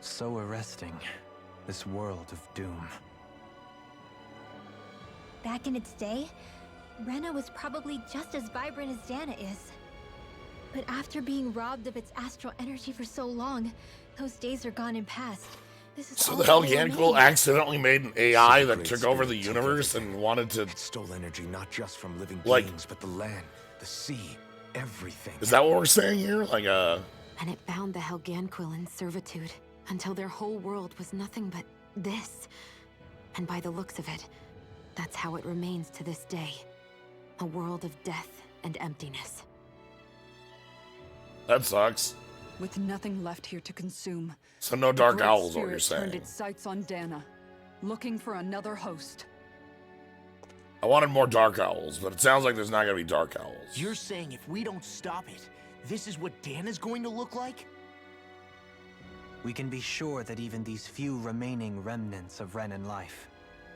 So arresting. This world of doom. Back in its day, Rena was probably just as vibrant as Dana is. But after being robbed of its astral energy for so long, those days are gone and past. This is So all the that will Helganquil remain. accidentally made an AI So the that Great took over the Spirit took universe everything. and wanted to... It stole energy not just from living Like- beings, but the land, the sea, everything. Is that what we're saying here? Like, And it bound the Helganquil in servitude until their whole world was nothing but this. And by the looks of it, that's how it remains to this day. A world of death and emptiness. that sucks. With nothing left here to consume. So no the dark Great owls, is what Spirit you're turned saying. its sights on Dana, looking for another host. I wanted more dark owls, but it sounds like there's not gonna be dark owls. You're saying if we don't stop it, this is what Dana's going to look like? We can be sure that even these few remaining remnants of Renan life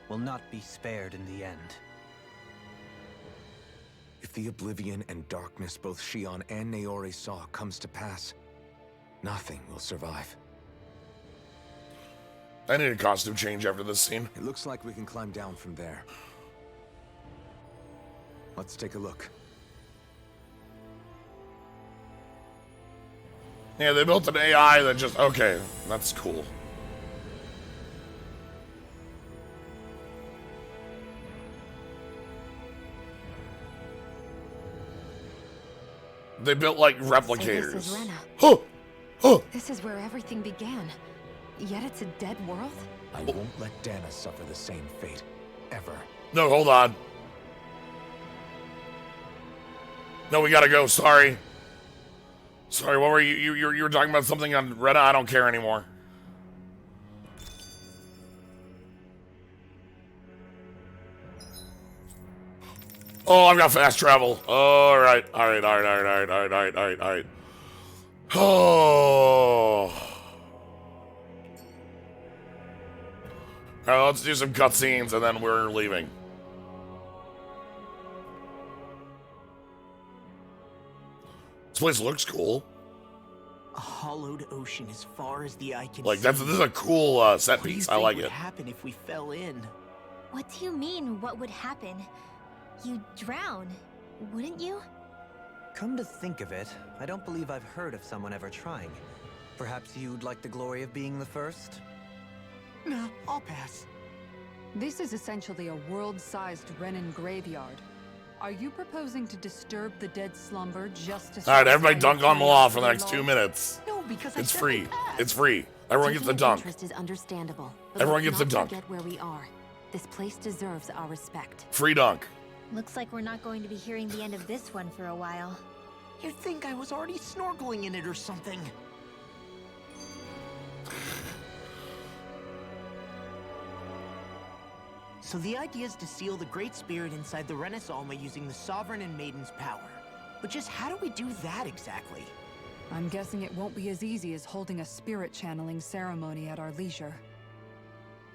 will not be spared in the end. If the oblivion and darkness both Shion and Naori saw comes to pass, nothing will survive. I need a costume change after this scene. It looks like we can climb down from there. Let's take a look. Yeah, they built an AI that just... Okay, that's cool. They built, like, replicators. So this is Rena. Huh! Huh! This is where everything began. Yet it's a dead world? I won't let Dana suffer the same fate, ever. No, hold on. No, we gotta go. Sorry. Sorry, what were you? You were talking about something on Rena? I don't care anymore. Oh, I've got fast travel. All right. Oh. All right, let's do some cutscenes and then we're leaving. This place looks cool. A hollowed ocean as far as the eye can Like, see. this is a cool set What do you piece. I think like would it. happen if we fell in? What do you mean, what would happen? You'd drown, wouldn't you? Come to think of it, I don't believe I've heard of someone ever trying. Perhaps you'd like the glory of being the first? Nah, I'll pass. This is essentially a world-sized Renan graveyard. Are you proposing to disturb the dead slumber just to... Alright, everybody dunk on Malal for the next 2 minutes. No, because it's free. It's free. Everyone gets the dunk. Interest is understandable. But Everyone let's gets the not dunk. forget where we are. This place deserves our respect. Free dunk. Looks like we're not going to be hearing the end of this one for a while. You'd think I was already snorkeling in it or something. So the idea is to seal the Great Spirit inside the Rena's Alma using the Sovereign and Maiden's power. But just how do we do that exactly? I'm guessing it won't be as easy as holding a spirit channeling ceremony at our leisure.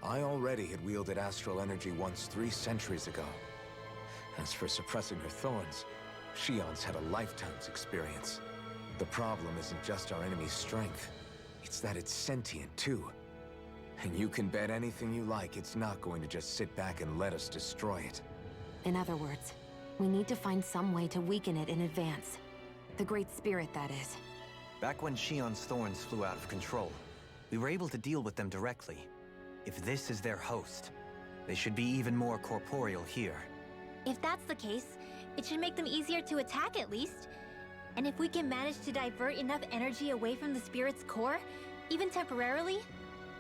I already had wielded astral energy once 3 centuries ago. As for suppressing her thorns, Shion's had a lifetime's experience. The problem isn't just our enemy's strength, it's that it's sentient too. And you can bet anything you like it's not going to just sit back and let us destroy it. In other words, we need to find some way to weaken it in advance. The Great Spirit, that is. Back when Shion's thorns flew out of control, we were able to deal with them directly. If this is their host, they should be even more corporeal here. If that's the case, it should make them easier to attack at least. And if we can manage to divert enough energy away from the spirit's core, even temporarily,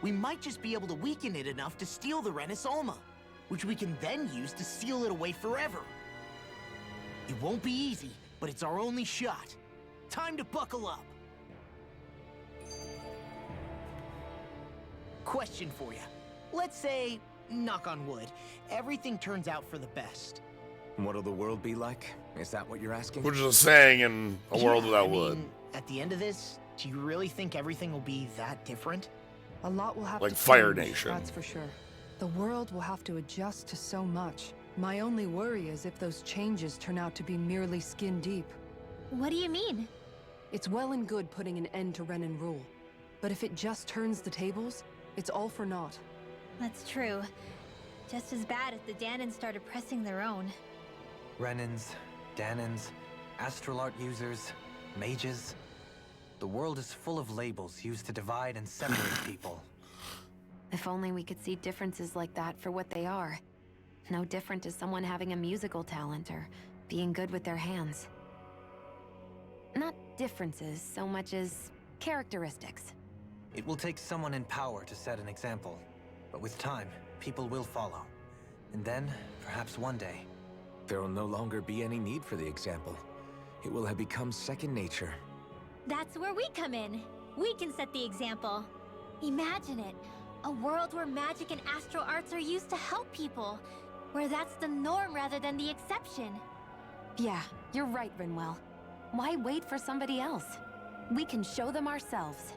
We might just be able to weaken it enough to steal the Rena's Alma, which we can then use to seal it away forever. It won't be easy, but it's our only shot. Time to buckle up. Question for you. Let's say, knock on wood, everything turns out for the best. What'll the world be like? Is that what you're asking? Which is a saying in a world without wood. At the end of this, do you really think everything will be that different? A lot will have Like to Fire change, Nation. that's for sure. The world will have to adjust to so much. My only worry is if those changes turn out to be merely skin deep. what do you mean? It's well and good putting an end to Renan rule. But if it just turns the tables, it's all for naught. That's true. Just as bad if the Danans started pressing their own. Renans, Danans, astral art users, mages. The world is full of labels used to divide and separate people. If only we could see differences like that for what they are. No different to someone having a musical talent or being good with their hands. Not differences so much as characteristics. It will take someone in power to set an example. But with time, people will follow. And then, perhaps one day... There will no longer be any need for the example. It will have become second nature. That's where we come in. We can set the example. Imagine it. A world where magic and astral arts are used to help people. Where that's the norm rather than the exception. Yeah, you're right, Rinwell. Why wait for somebody else? We can show them ourselves.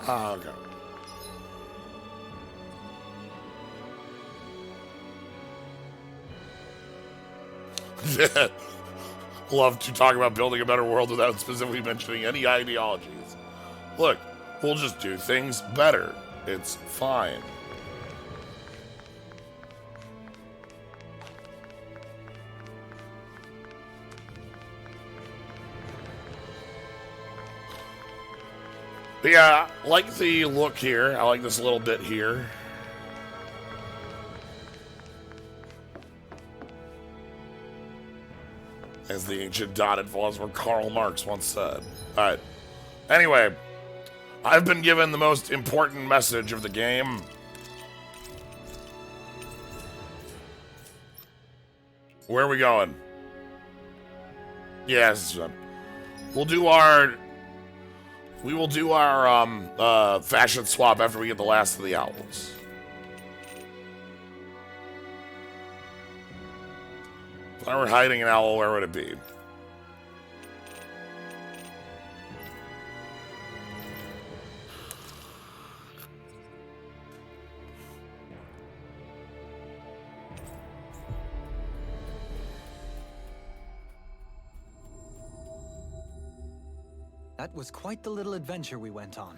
Ah, okay. Love to talk about building a better world without specifically mentioning any ideologies. Look, we'll just do things better. It's fine. But yeah, I like the look here. I like this little bit here. As the ancient dotted philosopher Karl Marx once said. Alright. Anyway, I've been given the most important message of the game. Where are we going? Yes. We will do our fashion swap after we get the last of the owls. If I were hiding an owl, where would it be? That was quite the little adventure we went on.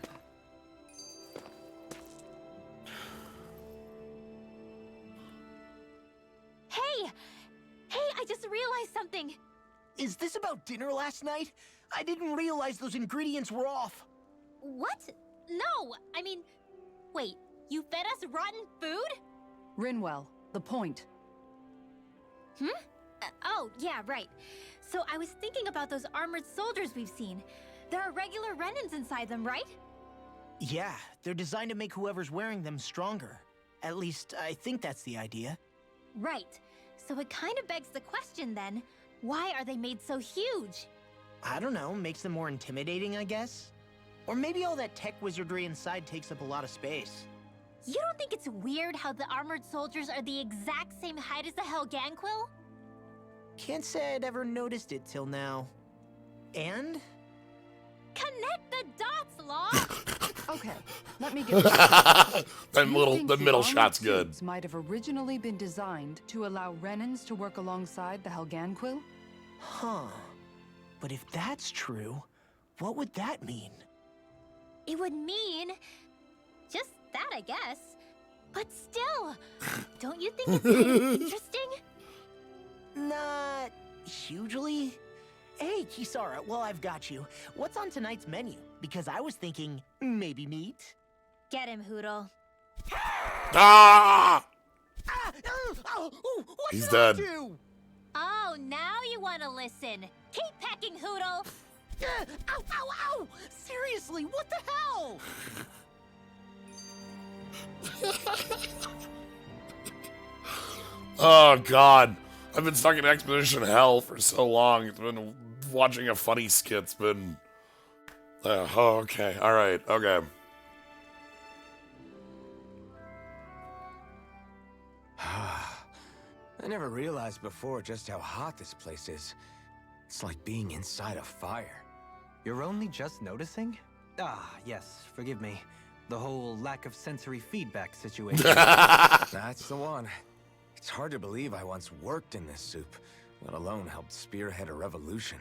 Hey! Hey, I just realized something! Is this about dinner last night? I didn't realize those ingredients were off. What? No! I mean, wait, you fed us rotten food? Rinwell, the point. Oh, yeah, right. So I was thinking about those armored soldiers we've seen. There are regular Renans inside them, right? Yeah, they're designed to make whoever's wearing them stronger. At least, I think that's the idea. Right. So it kind of begs the question then, why are they made so huge? I don't know, makes them more intimidating, I guess? Or maybe all that tech wizardry inside takes up a lot of space. You don't think it's weird how the armored soldiers are the exact same height as the Helganquil? Can't say I'd ever noticed it till now. And? Connect the dots, Law! Okay, let me get this. The middle shot's good. Suits might have originally been designed to allow Renans to work alongside the Helganquil? Huh. But if that's true, what would that mean? It would mean... just that, I guess. But still, don't you think it's kind of interesting? Not hugely. Hey, Kisara, well, I've got you. What's on tonight's menu? Because I was thinking, maybe meat? Get him, Hoodle. Ah! What He's did I dead. do? Oh, now you want to listen. Keep pecking, Hoodle. Ow, ow, ow! Seriously, what the hell? Oh, God. I've been stuck in Exposition hell for so long. It's been watching a funny skit's been... oh, okay. All right. Okay. I never realized before just how hot this place is. It's like being inside a fire. You're only just noticing? Ah, yes, forgive me. The whole lack of sensory feedback situation. That's the one. It's hard to believe I once worked in this soup, let alone helped spearhead a revolution.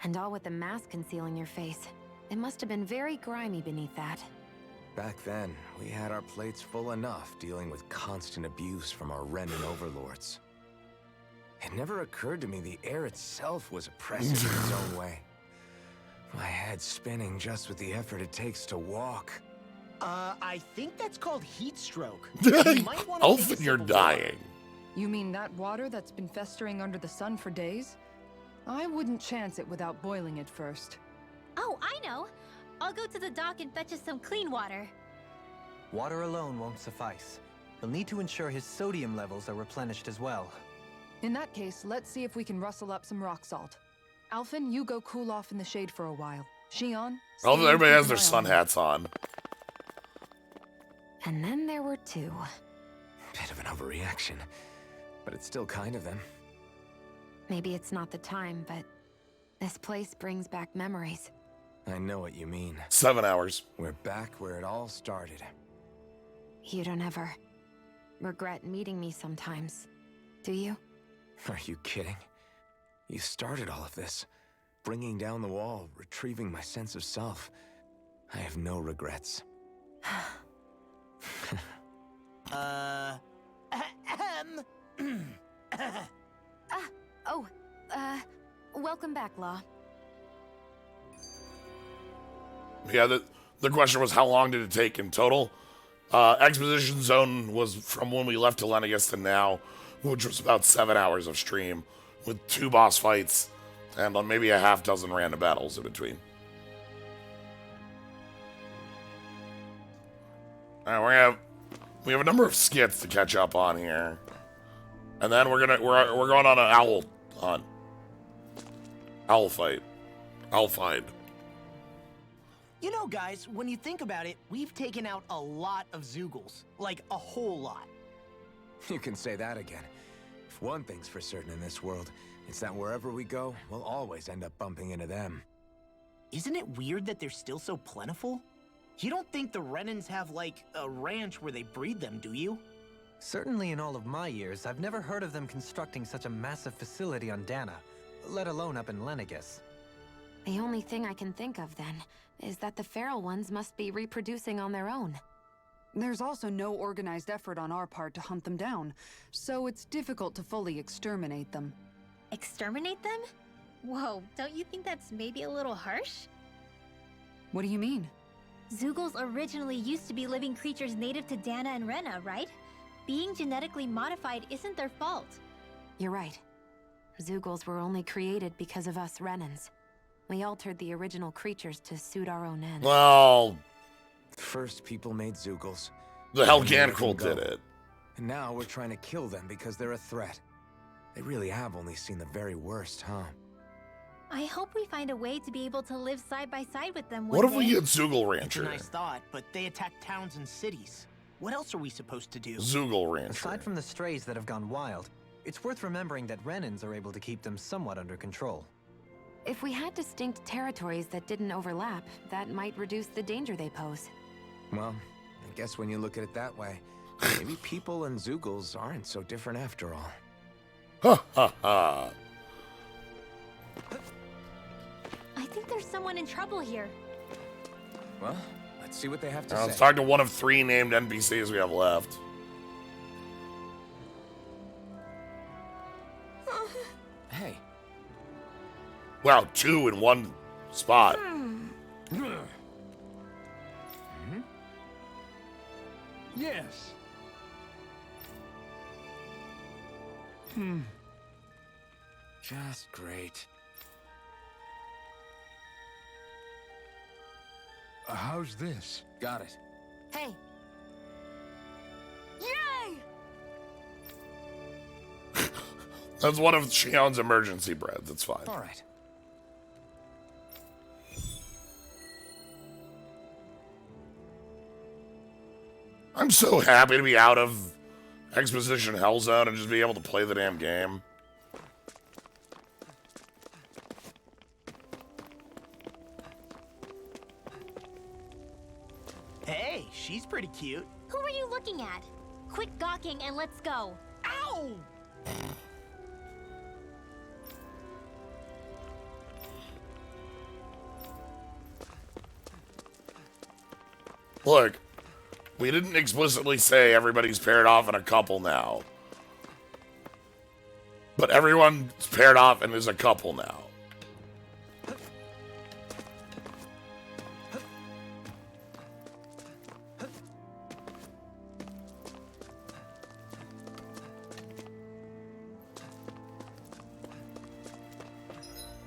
And all with the mask concealing your face. It must have been very grimy beneath that. Back then, we had our plates full enough dealing with constant abuse from our Renan overlords. It never occurred to me the air itself was oppressive in its own way. My head spinning just with the effort it takes to walk. I think that's called heat stroke. You might wanna take a Elfin, sip you're of water. dying. You mean that water that's been festering under the sun for days? I wouldn't chance it without boiling it first. Oh, I know. I'll go to the dock and fetch us some clean water. Water alone won't suffice. You'll need to ensure his sodium levels are replenished as well. In that case, let's see if we can rustle up some rock salt. Alphen, you go cool off in the shade for a while. Shion, Oh, stay and everybody keep has an their eye sun on hats on. And then there were two. Bit of an overreaction, but it's still kind of them. Maybe it's not the time, but this place brings back memories. I know what you mean. 7 hours. We're back where it all started. You don't ever regret meeting me sometimes, do you? Are you kidding? You started all of this. Bringing down the wall, retrieving my sense of self. I have no regrets. Welcome back, Law. Yeah, the question was how long did it take in total? Exposition Zone was from when we left Telenegus to now, which was about 7 hours of stream, with 2 boss fights and maybe a half dozen random battles in between. All right, we have a number of skits to catch up on here, and then we're going on an owl hunt, owl fight. You know, guys, when you think about it, we've taken out a lot of Zoogles. Like, a whole lot. You can say that again. If one thing's for certain in this world, it's that wherever we go, we'll always end up bumping into them. Isn't it weird that they're still so plentiful? You don't think the Renans have, like, a ranch where they breed them, do you? Certainly in all of my years, I've never heard of them constructing such a massive facility on Dana, let alone up in Lenegus. The only thing I can think of, then, is that the feral ones must be reproducing on their own. There's also no organized effort on our part to hunt them down, so it's difficult to fully exterminate them. Exterminate them? Whoa, don't you think that's maybe a little harsh? What do you mean? Zeugles originally used to be living creatures native to Dana and Rena, right? Being genetically modified isn't their fault. You're right. Zeugles were only created because of us Renans. We altered the original creatures to suit our own ends. Well, first people made Zeugles. The Helganquil did it. And now we're trying to kill them because they're a threat. They really have only seen the very worst, huh? I hope we find a way to be able to live side by side with them one What if day. we get Zeugle It's a Rancher? nice thought, but they attack towns and cities. What else are we supposed to do? Zeugle Rancher. Aside from the strays that have gone wild, it's worth remembering that Renans are able to keep them somewhat under control. If we had distinct territories that didn't overlap, that might reduce the danger they pose. Well, I guess when you look at it that way, maybe people and Zeugles aren't so different after all. Ha ha ha. I think there's someone in trouble here. Well, let's see what they have to Let's say. talk to one of 3 named NPCs we have left. Hey. Wow, 2 in one spot. Yes. Just great. How's this? Got it. Hey. Yay! That's one of Shion's emergency breads. It's fine. All right. I'm so happy to be out of Exposition Hellzone and just be able to play the damn game. Hey, she's pretty cute. Who are you looking at? Quit gawking and let's go. Ow! Look, we didn't explicitly say everybody's paired off in a couple now. But everyone's paired off and is a couple now.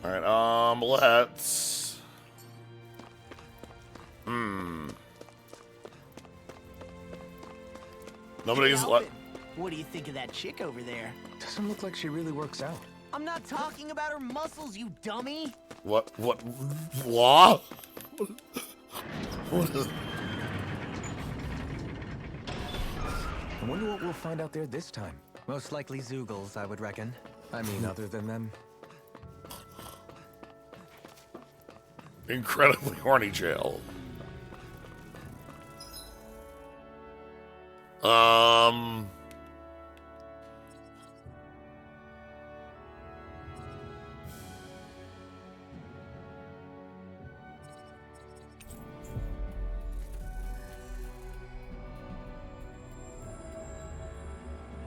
Alright, let's... Nobody's Hey, let. Alvin, what do you think of that chick over there? Doesn't look like she really works out. I'm not talking about her muscles, you dummy! What? What? I wonder what we'll find out there this time. Most likely Zeugles, I would reckon. I mean, other than them. Incredibly horny jail.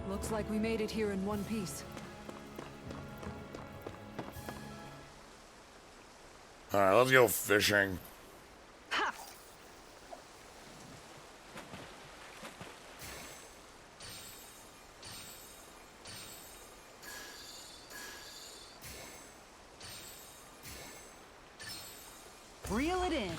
Looks like we made it here in one piece. Alright, let's go fishing. Reel it in.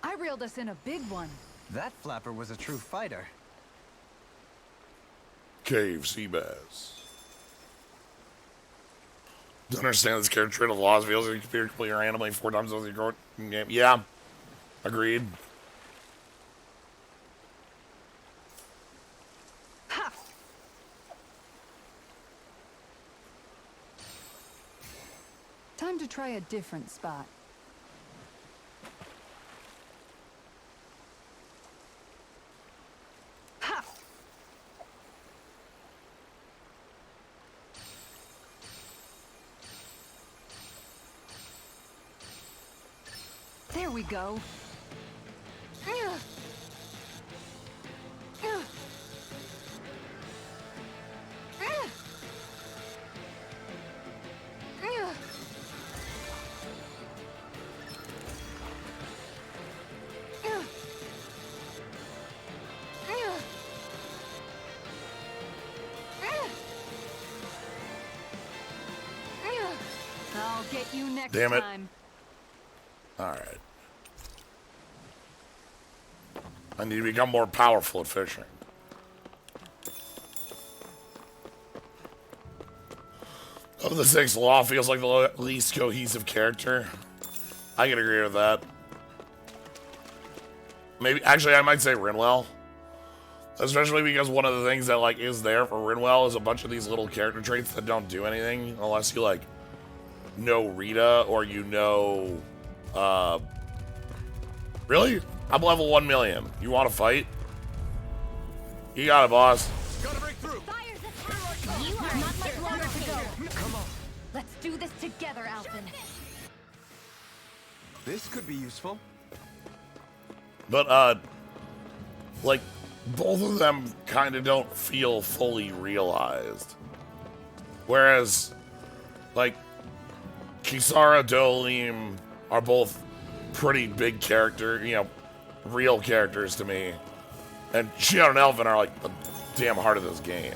I reeled us in a big one. That flapper was a true fighter. Cave sea bass. Don't understand this character trait of laws feels like you complete randomly 4 times over the game. Yeah. Agreed. Time to try a different spot. There we go. I'll get you next Damn it. time. Alright. I need to become more powerful at fishing. Of the six, Law feels like the least cohesive character. I can agree with that. Maybe, actually, I might say Rinwell. Especially because one of the things that, like, is there for Rinwell is a bunch of these little character traits that don't do anything unless you, like, know Rita or you know, really? I'm level 1 million. You want to fight? You got it, boss. Gotta break through. You are not much longer to go. Come on. Let's do this together, Alphen. This could be useful. But, like, both of them kind of don't feel fully realized. Whereas, like, Kisara, Dolim are both pretty big character, you know, real characters to me. And Showdown and Elvin are like the damn heart of this game.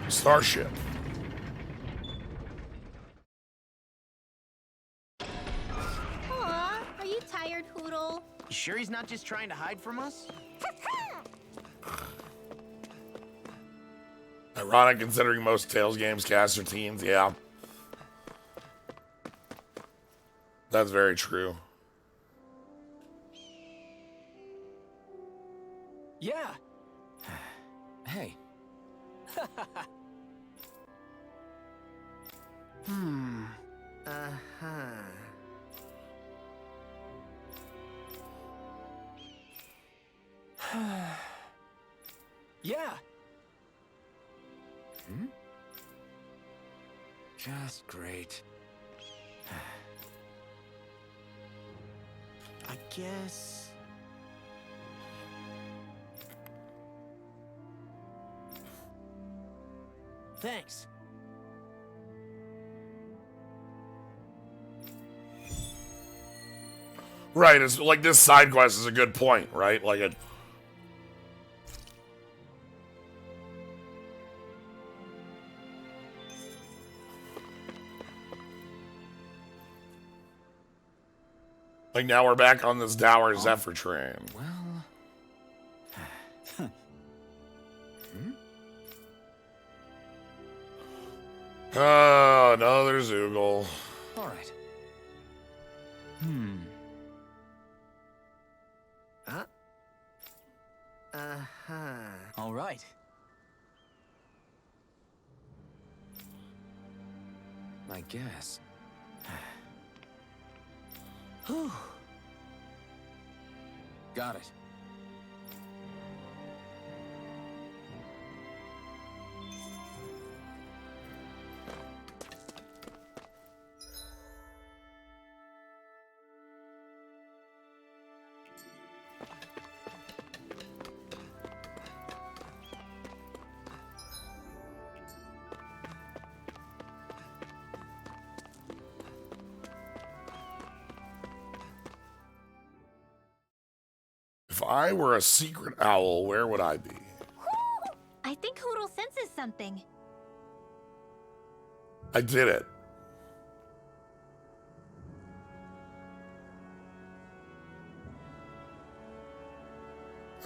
Starship. Aw, are you tired, Hoodle? You sure he's not just trying to hide from us? Ironic considering most Tales games cast are teens, yeah. That's very true. Yeah. Hey. Yeah. Just great. I guess... Thanks. Right, it's like this side quest is a good point, right? Like it. Like now we're back on this Dower Zephyr train. Well... Oh, another Zoogle. All right. All right. I guess. Got it. If I were a secret owl, where would I be? I think Hoodle senses something. I did it.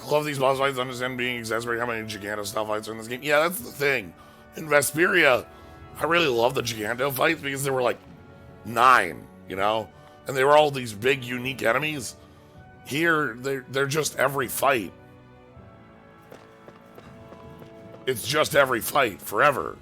I love these boss fights. Understand being exasperated how many Giganto style fights are in this game. Yeah, that's the thing. In Vesperia, I really love the Giganto fights because there were like 9, you know? And they were all these big, unique enemies. Here, they're just every fight. It's just every fight, forever.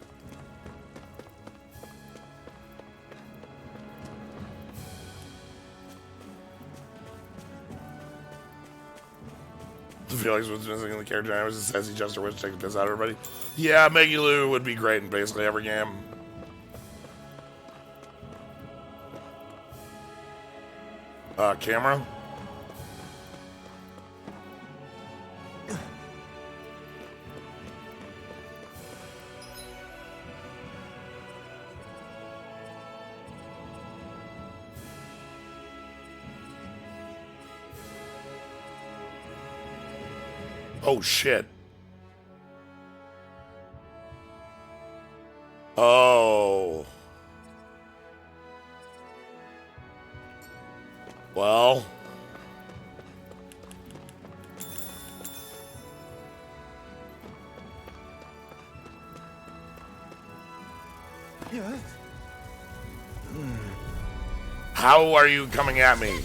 Felix was missing in the character dynamics. It says he just wished to take the piss out of everybody. Yeah, Maggie Lou would be great in basically every game. Camera. Oh, shit. Oh. Well. Yeah. How are you coming at me?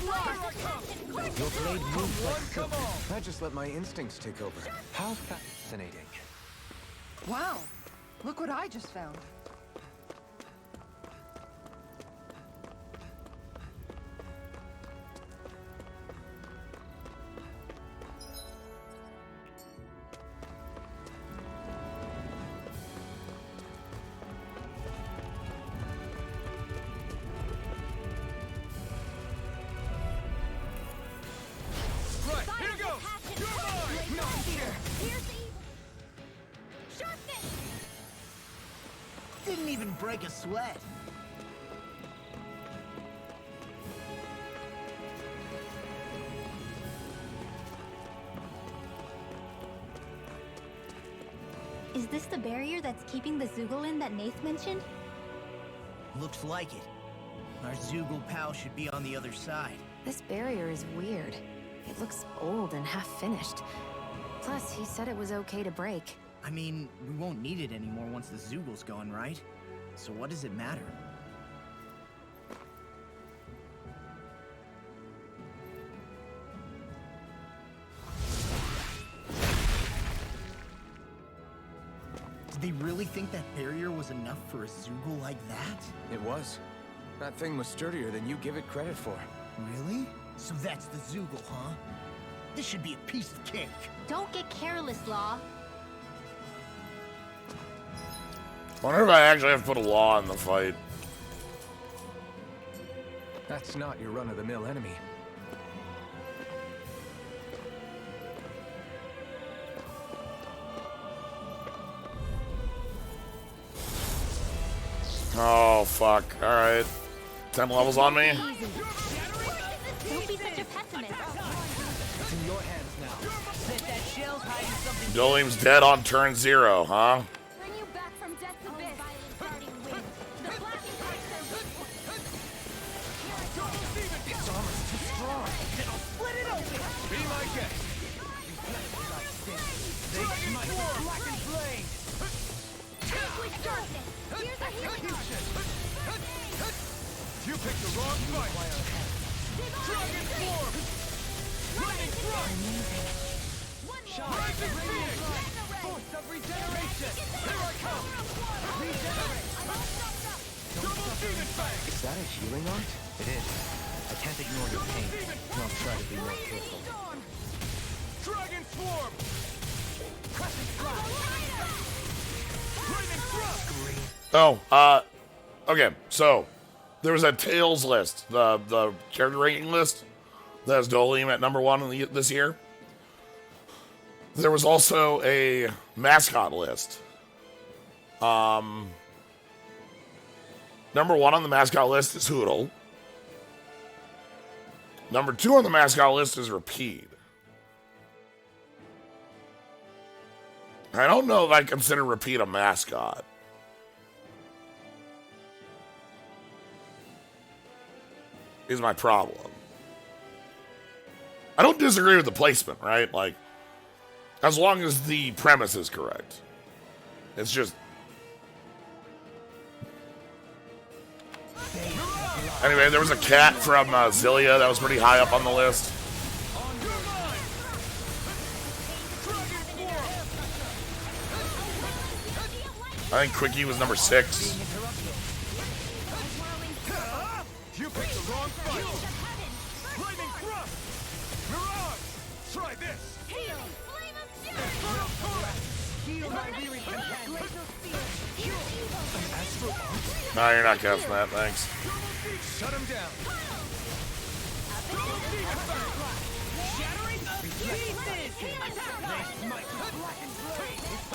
I just let my instincts take over. How fascinating. Wow, look what I just found. Didn't even break a sweat. Is this the barrier that's keeping the Zoogle in that Nath mentioned? Looks like it. Our Zoogle pal should be on the other side. This barrier is weird. It looks old and half-finished. Plus, he said it was okay to break. I mean, we won't need it anymore once the Zoogle's gone, right? So what does it matter? Did they really think that barrier was enough for a Zoogle like that? It was. That thing was sturdier than you give it credit for. Really? So that's the Zoogle, huh? This should be a piece of cake. Don't get careless, Law. I wonder if I actually have to put a law in the fight. That's not your run-of-the-mill enemy. Oh, fuck. Alright. 10 levels on me. Don't be such a pessimist. It's in your hands now. Bet that shell's hiding something. Doleem's dead on turn 0, huh? Bring you back from death to bit. Its armor's too strong. Then I'll split it open. Be my guest. They smite with blackened blade. You picked the wrong fight. Dragon form. Lightning thrust. Rising phoenix. Force of regeneration. Here I come. Regenerate. Double demon fang. Is that a healing art? It is. I can't ignore your pain. I'll try to be more careful. Dragon swarm. Crescent flash. Lightning thrust. Oh, okay, so there was a Tails list, the character ranking list that has Doleem at number 1 this year. There was also a mascot list. Number 1 on the mascot list is Hoodle. Number 2 on the mascot list is Rapide. I don't know if I consider Rapide a mascot. Is my problem. I don't disagree with the placement, right? Like, As long as the premise is correct. It's just... Anyway, there was a cat from Zillia that was pretty high up on the list. I think Quickie was number 6. You picked the wrong fight. Lightning thrust. Mirage. Try this. Healing flame of Heal my weary companion. No, you're not casting that, thanks. Shut him down.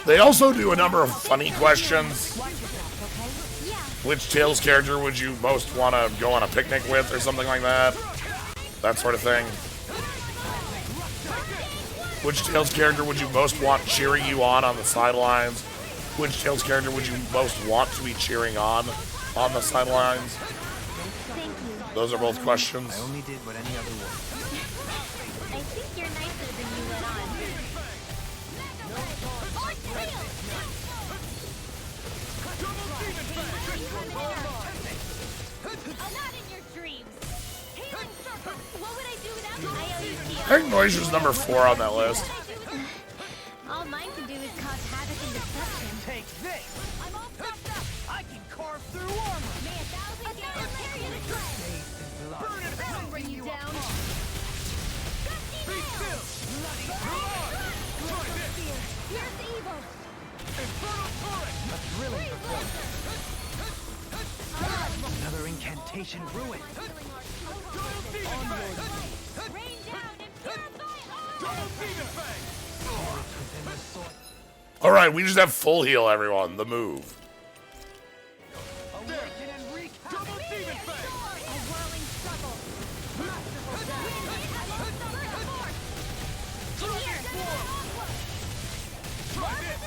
They also do a number of funny questions. Which Tails character would you most want to go on a picnic with, or something like that? That sort of thing. Which Tails character would you most want cheering you on the sidelines? Which Tails character would you most want to be cheering on the sidelines? Those are both questions. I only did what any other would. I think you're nicer than you let on. Not in your dreams. Healing circle. What would I do without you? I owe you I think Noiser's number 4 on that list. All mine can do is cause havoc and destruction. Take this. I'm all prepped up. I can carve through armor. May 1,000 gallons carry you to dread. Burn it. That'll bring you down. Be still. Try this. Here's the evil. Infernal turret. A thrilling performance. Another incantation ruined. Rain down and purify all. Double demon fang. Alright, we just have full heal, everyone. The move. Awaken and wreak havoc. Double demon fang. A whirling struggle. Merciful death.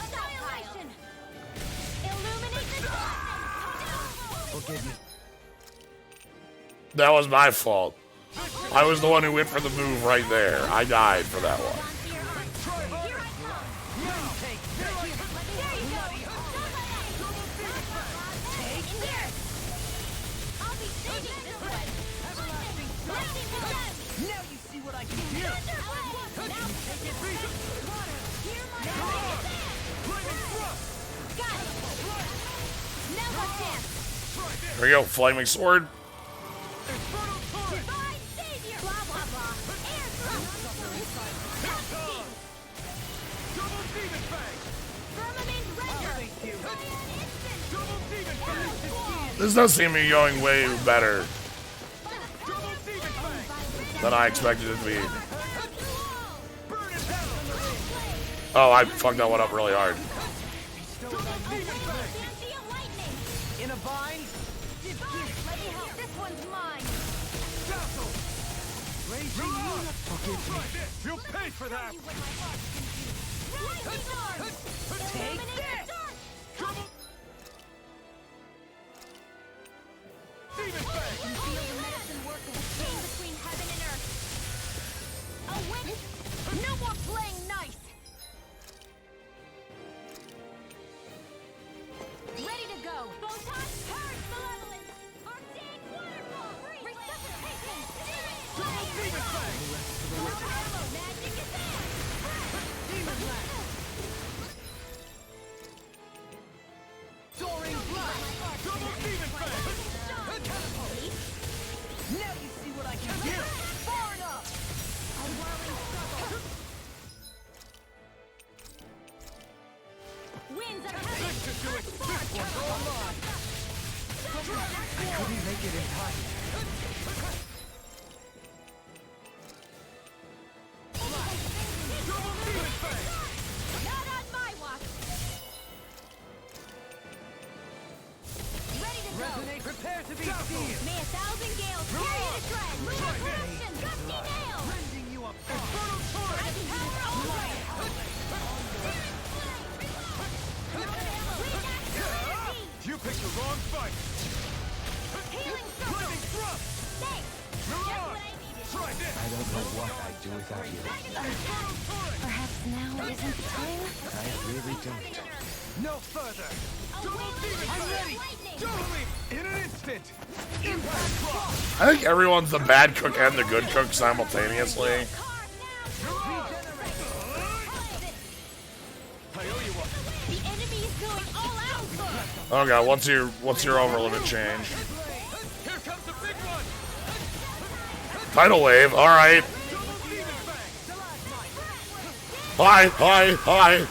Annihilation. Illuminate the darkness. Forgive me. That was my fault. I was the one who went for the move right there. I died for that one. Now you see what I can do. Here we go, flaming sword. This does seem to be going way better than I expected it to be. Oh, I fucked that one up really hard. In a bind. Let me help. This one's mine. Forgive me. You'll pay for that. Take this. Demon fang. Feel the medicine work of the chain between heaven and earth. A win. No more playing nice. Ready to go. Photon, purge malevolence. Arcane waterfall. Resuscitation. Double demon fang. Magic advance. Demon blast. Soaring blast. Double demon fang. Now you see what I can do. Far enough. A whirling struggle. Winds of heaven. This should do it. This one's all mine. I couldn't make it in time. Double demon fang. Not on my watch. Ready to go. Resonate. Prepare to be sealed. May 1,000 gales carry you to dread. Corruption. Gusty nail. Rending you up. Infernal turret. I can power all the way. You picked the wrong fight. Healing circle. Lightning thrust. Thanks. Just what I needed. Try this. I don't know what I'd do without you. Infernal turret. Perhaps now isn't the time. I really don't. No further. I'm ready. Totally. In an instant. Impact block. I think everyone's the bad cook and the good cook simultaneously. I owe you one. The enemy is going all out. Oh god, what's your over limit change? Here comes the big one. Tidal wave, alright. Hi, hi, hi.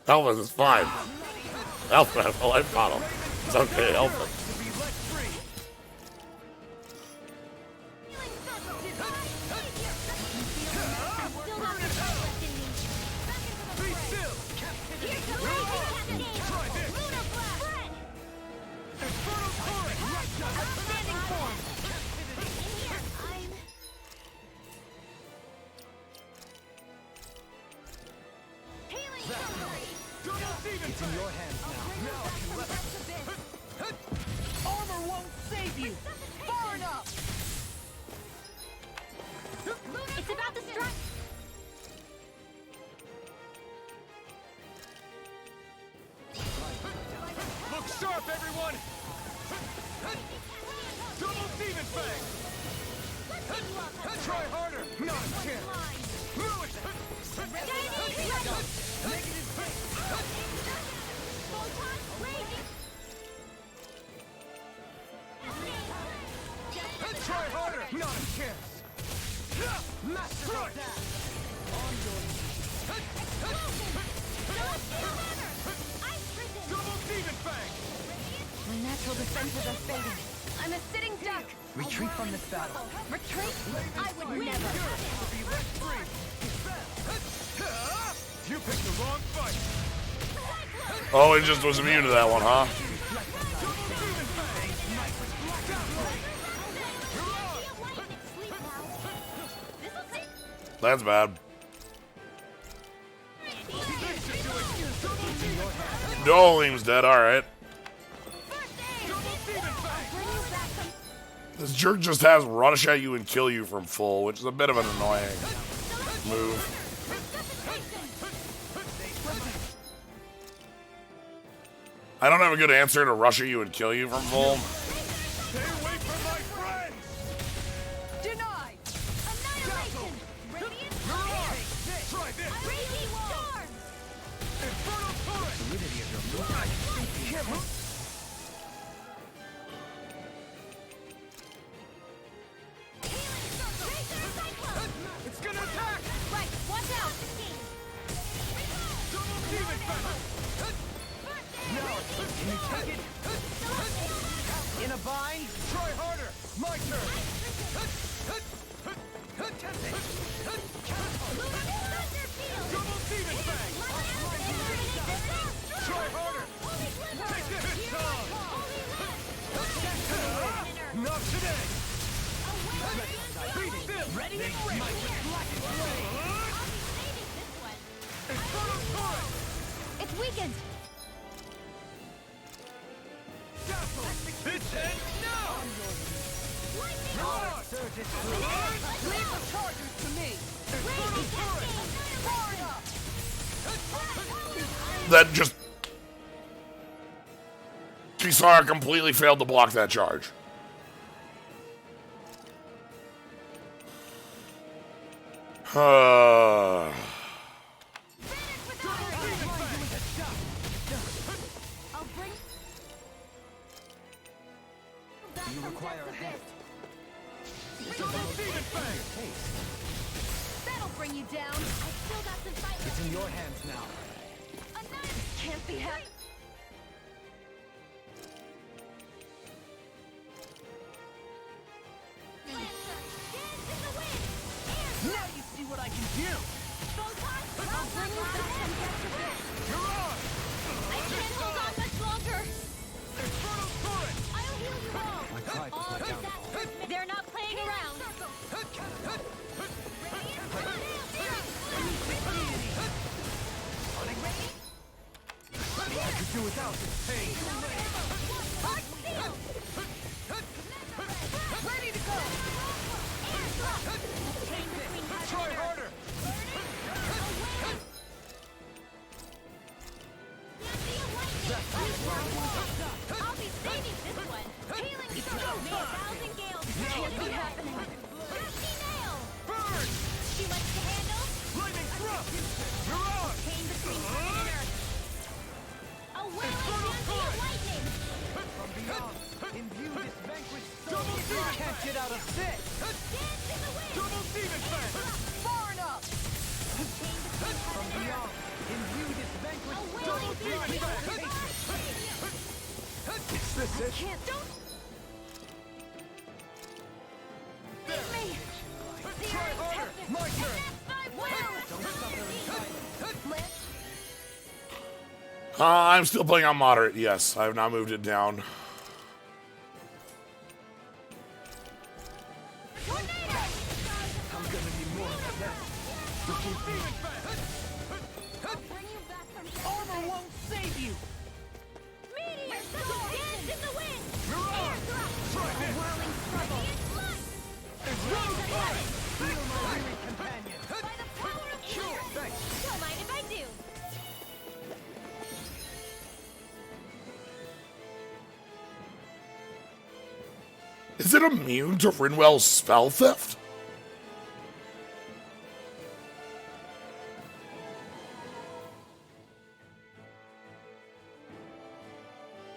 Elvis is fine. Elvis has a life bottle. It's okay, Elvis. It's in your hands now. Now I can let Armor won't save you. Far enough. It's about to strike. Look sharp, everyone. Double demon fang. Try harder. Not a chance. Move it. Try harder. Not a chance. Master attack. Double demon fang. My natural defenses are fading. I'm a sitting duck. Retreat from this battle. Retreat? I would never. Be let free. You picked the wrong fight. Oh, it just was immune to that one, huh? That's bad. Doleem's dead, alright. This jerk just has rush at you and kill you from full, which is a bit of an annoying move. I don't have a good answer to rush at you and kill you from full. Stay away from my friends! Denied! Annihilation! Radiant fire! Try this! Raging storm! Infernal turret! Solidity of your move. It's gonna attack! Right, watch out! Double demon battle! Now, can you take it? In a bind? Try harder! My turn! Double demon fang! Try harder! Take this on! Not today! Be still! Ready and ready! Infernal turret! It's weakened! This ends now! Leave the charges to me! Infernal turret! Far enough! That just... Kisara completely failed to block that charge. You require a hand. That'll bring you down. I still got some fight. It's in your hands now. Can't be hacked. could do without this pain. Ready to go! Try harder! I'll be saving this one. Healing stroke, 1,000 gales. Can't be happening. Dusty nail. Burn! Too much to handle. Lightning thrust! You're on! Pain between heaven and earth. A whirling fancy of lightning. From beyond, imbue this vanquished soul. Double You demon! can't get out of this! Dance in the wind. Double demon fang! Far enough! From beyond, imbue this vanquished soul. Whirling fancy of Is this it? can't. Don't. There. Me. Try harder! My turn! I'm still playing on moderate. Yes, I have not moved it down. I'm gonna need more of that. Armor won't save you! Meteor, dance in the wind. Try this! Whirling struggle. It's Winds of heaven. Feel my weary companion. By the power of Sure, fire. thanks. Don't mind if I do. Is it immune to Rinwell's spell theft?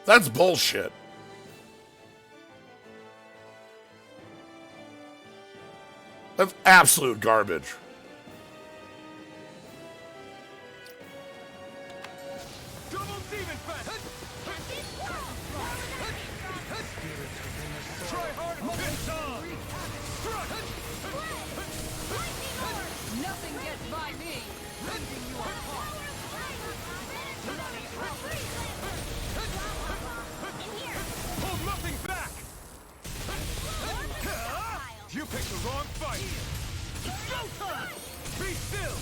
That's bullshit. That's absolute garbage. Double demon fang! Try harder! This on! Nothing gets by me! Rending you apart! Hold nothing back! You picked the wrong fight! It's go time! Be still!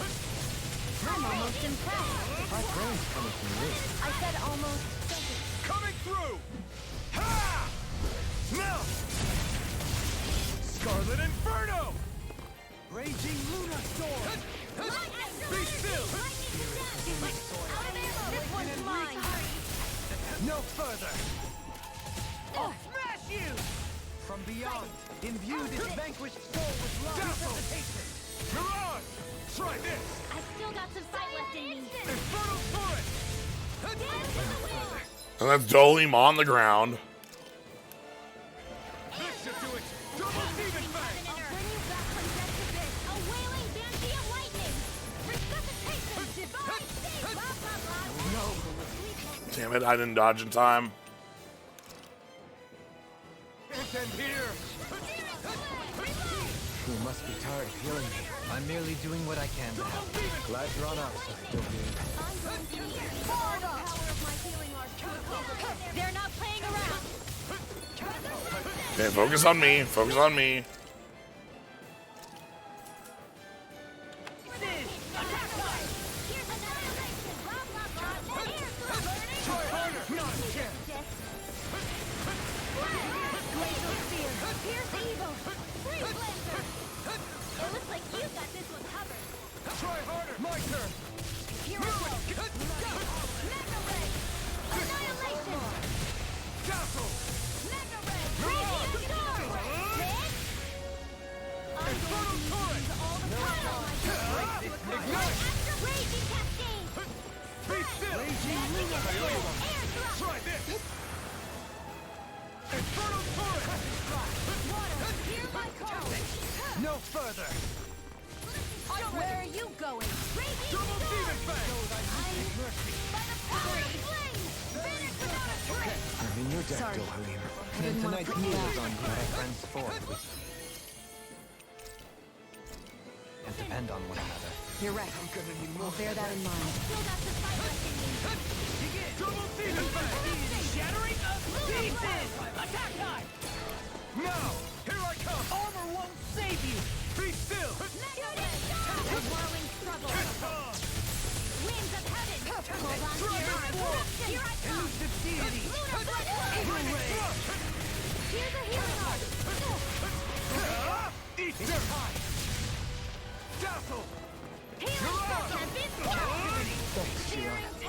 I'm almost impressed. My brain's coming from this. I said almost. Coming through! Ha! Now! Scarlet Inferno! Raging Lunar Storm! Be still! This one's mine. No further! I'll smash you! From beyond, imbue this vanquished soul with love and resuscitation. You're on! Try this! I still got some fight left in me. Infernal Turret! Dance in the wind. And let's dole him on the ground. This should do it! Double demon fang! I'll bring you back from death to this. A wailing banshee of lightning. Resuscitation. Divine save. Blah, blah, blah. Damn it, I didn't dodge in time. It's in here! You must be tired of healing me. I'm merely doing what I can to help. Glad you're on our side, Dovine. They're not playing around. Okay, focus on me. Focus on me. Try harder! Not a chance! Glacial Spear. Pierce evil. Free Blazer. It looks like you got this one covered. Try harder! My turn! Hero Mega Ray. Annihilation. Dazzle! Mega Ray. Radiant Storm. This. Infernal Turret! All the power of my Ignite! Extra Raging Cascade. Be still! Try this! Infernal Turret! Water. Hear my call. No further! Where are you going? Raging Double demon fang! by the power of flame. Finish without a trace. I'm in your debt, Sorry. Dohalim. I didn't want to Tonight's put you meal out. is on you, my friends forth. And depend on one another. You're right. I'll bear that in mind. Still got some fight left in me. Double demon fang! Shattering of pieces! Attack time! Now! Here I come! Armor won't save you! Be still! Mega Ray. A whirling struggle. It's on! Winds of heaven.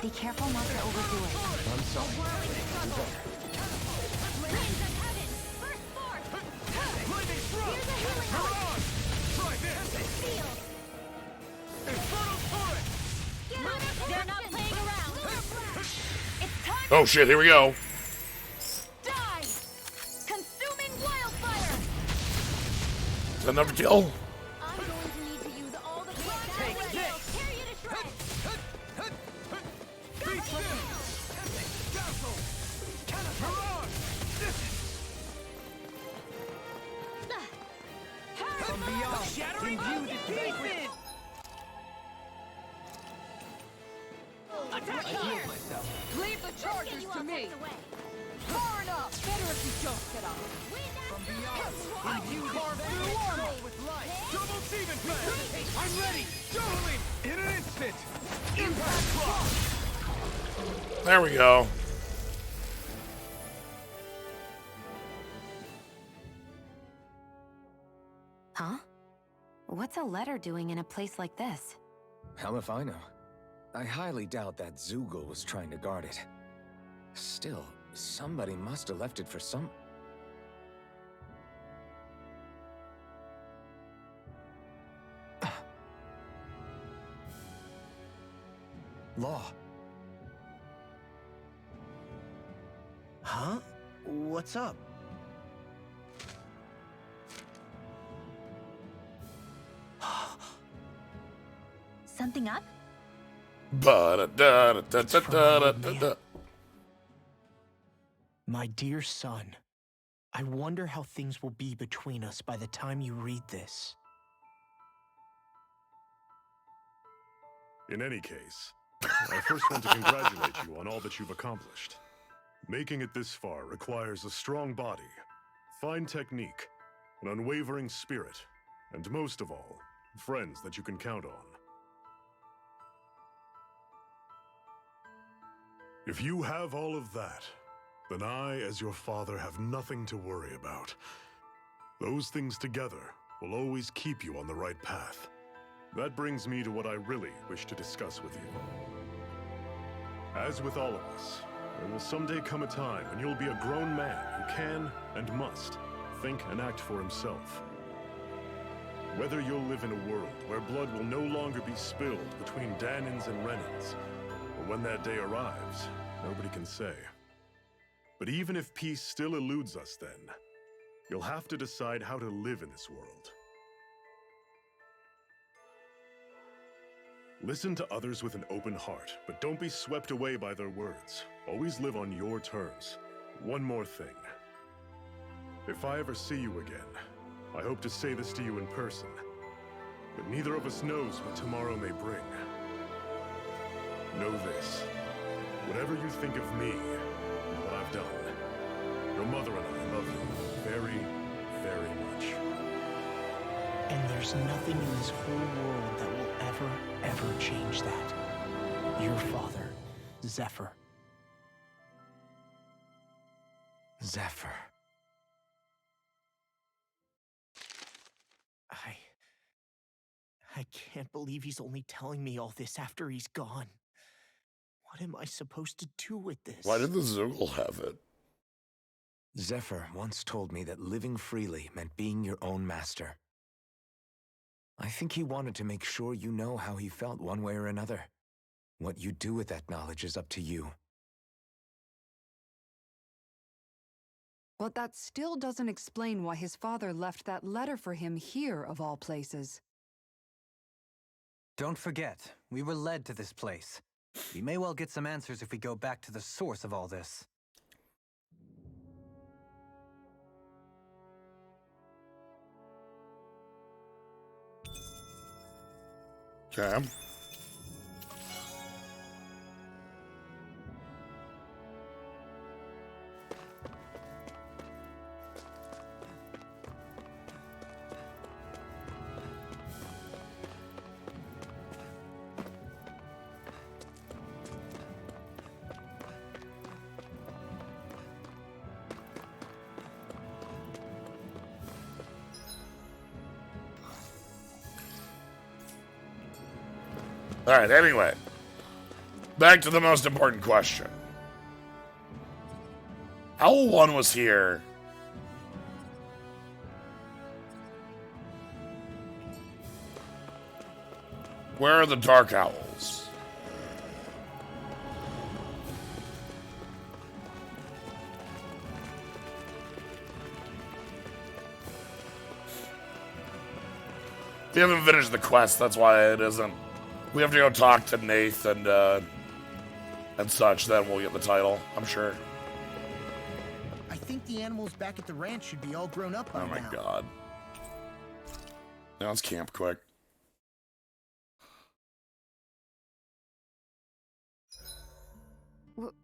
Be careful not to overdo it. I'm sorry. They're not playing around. It's time. Oh shit, here we go. Die! Consuming wildfire! Is that another kill? I'm going to need to use all the take this. Tear you to shreds. From beyond, shattering you to pieces! Attack here! Leave the chargers to me! Far enough! Better if you don't get up! From beyond, you carve through armor with light! Double demon fast! I'm ready! Dueling! In an instant! Impact block! There we go. Huh? What's a letter doing in a place like this? Hell if I know. I highly doubt that Zoogle was trying to guard it. Still, somebody must have left it for some... Law. Huh? What's up? Something up? Ba-da-da-da-da-da-da-da-da. My dear son, I wonder how things will be between us by the time you read this. In any case, I first want to congratulate you on all that you've accomplished. Making it this far requires a strong body, fine technique, an unwavering spirit, and most of all, friends that you can count on. If you have all of that, then I, as your father, have nothing to worry about. Those things together will always keep you on the right path. That brings me to what I really wish to discuss with you. As with all of us, there will someday come a time when you'll be a grown man who can and must think and act for himself. Whether you'll live in a world where blood will no longer be spilled between Danins and Renans, or when that day arrives, nobody can say. But even if peace still eludes us then, you'll have to decide how to live in this world. Listen to others with an open heart, but don't be swept away by their words. Always live on your terms. One more thing. If I ever see you again, I hope to say this to you in person, but neither of us knows what tomorrow may bring. Know this. Whatever you think of me, and what I've done, your mother and I love you very, very much. And there's nothing in this whole world that will ever change that. Your father, Zephyr. Zephyr. I can't believe he's only telling me all this after he's gone. What am I supposed to do with this? Why did the Zoogle have it? Zephyr once told me that living freely meant being your own master. I think he wanted to make sure you know how he felt one way or another. What you do with that knowledge is up to you. But that still doesn't explain why his father left that letter for him here, of all places. Don't forget, we were led to this place. We may well get some answers if we go back to the source of all this. Okay. Alright, anyway. Back to the most important question. Owl 1 was here. Where are the Dark Owls? We haven't finished the quest, that's why it isn't. We have to go talk to Nath and such, then we'll get the title, I'm sure. I think the animals back at the ranch should be all grown up by now. Oh my god. Now let's camp quick.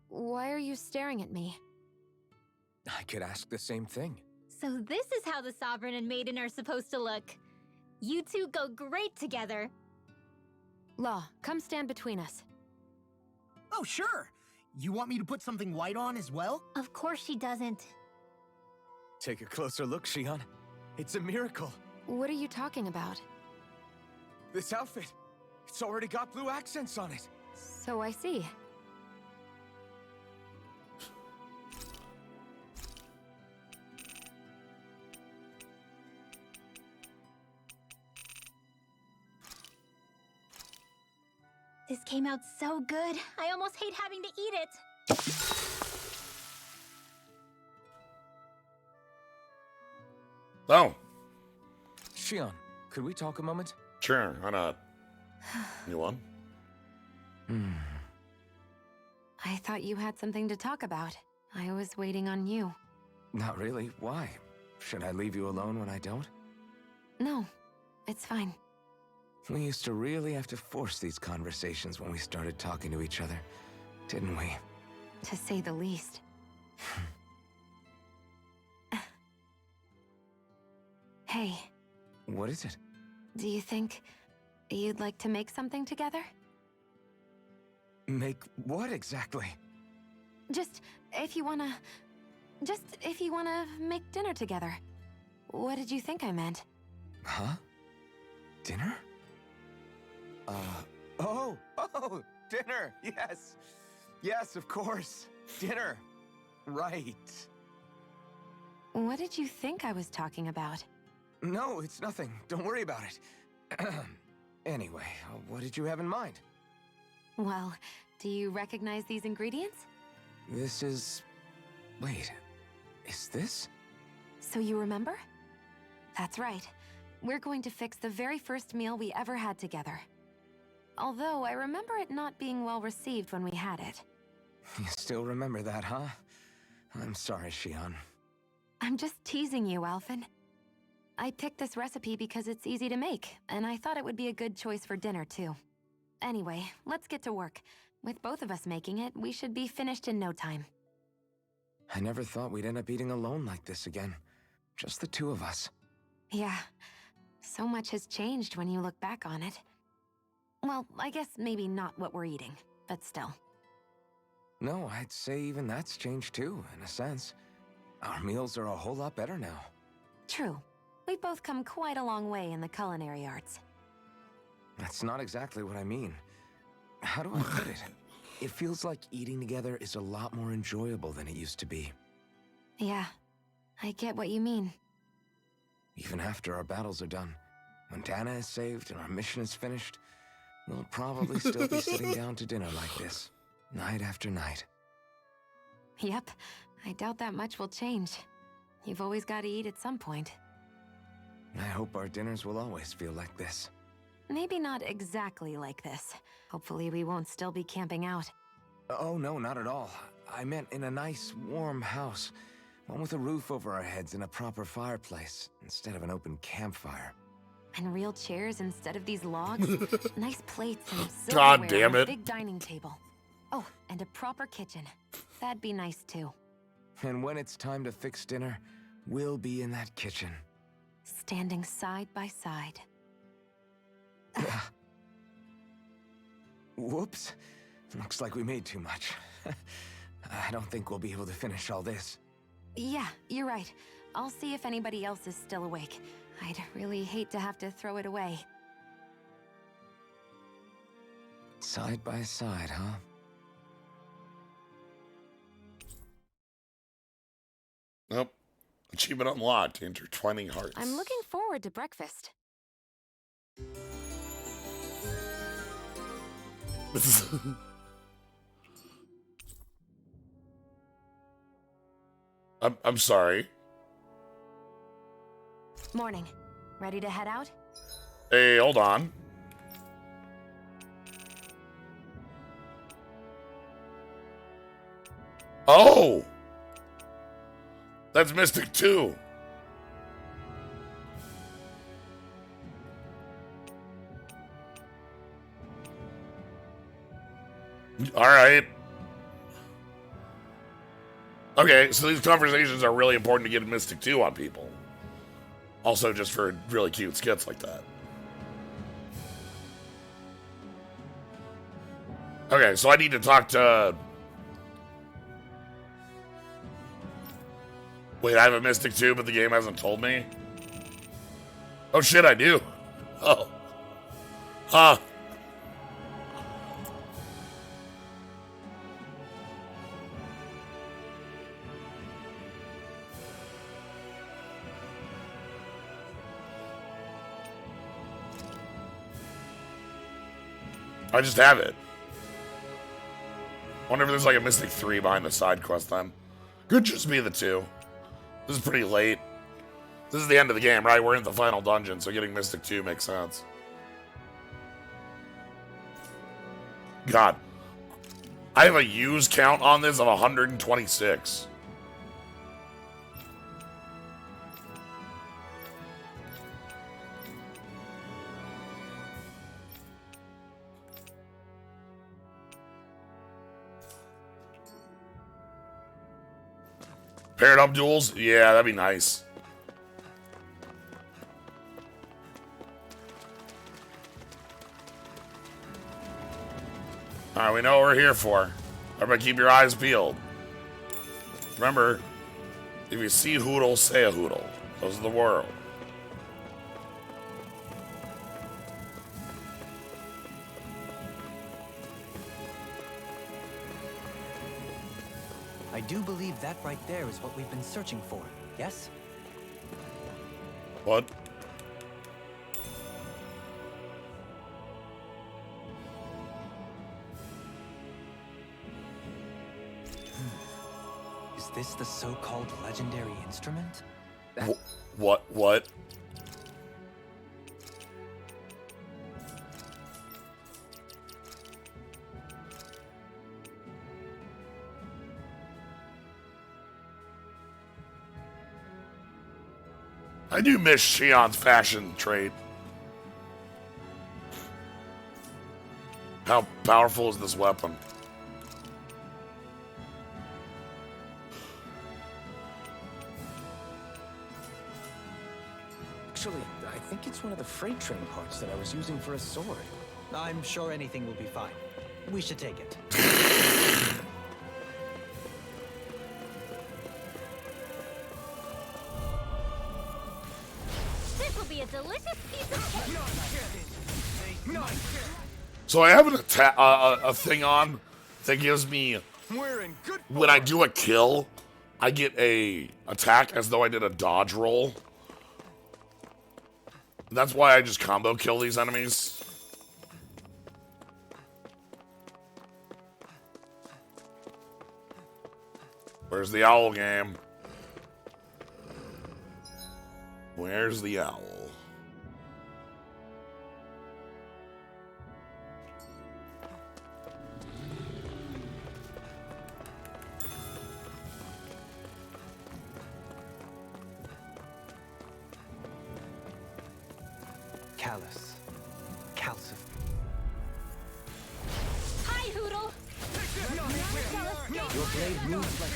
Why are you staring at me? I could ask the same thing. So this is how the Sovereign and Maiden are supposed to look. You two go great together. Law, come stand between us. Oh, sure. You want me to put something white on as well? Of course she doesn't. Take a closer look, Shion. It's a miracle. What are you talking about? This outfit, it's already got blue accents on it. So I see. This came out so good. I almost hate having to eat it. Oh. Shion, could we talk a moment? Sure, why not? You won? I thought you had something to talk about. I was waiting on you. Not really. Why? Should I leave you alone when I don't? No, it's fine. We used to really have to force these conversations when we started talking to each other, didn't we? To say the least. Hey. What is it? Do you think you'd like to make something together? Make what exactly? Just if you wanna make dinner together. What did you think I meant? Huh? Dinner? Oh, dinner, yes. Yes, of course. Dinner. Right. What did you think I was talking about? No, it's nothing. Don't worry about it. Anyway, what did you have in mind? Well, do you recognize these ingredients? This is... Wait, is this? So you remember? That's right. We're going to fix the very first meal we ever had together. Although I remember it not being well received when we had it. You still remember that, huh? I'm sorry, Shion. I'm just teasing you, Alphen. I picked this recipe because it's easy to make, and I thought it would be a good choice for dinner, too. Anyway, let's get to work. With both of us making it, we should be finished in no time. I never thought we'd end up eating alone like this again. Just the two of us. Yeah. So much has changed when you look back on it. Well, I guess maybe not what we're eating, but still. No, I'd say even that's changed too, in a sense. Our meals are a whole lot better now. True. We've both come quite a long way in the culinary arts. That's not exactly what I mean. How do I put it? It feels like eating together is a lot more enjoyable than it used to be. Yeah, I get what you mean. Even after our battles are done, when Dana is saved and our mission is finished, we'll probably still be sitting down to dinner like this, night after night. Yep, I doubt that much will change. You've always got to eat at some point. I hope our dinners will always feel like this. Maybe not exactly like this. Hopefully we won't still be camping out. Oh, no, not at all. I meant in a nice, warm house. One with a roof over our heads and a proper fireplace, instead of an open campfire. And real chairs instead of these logs. Nice plates and God silverware damn on a it. big dining table. Oh, and a proper kitchen. That'd be nice too. And when it's time to fix dinner, we'll be in that kitchen. Standing side by side. Whoops. Looks like we made too much. I don't think we'll be able to finish all this. Yeah, you're right. I'll see if anybody else is still awake. I'd really hate to have to throw it away. Side by side, huh? Nope. Achievement unlocked. Intertwining hearts. I'm looking forward to breakfast. I'm sorry. Morning. Ready to head out? Hey, hold on. Oh! That's Mystic too. All right. Okay, so these conversations are really important to get Mystic 2 on people. Also, just for really cute skits like that. Okay, so I need to talk to... Wait, I have a Mystic 2, but the game hasn't told me? Oh shit, I do. Oh. Huh. I just have it. Wonder if there's like a Mystic 3 behind the side quest then. Could just be the 2. This is pretty late. This is the end of the game, right? We're in the final dungeon, so getting Mystic 2 makes sense. God. I have a use count on this of 126. Paired up duels? Yeah, that'd be nice. Alright, we know what we're here for. Everybody keep your eyes peeled. Remember, if you see Hoodle, say a Hoodle. Those are the world. I do believe that right there is what we've been searching for, yes? What? Is this the so-called legendary instrument? What? I do miss Shion's fashion trait. How powerful is this weapon? Actually, I think it's one of the freight train parts that I was using for a sword. I'm sure anything will be fine. We should take it. This will be a delicious piece of cake. So I have a thing on that gives me, when I do a kill, I get a attack as though I did a dodge roll. That's why I just combo kill these enemies. Where's the owl game? Where's the owl? Callus. Calcif. Hi, Hoodle. Your blade moves like...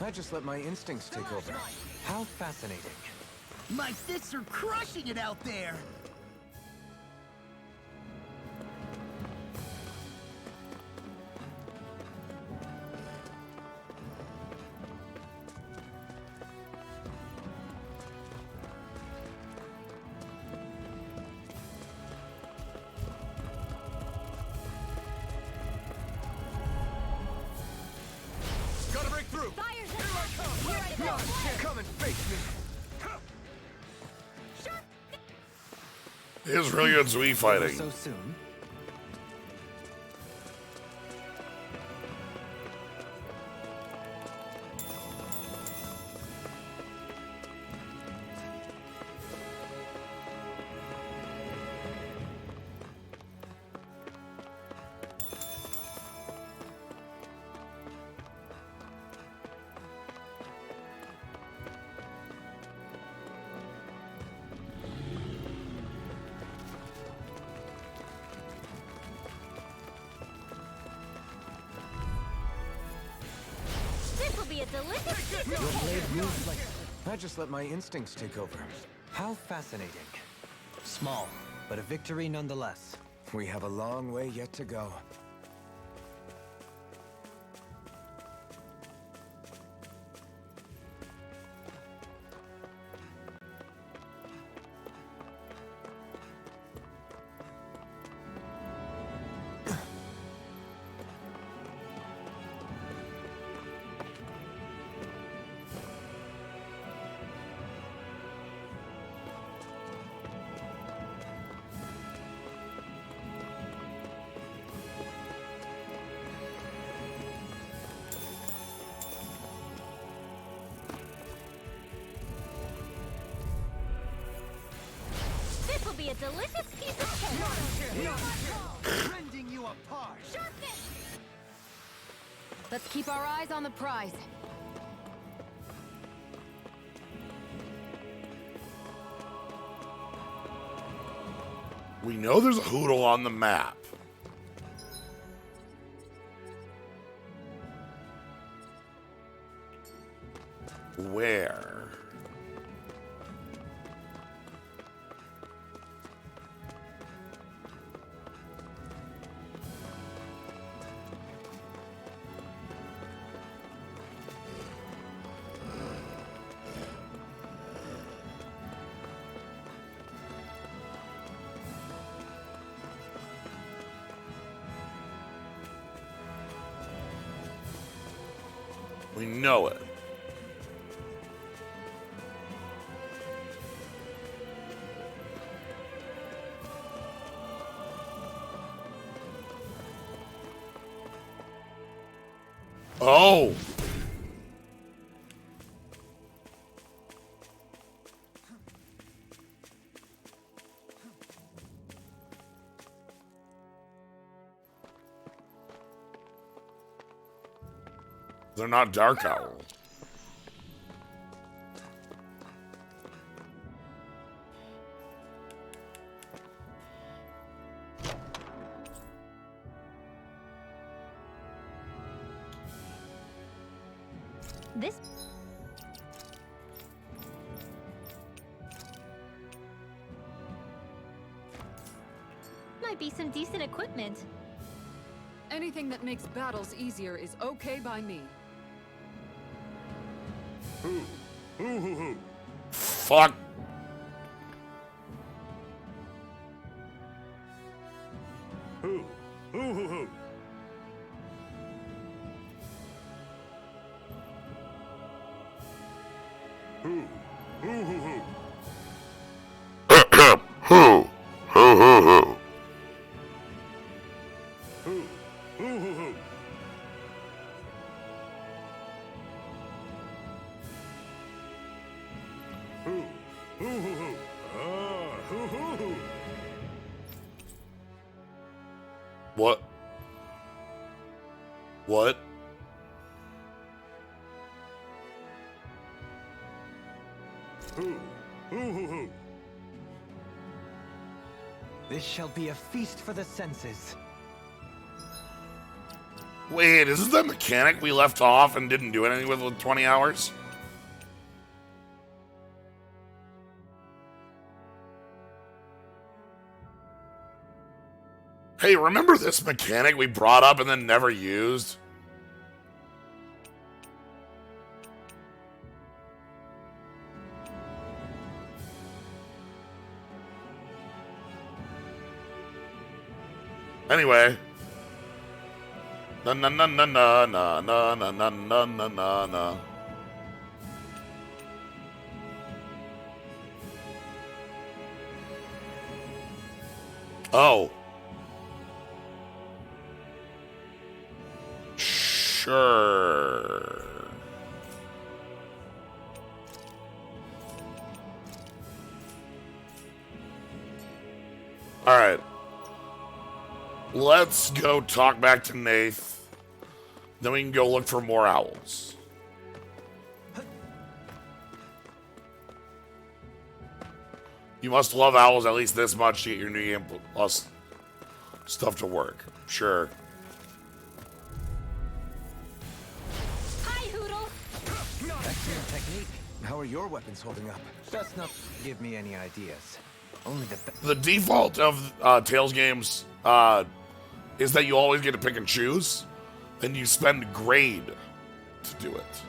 I just let my instincts take over. How fascinating. My fists are crushing it out there! Come and face me. It is really good Zui fighting. So soon. This will be a delicious piece Your of blade cake. moves like... I just let my instincts take over. How fascinating. Small, but a victory nonetheless. We have a long way yet to go. This will be a delicious piece of cake. Rending you apart. Let's keep our eyes on the prize. We know there's a Hoodle on the map. Where? We know it. Oh! They're not Dark Owl. This might be some decent equipment. Anything that makes battles easier is okay by me. Fuck. What? What? This shall be a feast for the senses. Wait, is this the mechanic we left off and didn't do anything with 20 hours? Hey, remember this mechanic we brought up and then never used? Anyway. Na na na na na na na na na na na na. Oh. Sure. All right. Let's go talk back to Nath. Then we can go look for more owls. You must love owls at least this much to get your new game plus stuff to work. Sure. Hi, Hoodle. Excellent technique. How are your weapons holding up? Best not give me any ideas. Only The default of Tales games is that you always get to pick and choose, and you spend grade to do it.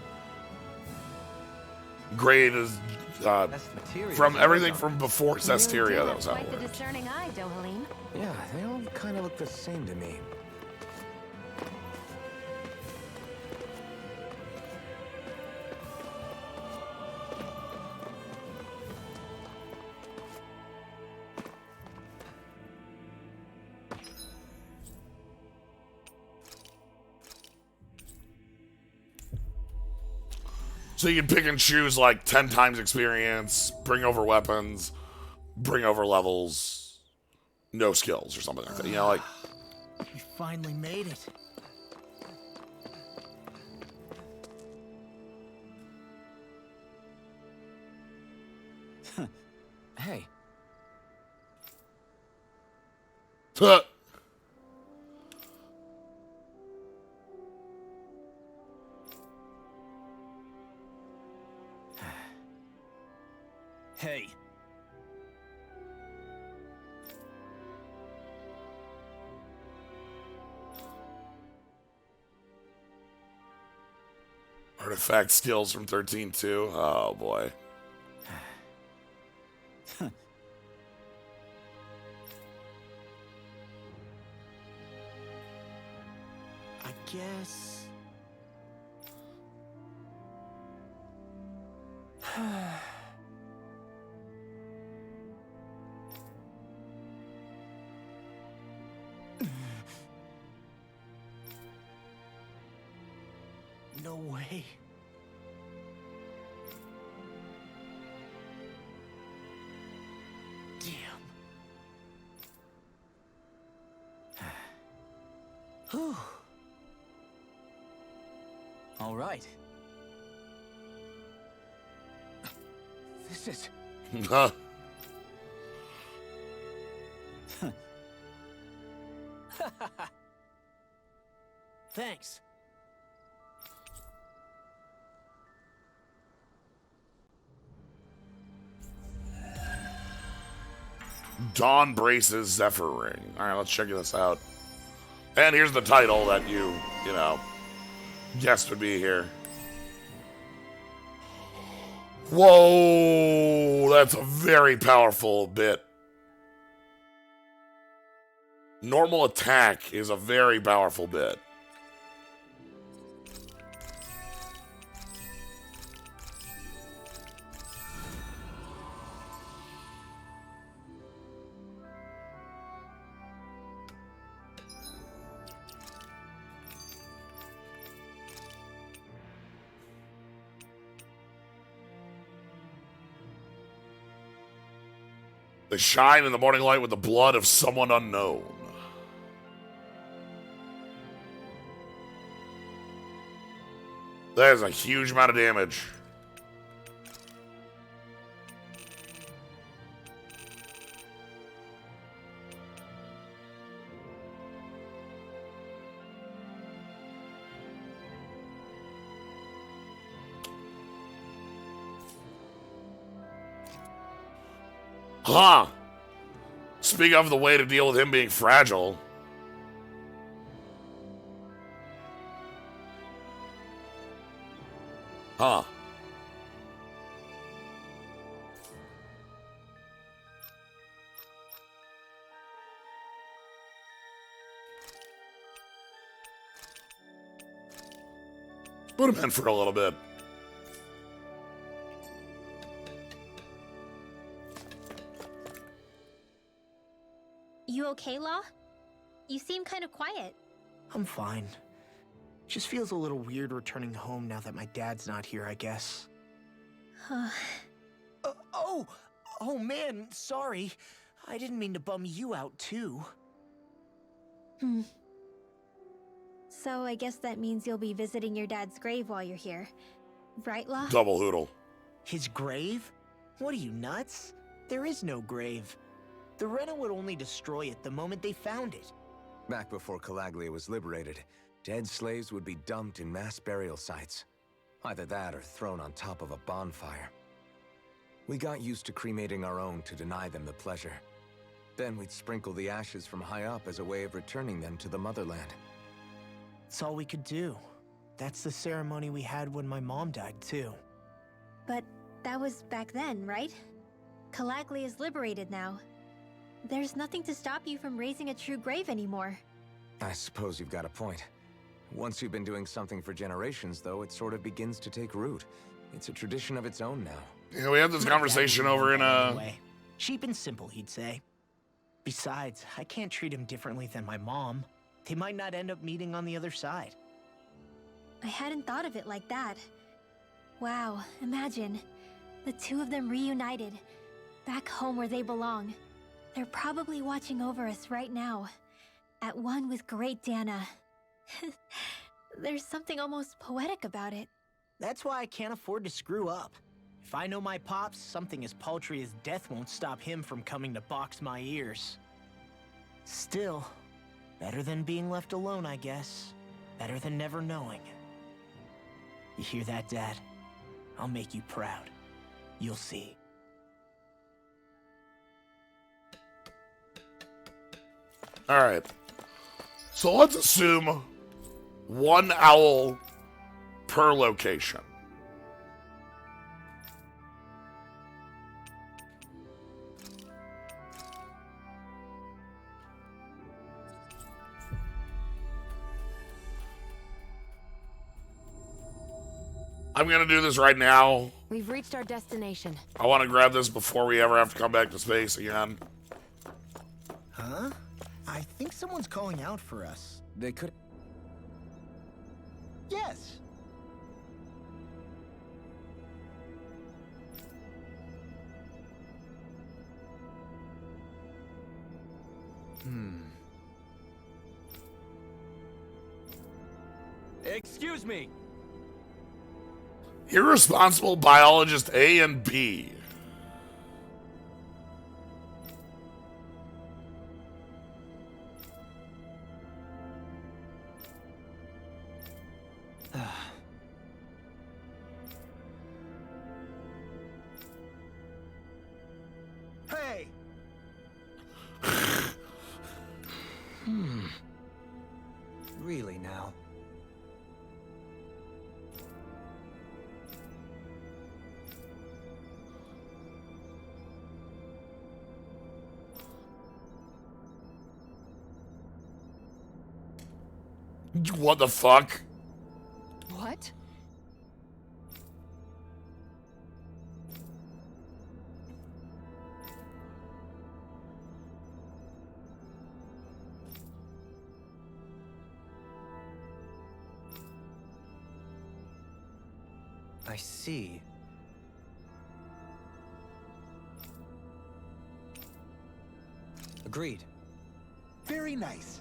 Grade is from everything from before Cesteria that was how it Quite the worked. discerning eye, Dohalim. Yeah, they all kind of look the same to me. So you can pick and choose like 10 times experience, bring over weapons, bring over levels, no skills or something like that. You know, like We finally made it. Hey. Hey. artifact skills from 13-2. Oh boy. I guess. No way. Damn. Whew. All right. This is. Huh. Thanks. Dawn Braces Zephyr Ring. All right, let's check this out. And here's the title that you know, guessed would be here. Whoa, that's a very powerful bit. Normal attack is a very powerful bit. They shine in the morning light with the blood of someone unknown. That is a huge amount of damage. Huh. Speak of the way to deal with him being fragile. Huh. Put him in for a little bit. You okay, Law? You seem kind of quiet. I'm fine. Just feels a little weird returning home now that my dad's not here, I guess. Oh man, sorry. I didn't mean to bum you out too. So I guess that means you'll be visiting your dad's grave while you're here. Right, Law? Double hoodle. His grave? What are you, nuts? There is no grave. The Rena would only destroy it the moment they found it. Back before Calaglia was liberated, dead slaves would be dumped in mass burial sites. Either that or thrown on top of a bonfire. We got used to cremating our own to deny them the pleasure. Then we'd sprinkle the ashes from high up as a way of returning them to the motherland. It's all we could do. That's the ceremony we had when my mom died, too. But that was back then, right? Calaglia is liberated now. There's nothing to stop you from raising a true grave anymore. I suppose you've got a point. Once you've been doing something for generations, though, it sort of begins to take root. It's a tradition of its own now. Yeah, we had this conversation over in Cheap and simple, he'd say. Besides, I can't treat him differently than my mom. They might not end up meeting on the other side. I hadn't thought of it like that. Wow, imagine. The two of them reunited. Back home where they belong. They're probably watching over us right now. At one with great Dana. There's something almost poetic about it. That's why I can't afford to screw up. If I know my pops, something as paltry as death won't stop him from coming to box my ears. Still, better than being left alone, I guess. Better than never knowing. You hear that, Dad? I'll make you proud. You'll see. All right. So let's assume one owl per location. I'm going to do this right now. We've reached our destination. I want to grab this before we ever have to come back to space again. Huh? I think someone's calling out for us. They could... Yes. Excuse me. Irresponsible biologist A and B. Hey! Really now? What the fuck? What? I see. Agreed. Very nice.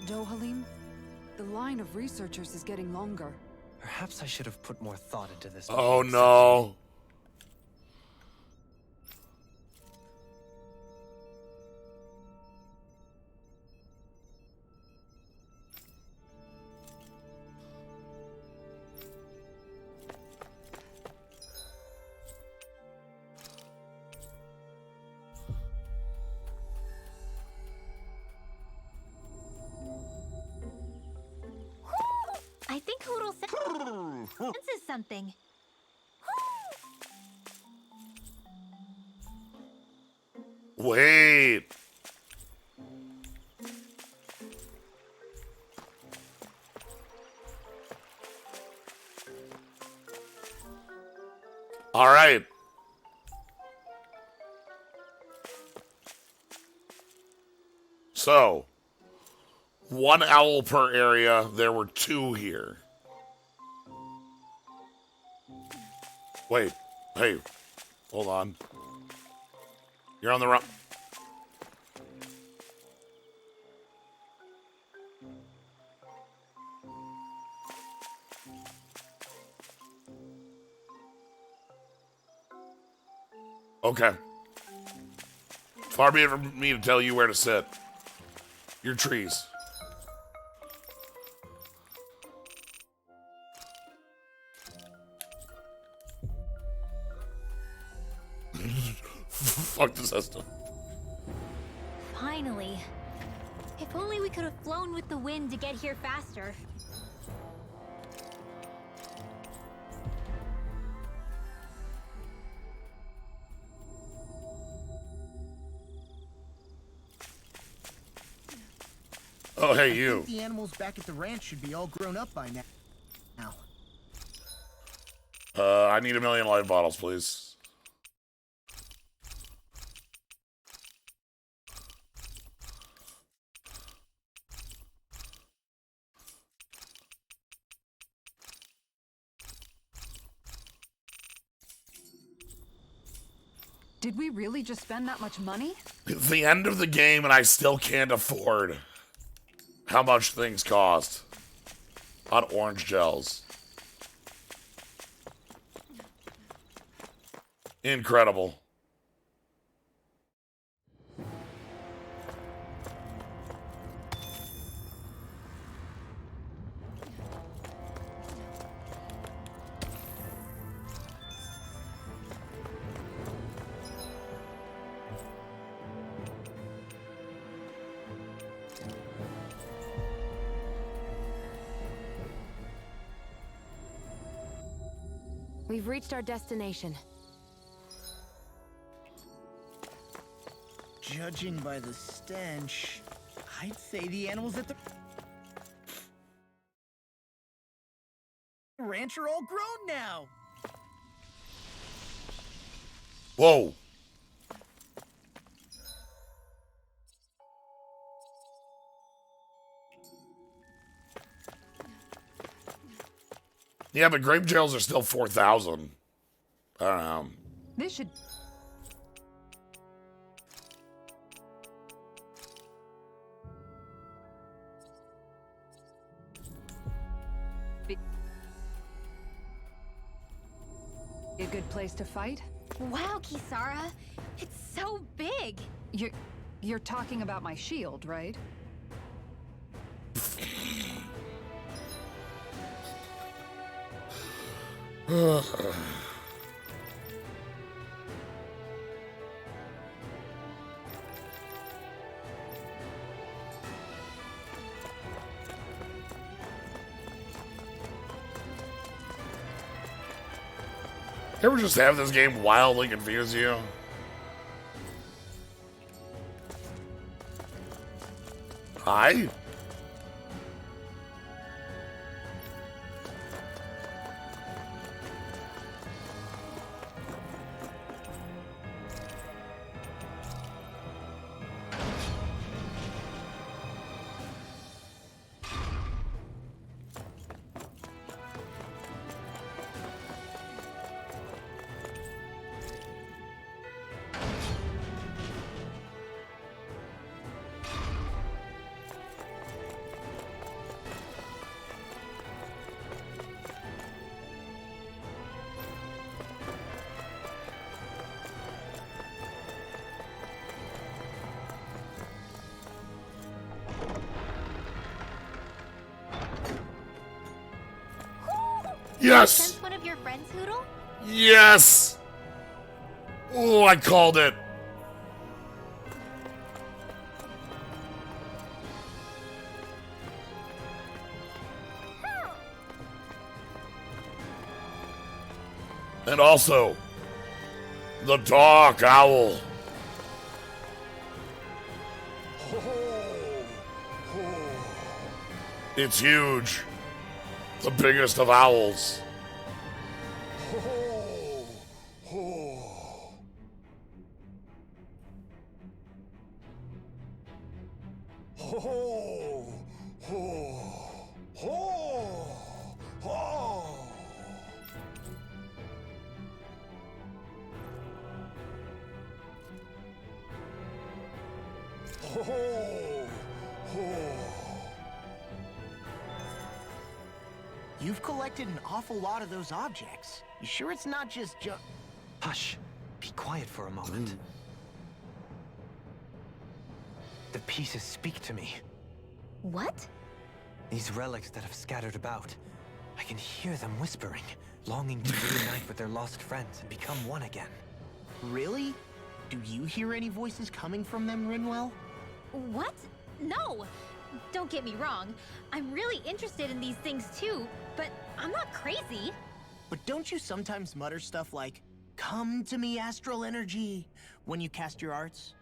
Dohalim, the line of researchers is getting longer. Perhaps I should have put more thought into this. Oh no. I think Hoodle senses something. Wait. All right. So, 1 owl per area. There were 2 here. Wait. Hey. Hold on. You're on the wrong... Okay. Far be it from me to tell you where to sit. Your trees. Fuck the system. Finally. If only we could have flown with the wind to get here faster. Oh, hey, I you. think the animals back at the ranch should be all grown up by now. I need 1 million life bottles, please. Did we really just spend that much money? It's the end of the game and I still can't afford how much things cost on orange gels. Incredible. We've reached our destination. Judging by the stench, I'd say the animals at the ranch are all grown now. Whoa. Yeah, but grape gels are still 4,000. I don't know. This should... be a good place to fight? Wow, Kisara. It's so big. You're talking about my shield, right? Ever just have this game wildly confuse you? Hi? Yes! Sense one of your friends, Hoodle? Yes! Oh, I called it. And also, the dark owl. It's huge. The biggest of owls. Ho ho! Ho! Ho! Ho! Ho ho! Ho! You've collected an awful lot of those objects. You sure it's not just Hush. Be quiet for a moment. The pieces speak to me. What? These relics that have scattered about. I can hear them whispering, longing to reunite with their lost friends and become one again. Really? Do you hear any voices coming from them, Rinwell? What? No! Don't get me wrong. I'm really interested in these things too, but I'm not crazy. But don't you sometimes mutter stuff like, "Come to me, astral energy," when you cast your arts?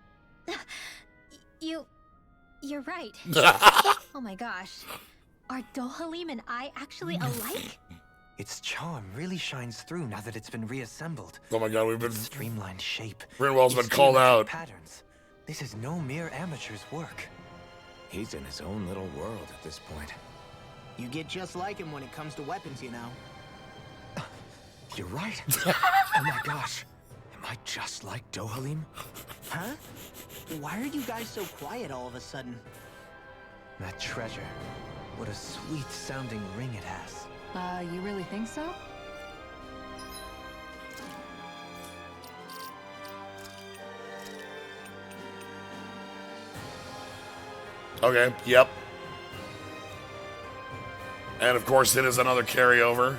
You're right. Oh my gosh. Are Dohalim and I actually alike? Its charm really shines through now that it's been reassembled. Oh my god, we've been... Streamlined shape. Rinwell's been called out. Patterns. This is no mere amateur's work. He's in his own little world at this point. You get just like him when it comes to weapons, you know. You're right. Oh my gosh. Am I just like Dohalim? Huh? Why are you guys so quiet all of a sudden? That treasure. What a sweet-sounding ring it has. You really think so? Okay, yep. And of course, it is another carryover.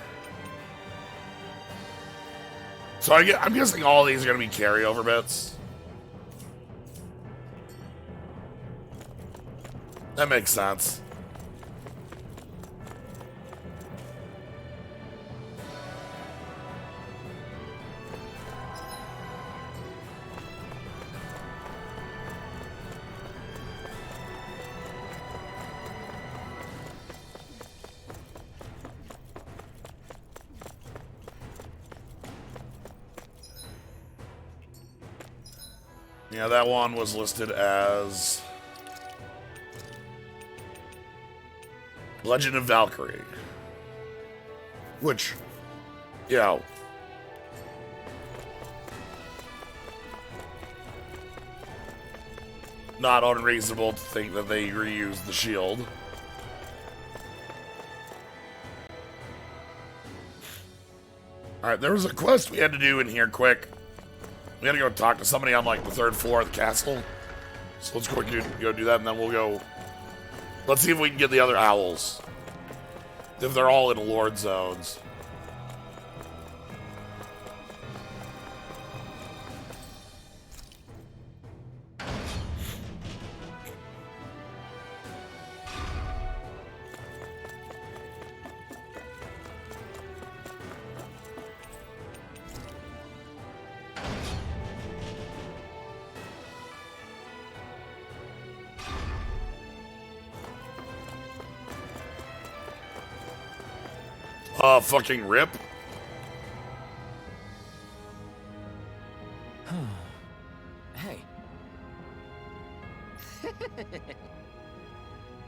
So I'm guessing all these are going to be carryover bits. That makes sense. Yeah, that one was listed as Legend of Valkyrie. Which, yeah. Not unreasonable to think that they reused the shield. Alright, there was a quest we had to do in here quick. We had to go talk to somebody on like the 3rd floor of the castle. So let's go do that, and then we'll go. Let's see if we can get the other owls. If they're all in Lord zones. Fucking rip. Hey.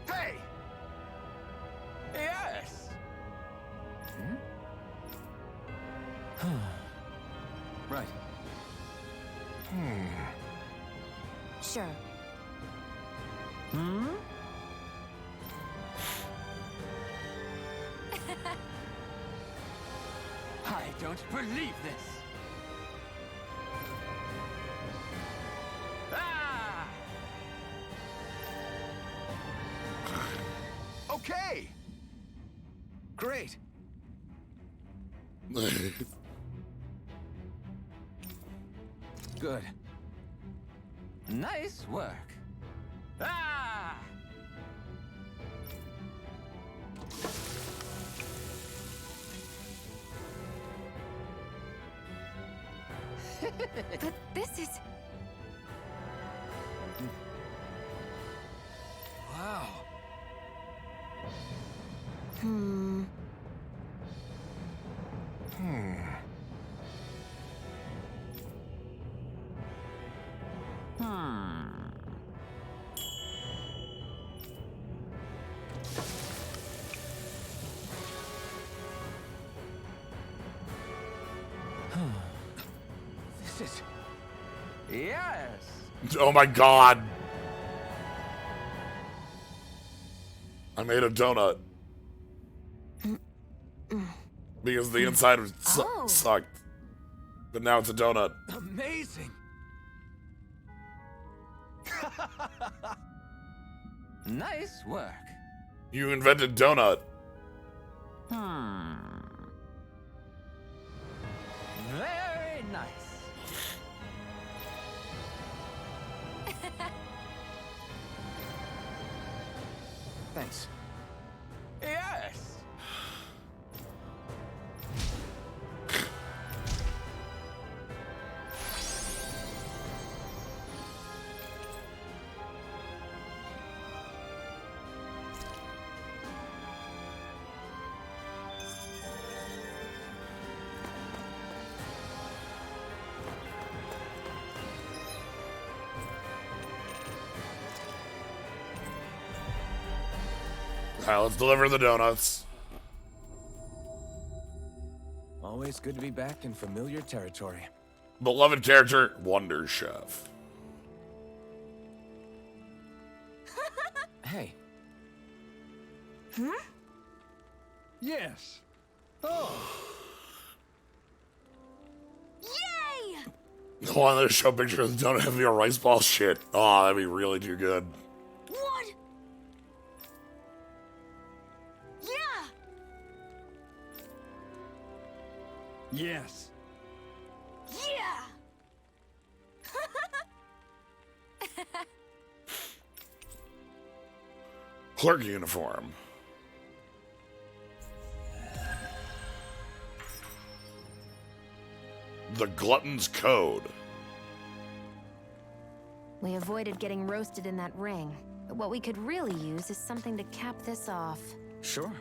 Hey! Yes! Right. Sure. I don't believe this. Ah! Okay. Great. Good. Nice work. Ah! But this is... Wow. Alexis! Yes! Oh my god. I made a donut. Because the inside was sucked. But now it's a donut. Amazing! Nice work. You invented donut. Very nice. Thanks. Yes! Alright, let's deliver the donuts. Always good to be back in familiar territory. Beloved character, Wonder Chef. Hey. Yes. I wanted to show a picture of the donut having a rice ball shit. Oh, that'd be really too good. What? Yeah! Yes. Yeah! Clerk uniform. The Glutton's Code. We avoided getting roasted in that ring, but what we could really use is something to cap this off. Sure.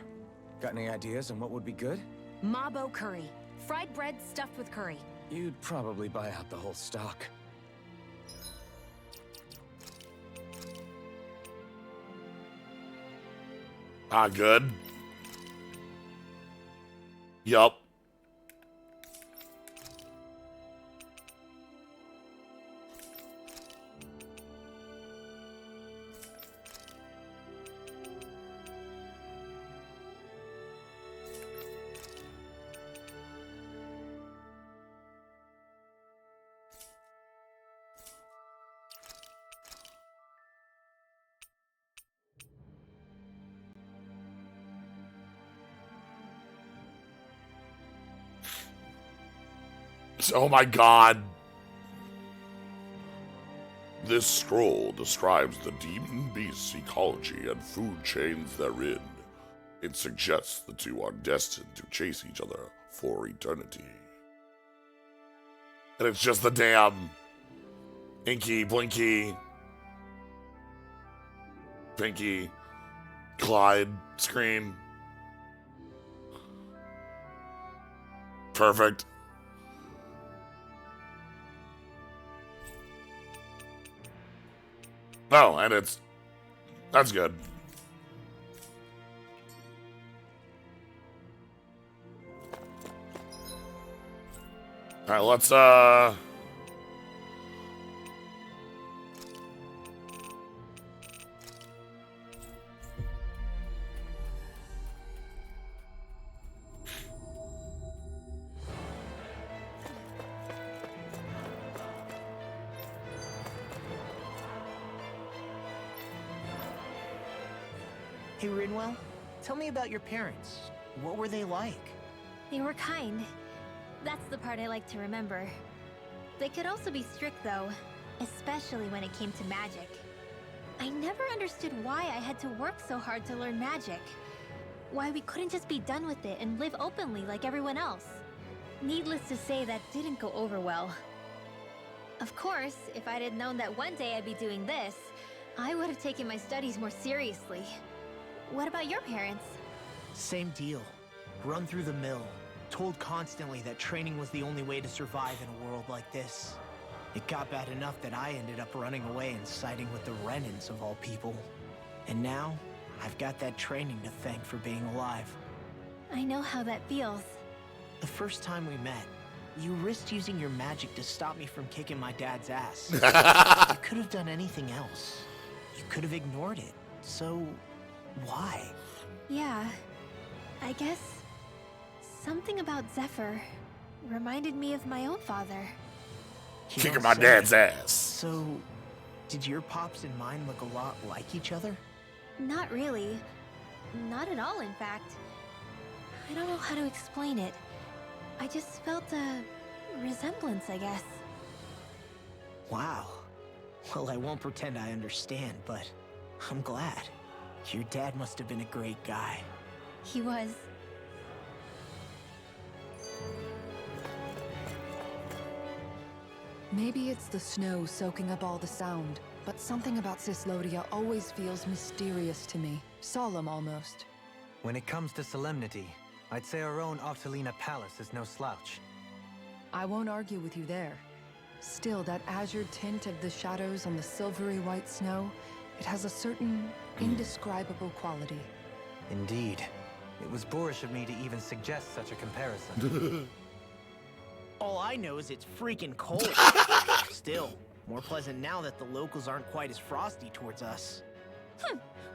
Got any ideas on what would be good? Mabo curry. Fried bread stuffed with curry. You'd probably buy out the whole stock. Ah, good. Yup. Oh my god. This scroll describes the demon beast's ecology and food chains therein. It suggests the two are destined to chase each other for eternity. And it's just the damn Inky, Blinky, Pinky, Clyde screen. Perfect. Oh, and that's good. All right, let's Hey, Rinwell, tell me about your parents. What were they like? They were kind. That's the part I like to remember. They could also be strict, though, especially when it came to magic. I never understood why I had to work so hard to learn magic. Why we couldn't just be done with it and live openly like everyone else. Needless to say, that didn't go over well. Of course, if I'd had known that one day I'd be doing this, I would have taken my studies more seriously. What about your parents? Same deal. Run through the mill. Told constantly that training was the only way to survive in a world like this. It got bad enough that I ended up running away and siding with the Renans of all people. And now, I've got that training to thank for being alive. I know how that feels. The first time we met, You risked using your magic to stop me from kicking my dad's ass. You could have done anything else. You could have ignored it. So, why? Yeah, I guess something about Zephyr reminded me of my own father. Kicking my dad's ass. So, did your pops and mine look a lot like each other? Not really. Not at all, in fact. I don't know how to explain it. I just felt a resemblance, I guess. Wow. Well, I won't pretend I understand, but I'm glad. Your dad must have been a great guy. He was. Maybe it's the snow soaking up all the sound, but something about Cislodia always feels mysterious to me. Solemn, almost. When it comes to solemnity, I'd say our own Octalina Palace is no slouch. I won't argue with you there. Still, that azure tint of the shadows on the silvery white snow, it has a certain indescribable quality. Indeed. It was boorish of me to even suggest such a comparison. All I know is it's freaking cold. Still, more pleasant now that the locals aren't quite as frosty towards us.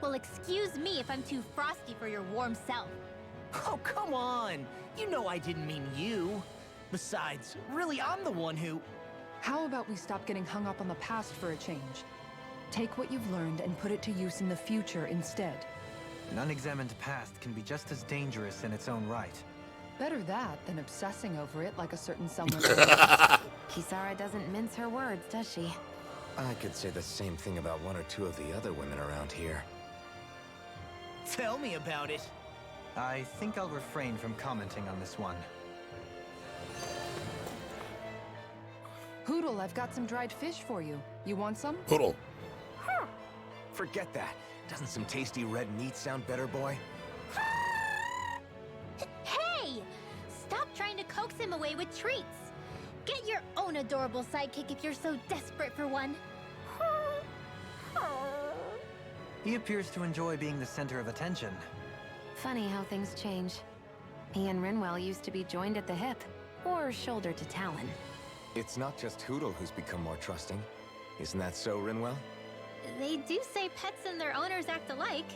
Well, excuse me if I'm too frosty for your warm self. Oh, come on! You know I didn't mean you. Besides, really, I'm the one who... How about we stop getting hung up on the past for a change? Take what you've learned and put it to use in the future instead. An unexamined past can be just as dangerous in its own right. Better that than obsessing over it like a certain someone. Kisara doesn't mince her words, does she? I could say the same thing about one or two of the other women around here. Tell me about it. I think I'll refrain from commenting on this one. Hoodle, I've got some dried fish for you. You want some? Hoodle. Forget that. Doesn't some tasty red meat sound better, boy? Hey! Stop trying to coax him away with treats. Get your own adorable sidekick if you're so desperate for one. He appears to enjoy being the center of attention. Funny how things change. He and Rinwell used to be joined at the hip, or shoulder to talon. It's not just Hoodle who's become more trusting. Isn't that so, Rinwell? They do say pets and their owners act alike.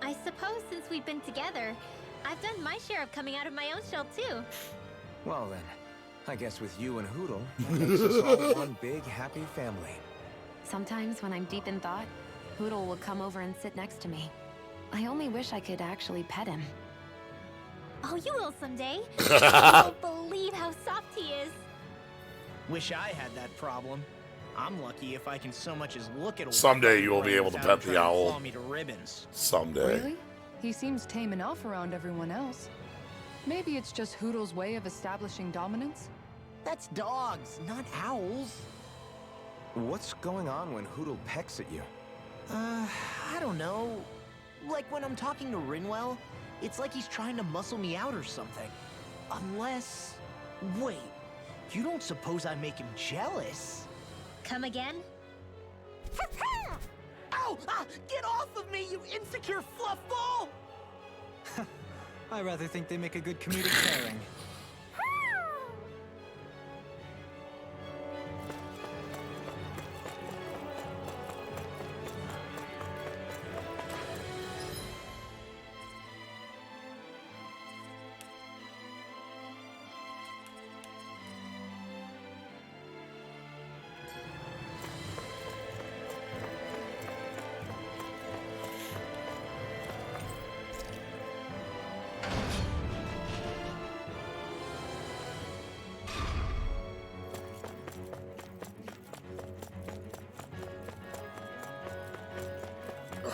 I suppose since we've been together, I've done my share of coming out of my own shell too. Well then, I guess with you and Hoodle, that makes us all one big happy family. Sometimes when I'm deep in thought, Hoodle will come over and sit next to me. I only wish I could actually pet him. Oh, you will someday. You won't believe how soft he is. Wish I had that problem. I'm lucky if I can so much as look at a Someday you will be able to pet the owl. claw me to ribbons. Someday. Really? He seems tame enough around everyone else. Maybe it's just Hoodle's way of establishing dominance? That's dogs, not owls. What's going on when Hoodle pecks at you? I don't know. Like when I'm talking to Rinwell, it's like he's trying to muscle me out or something. Unless... Wait, you don't suppose I make him jealous? Come again? Ow! Get off of me, you insecure fluffball! I rather think they make a good comedic pairing.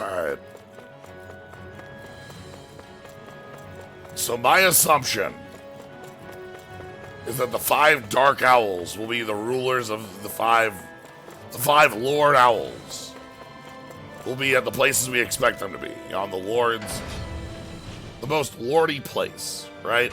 Alright. So my assumption is that the 5 Dark Owls will be the rulers of the five Lord Owls. Will be at the places we expect them to be. On the Lord's... the most lordy place, right?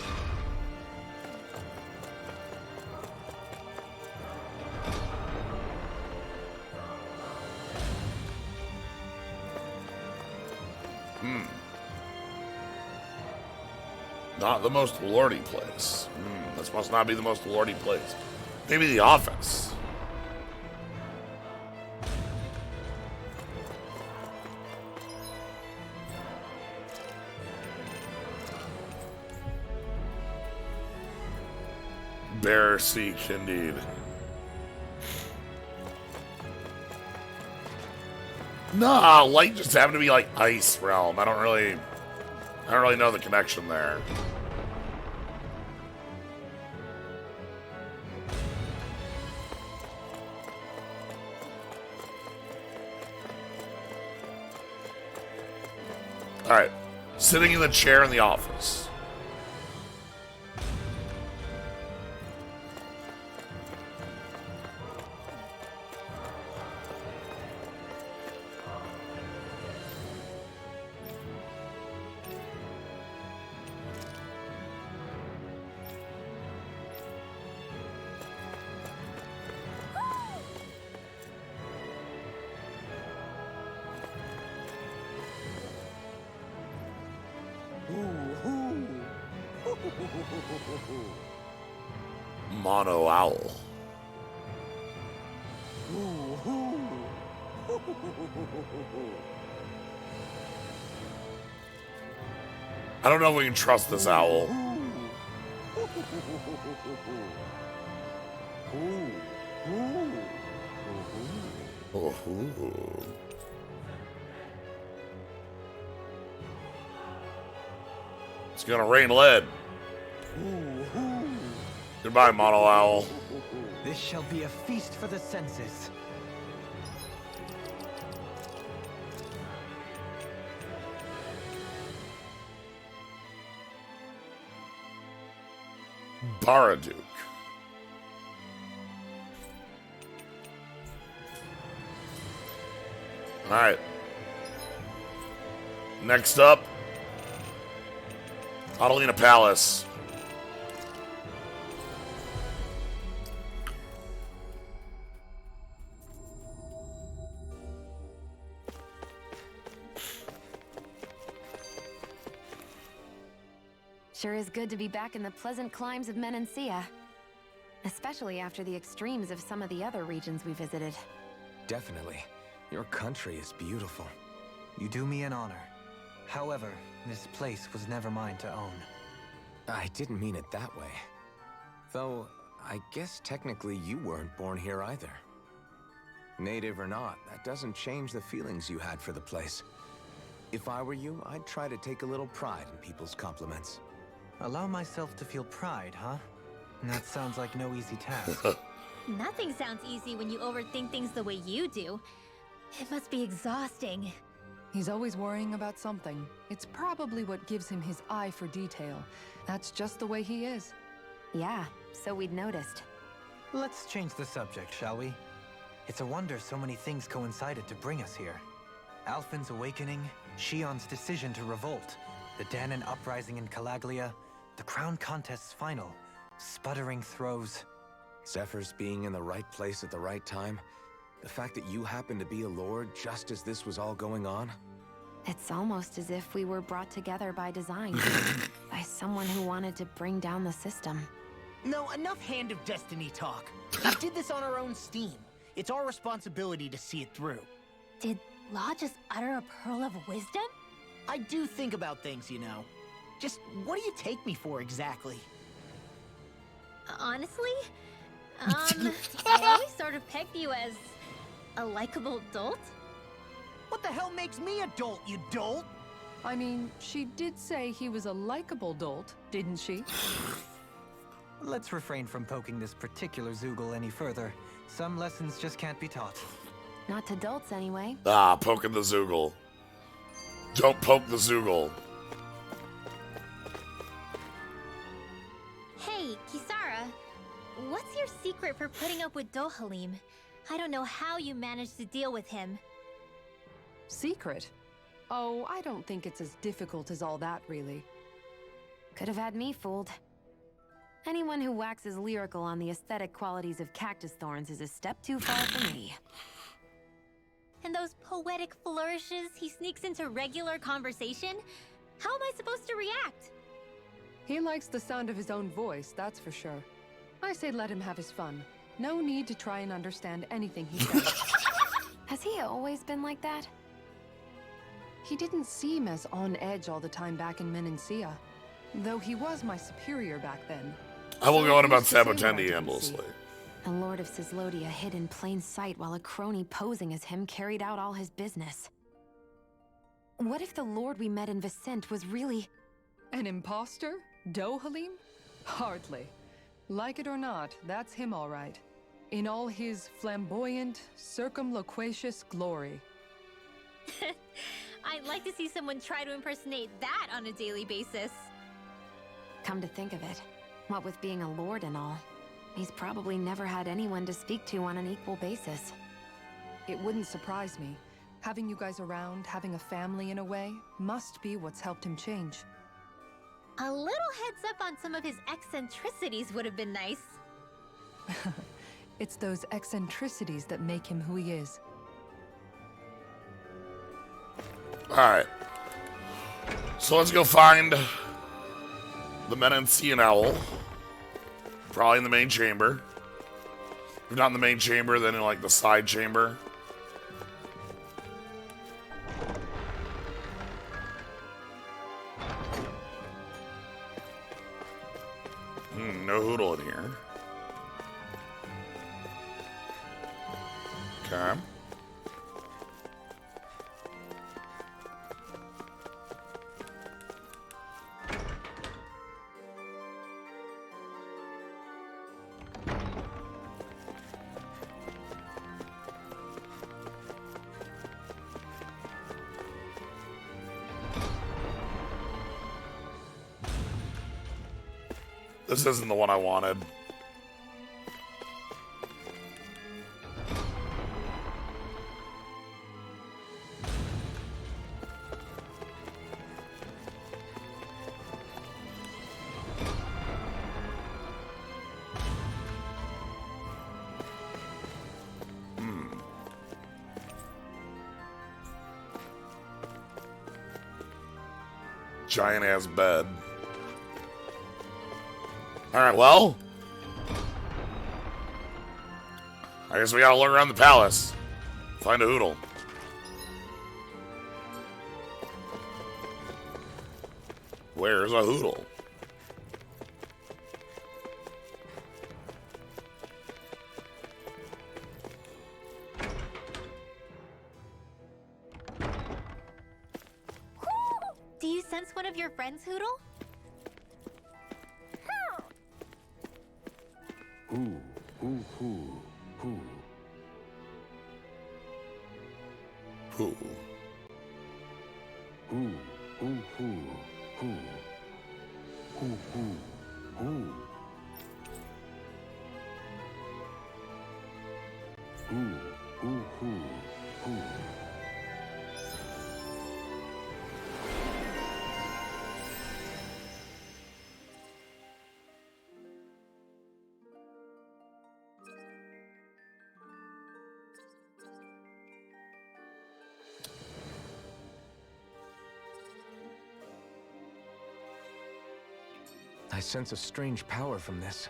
Not the most lordy place. This must not be the most lordy place. Maybe the office. Bear seek, indeed. Nah, light just happened to be like ice realm. I don't really know the connection there. All right, sitting in the chair in the office. Mono owl. I don't know if we can trust this owl. It's gonna rain lead. Goodbye, Mono Owl. This shall be a feast for the senses. Baraduke. Alright. Next up, Adelina Palace. Sure is good to be back in the pleasant climes of Menancia. Especially after the extremes of some of the other regions we visited. Definitely. Your country is beautiful. You do me an honor. However, this place was never mine to own. I didn't mean it that way. Though, I guess technically you weren't born here either. Native or not, that doesn't change the feelings you had for the place. If I were you, I'd try to take a little pride in people's compliments. Allow myself to feel pride, huh? That sounds like no easy task. Nothing sounds easy when you overthink things the way you do. It must be exhausting. He's always worrying about something. It's probably what gives him his eye for detail. That's just the way he is. Yeah, so we'd noticed. Let's change the subject, shall we? It's a wonder so many things coincided to bring us here. Alphen's awakening, Shion's decision to revolt, the Danon uprising in Calaglia, the crown contest's final, sputtering throws. Zephyr's being in the right place at the right time. The fact that you happened to be a lord just as this was all going on. It's almost as if we were brought together by design. By someone who wanted to bring down the system. No, enough Hand of Destiny talk. We did this on our own steam. It's our responsibility to see it through. Did Law just utter a pearl of wisdom? I do think about things, you know. Just what do you take me for exactly? Honestly, I always sort of pegged you as a likable dolt. What the hell makes me a dolt, you dolt? I mean, she did say he was a likable dolt, didn't she? Let's refrain from poking this particular Zoogle any further. Some lessons just can't be taught. Not to dolts, anyway. Ah, poking the Zoogle. Don't poke the Zoogle. Hey, Kisara, what's your secret for putting up with Dohalim? I don't know how you managed to deal with him. Secret? Oh, I don't think it's as difficult as all that, really. Could have had me fooled. Anyone who waxes lyrical on the aesthetic qualities of cactus thorns is a step too far for me. And those poetic flourishes he sneaks into regular conversation? How am I supposed to react? He likes the sound of his own voice, that's for sure. I say let him have his fun. No need to try and understand anything he says. Has he always been like that? He didn't seem as on edge all the time back in Menancia, though he was my superior back then. I will So go on about who's to say what I Sabotendi didn't endlessly. The Lord of Cislodia hid in plain sight while a crony posing as him carried out all his business. What if the Lord we met in Vicente was really... An imposter? Dohalim? Hardly. Like it or not, that's him all right. In all his flamboyant, circumloquacious glory. I'd like to see someone try to impersonate that on a daily basis. Come to think of it, what with being a lord and all, he's probably never had anyone to speak to on an equal basis. It wouldn't surprise me. Having you guys around, having a family in a way, must be what's helped him change. A little heads up on some of his eccentricities would have been nice. It's those eccentricities that make him who he is. Alright. So let's go find the Menancian Owl. Probably in the main chamber. If not in the main chamber, then in like the side chamber. No Hoodle in here. Okay. This isn't the one I wanted. Giant ass bed. Alright, well. I guess we gotta look around the palace. Find a Hoodle. Where's a Hoodle? Do you sense one of your friends, Hoodle? Ooh, ooh, ooh, ooh. Ooh. Ooh, ooh, ooh, ooh. Ooh, ooh, ooh. Ooh, ooh, ooh, ooh. I sense a strange power from this.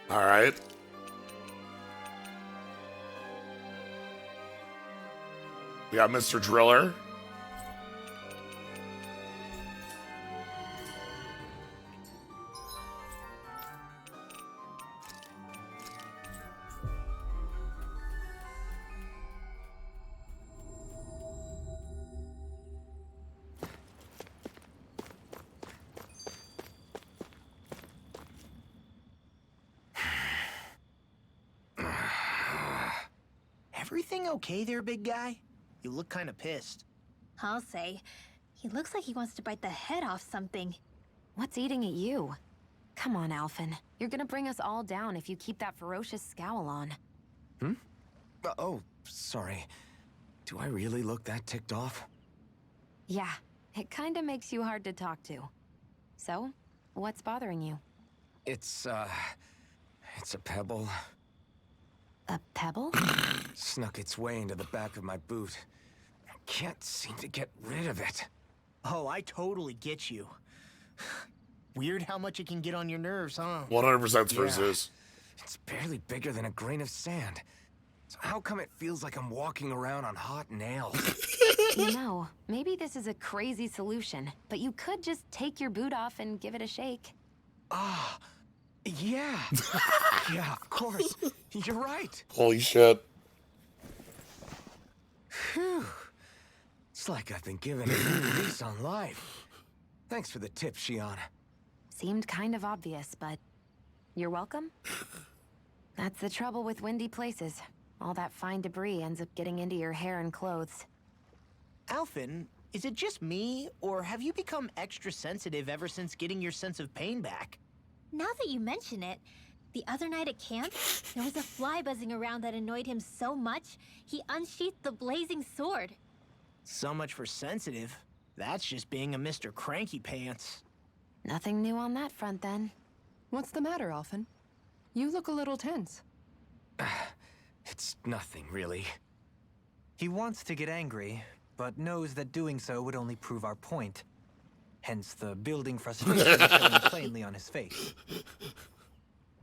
All right. We got Mr. Driller. Everything okay there, big guy? You look kind of pissed. I'll say. He looks like he wants to bite the head off something. What's eating at you? Come on, Alphen. You're gonna bring us all down if you keep that ferocious scowl on. Hmm? Oh, sorry. Do I really look that ticked off? Yeah, it kinda makes you hard to talk to. So, what's bothering you? It's a pebble. A pebble? Snuck its way into the back of my boot. I can't seem to get rid of it. Oh, I totally get you. Weird how much it can get on your nerves, huh? 100% for Zeus. It's barely bigger than a grain of sand. So how come it feels like I'm walking around on hot nails? You know, maybe this is a crazy solution, but you could just take your boot off and give it a shake. Ah, yeah. Yeah, of course. You're right. Holy shit. Phew. It's like I've been given a new lease on life. Thanks for the tip, Shion. Seemed kind of obvious, but you're welcome? That's the trouble with windy places. All that fine debris ends up getting into your hair and clothes. Alphen, is it just me, or have you become extra sensitive ever since getting your sense of pain back? Now that you mention it, the other night at camp, there was a fly buzzing around that annoyed him so much, he unsheathed the blazing sword. So much for sensitive. That's just being a Mr. Cranky Pants. Nothing new on that front, then. What's the matter, Alphen? You look a little tense. It's nothing, really. He wants to get angry, but knows that doing so would only prove our point. Hence the building frustration showing plainly on his face.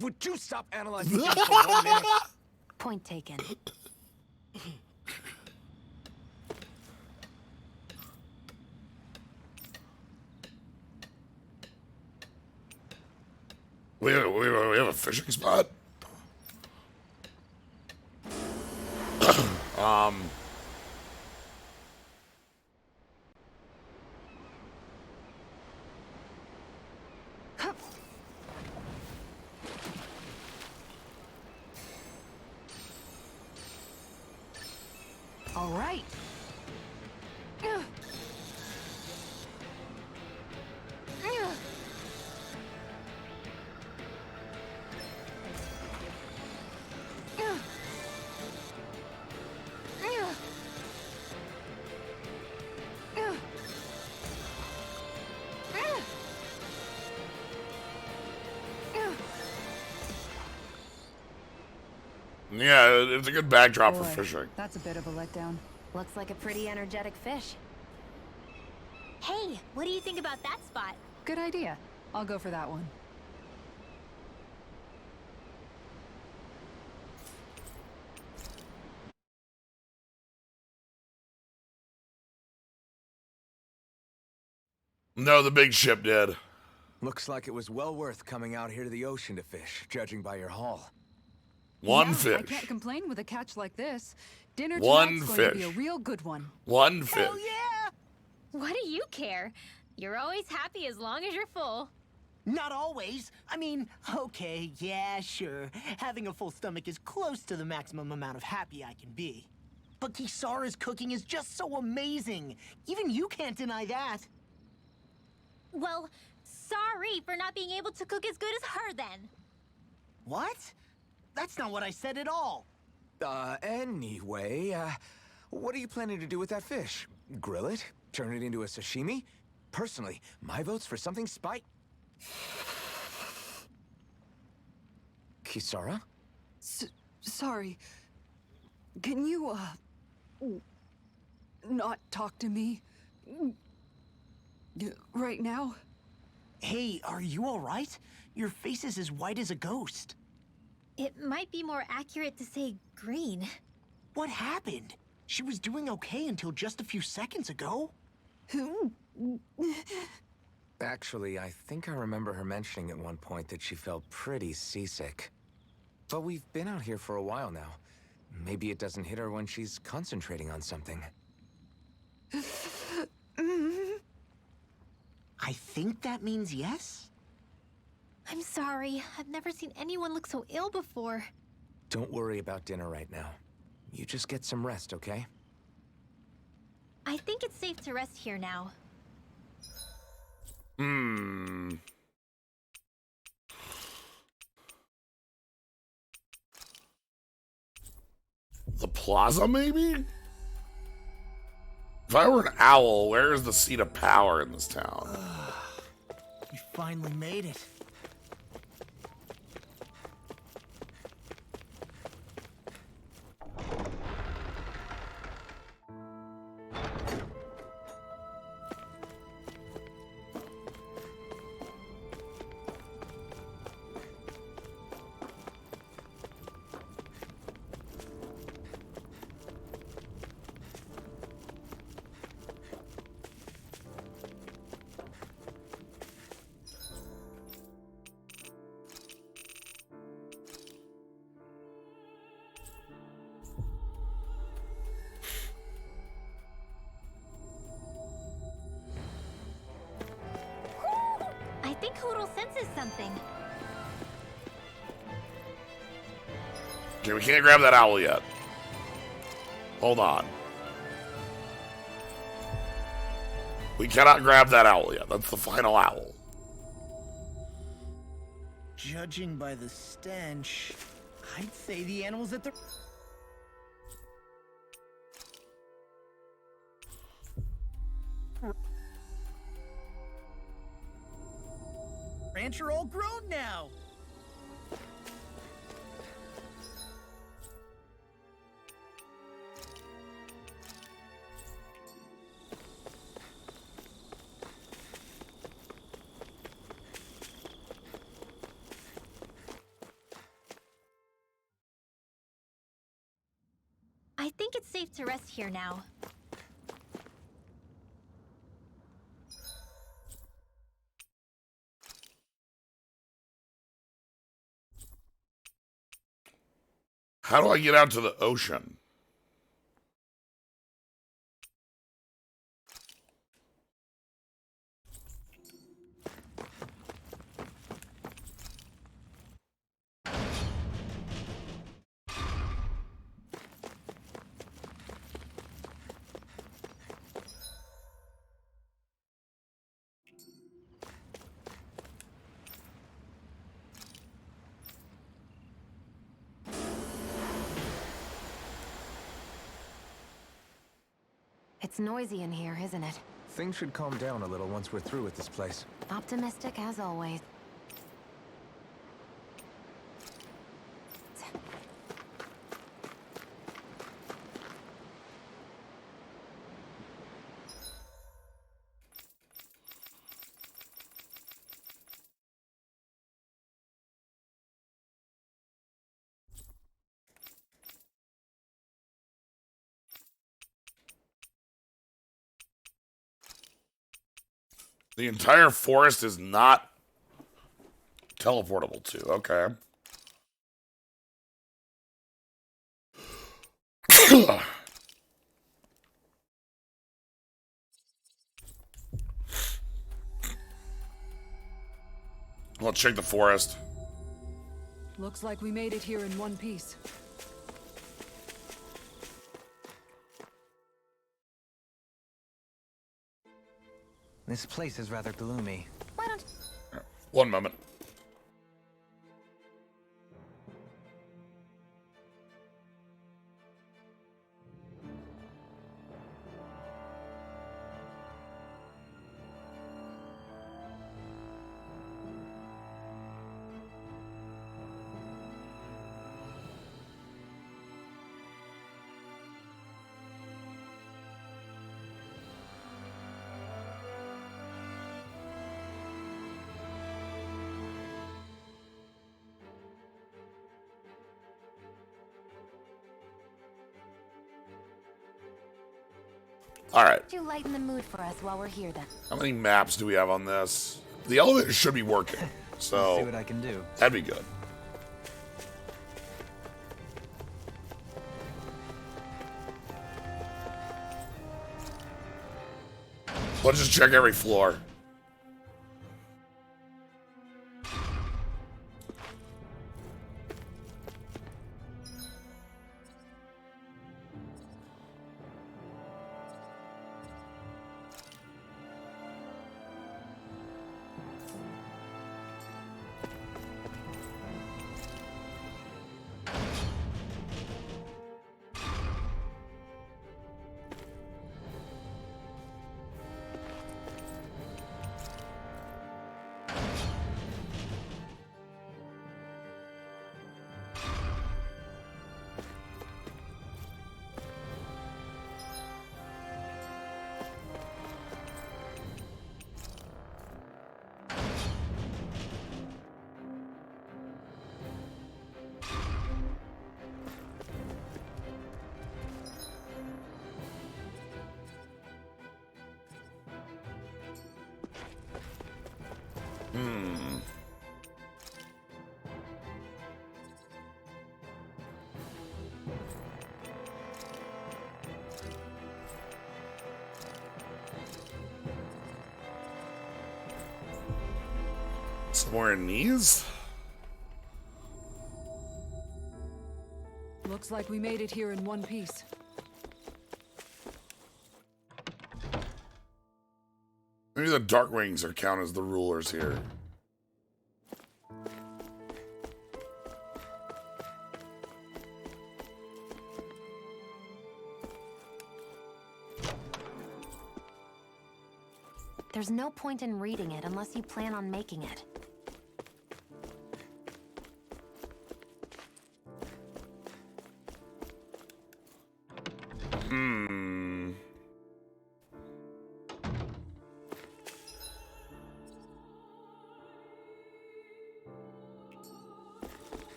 Would you stop analyzing things for 1 minute? Point taken. We have a fishing spot? All right. Yeah, it's a good backdrop for Boy, fishing. That's a bit of a letdown. Looks like a pretty energetic fish. Hey, what do you think about that spot? Good idea. I'll go for that one. No, the big ship did. Looks like it was well worth coming out here to the ocean to fish, judging by your haul. One I fish. can't complain with a catch like this. Dinner One tonight's going to be fish. a real good one. One fish. Hell yeah! What do you care? You're always happy as long as you're full. Not always. I mean, okay, yeah, sure. Having a full stomach is close to the maximum amount of happy I can be. But Kisara's cooking is just so amazing. Even you can't deny that. Well, sorry for not being able to cook as good as her then. What? That's not what I said at all. Anyway, what are you planning to do with that fish? Grill it? Turn it into a sashimi? Personally, my vote's for something Kisara? Sorry. Can you, not talk to me? Right now? Hey, are you all right? Your face is as white as a ghost. It might be more accurate to say green. What happened? She was doing okay until just a few seconds ago. Actually, I think I remember her mentioning at one point that she felt pretty seasick. But we've been out here for a while now. Maybe it doesn't hit her when she's concentrating on something. I think that means yes? I'm sorry. I've never seen anyone look so ill before. Don't worry about dinner right now. You just get some rest, okay? I think it's safe to rest here now. The plaza, maybe? If I were an owl, where is the seat of power in this town? We finally made it. total senses something. Okay, we can't grab that owl yet. Hold on. We cannot grab that owl yet. That's the final owl. Judging by the stench, I'd say the animal's at the ranch are all grown now. I think it's safe to rest here now. How do I get out to the ocean? It's noisy in here, isn't it? Things should calm down a little once we're through with this place. Optimistic as always. The entire forest is not teleportable to. Okay. Let's check the forest. Looks like we made it here in one piece. This place is rather gloomy. Why don't... One moment. All right. Could you lighten the mood for us while we're here, then? How many maps do we have on this? The elevator should be working, so See what I can do. That'd be good. Let's just check every floor. Somewhere in these? Looks like we made it here in one piece. Maybe the Darkwings are count as the rulers here. There's no point in reading it unless you plan on making it.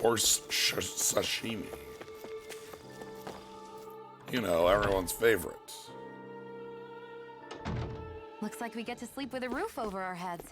Horse sashimi. You know, everyone's favorite. Looks like we get to sleep with a roof over our heads.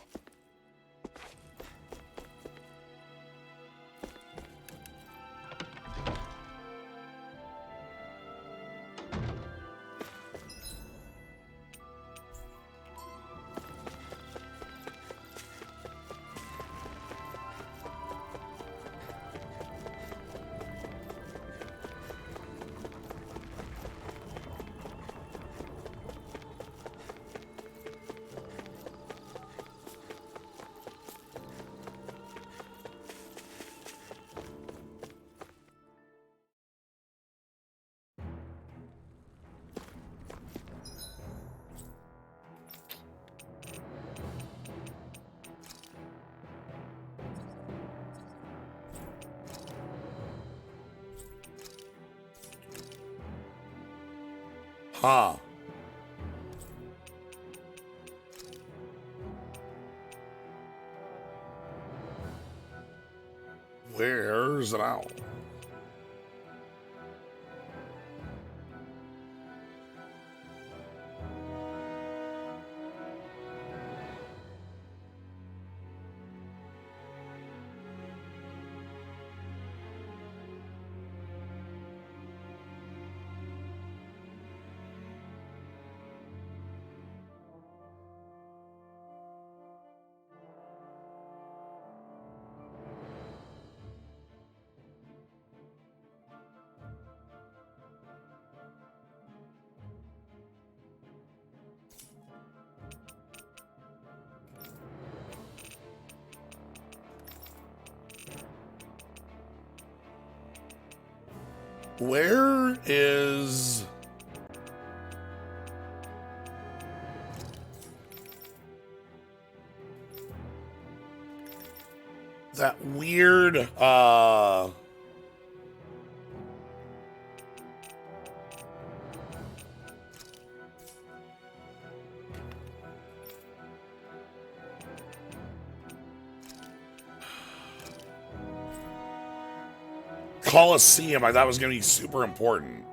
Huh. Where's an owl? Where is... that weird, Coliseum? I thought was going to be super important.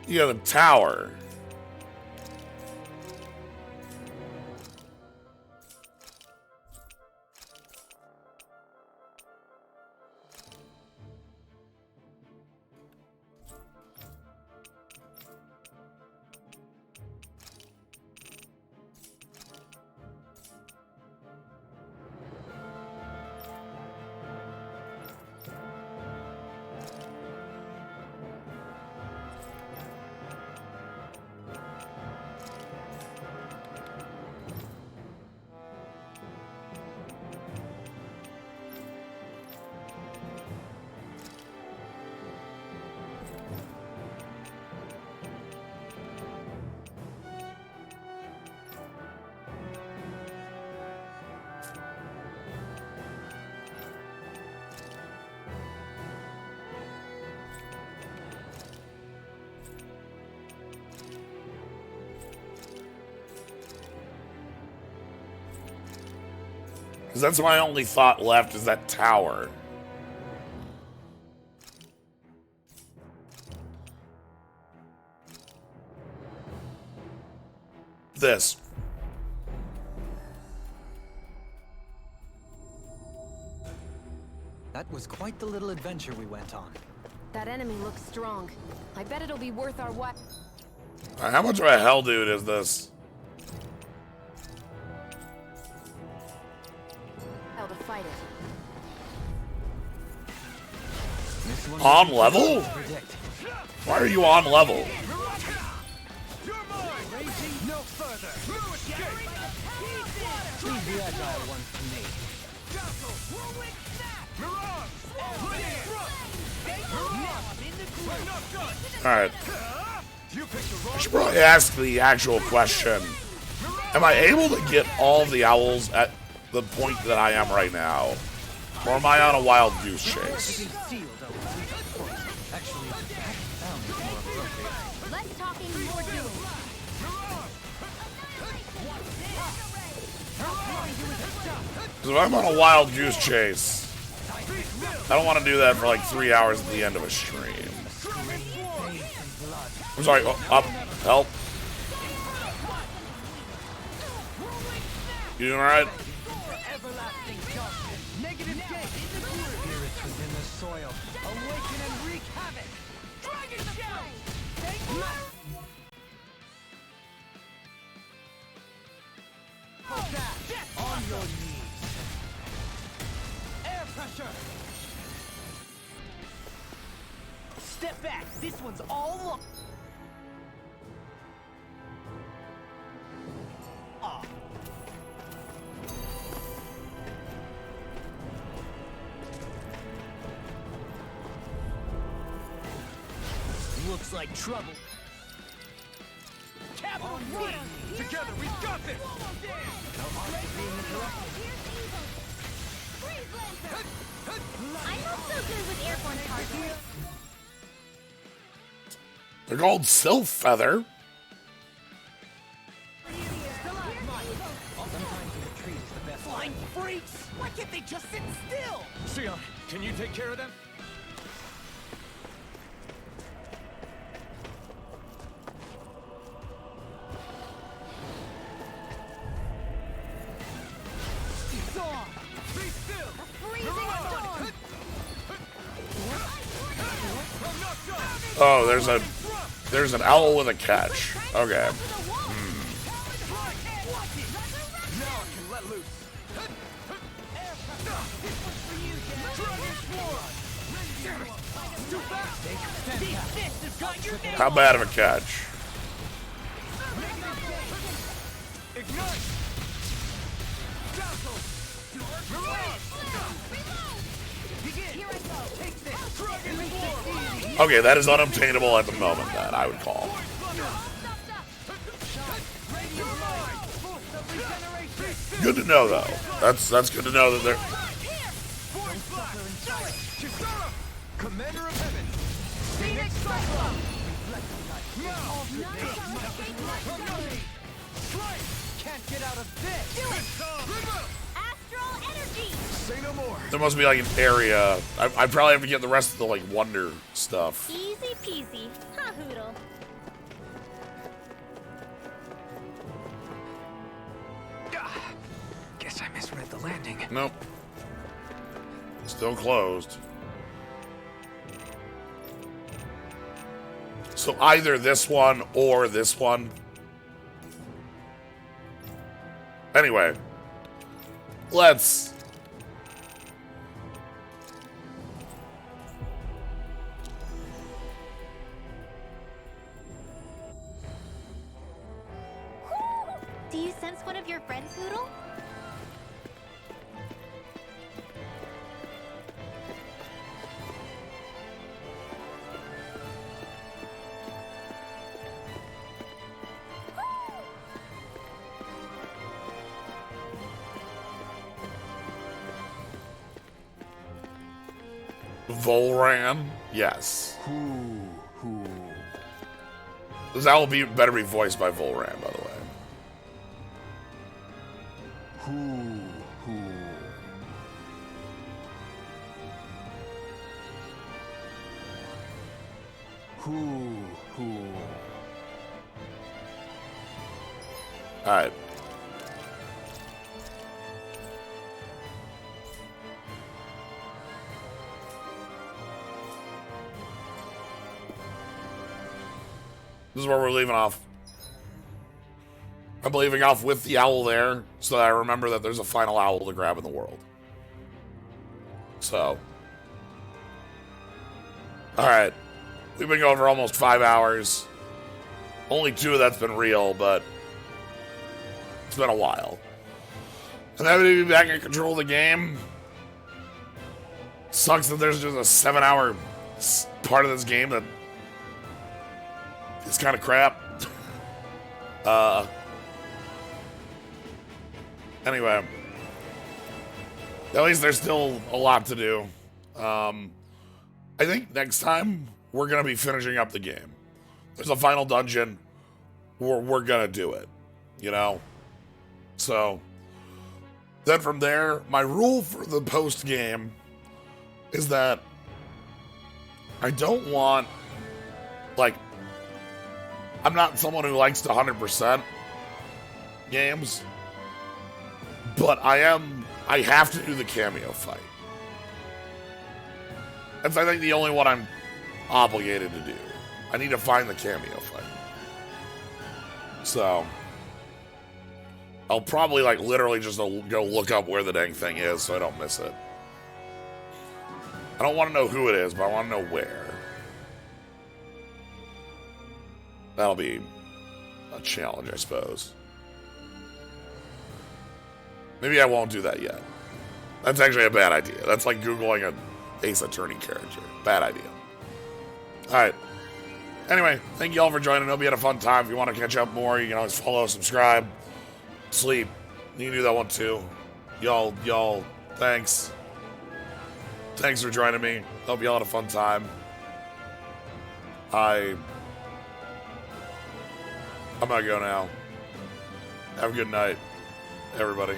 Yeah, the tower. Because that's my only thought left is that tower. this. That was quite the little adventure we went on. That enemy looks strong. I bet it'll be worth our while. How much of a hell dude is this? To fight it. On level? Why are you on level? Leave the agile one to me. Alright. I should probably ask the actual question. Am I able to get all of the owls at the point that I am right now? Or am I on a wild goose chase? Less talking, more doing. Because if I'm on a wild goose chase, I don't want to do that for like 3 hours at the end of a stream. I'm sorry, up, help. You doing alright? Spirits within the soil. Awaken and wreak havoc. Dragon shell. On your knees. Air pressure. Step back. This one's all look. Looks like trouble. Capital P! Together, we've got this! I'm not so good with airborne targets. They're called Sylph Feather. Flying freaks! Why can't they just sit still? Sion, can you take care of them? Oh, there's an owl with a catch. Okay. How bad of a catch? Okay, that is unobtainable at the moment, that I would call. Good to know, though. That's good to know that they're... Commander of Heaven. Phoenix can't get out of this. Do it. Astral energy. Say no more. There must be like an area. I probably have to get the rest of the like wonder stuff. Easy peasy. Ha hoodle. Guess I misread the landing. Nope. Still closed. So either this one or this one. Anyway, let's... Do you sense one of your friends, Hoodle? Volran? Yes. This owl better be voiced by Volran, by the way. Alright. This is where we're leaving off. I'm leaving off with the owl there, so that I remember that there's a final owl to grab in the world. So. Alright. We've been going for almost 5 hours. Only 2 of that's been real, but it's been a while. And having to be back in control of the game sucks that there's just a 7-hour part of this game that is kind of crap. Anyway, at least there's still a lot to do. I think next time we're gonna be finishing up the game. There's a final dungeon. We're gonna do it, you know. So then from there, my rule for the post game is that I don't want, like, I'm not someone who likes to 100% games, but I have to do the cameo fight. That's, I think, the only one I'm obligated to do. I need to find the cameo fight. So I'll probably, like, literally just go look up where the dang thing is so I don't miss it. I don't want to know who it is, but I want to know where. That'll be a challenge, I suppose. Maybe I won't do that yet. That's actually a bad idea. That's like Googling an Ace Attorney character. Bad idea. Alright. Anyway, thank you all for joining. Hope you had a fun time. If you want to catch up more, you can always follow, subscribe, sleep. You can do that one too. Y'all, thanks. Thanks for joining me. Hope you all had a fun time. I'm gonna go now. Have a good night, everybody.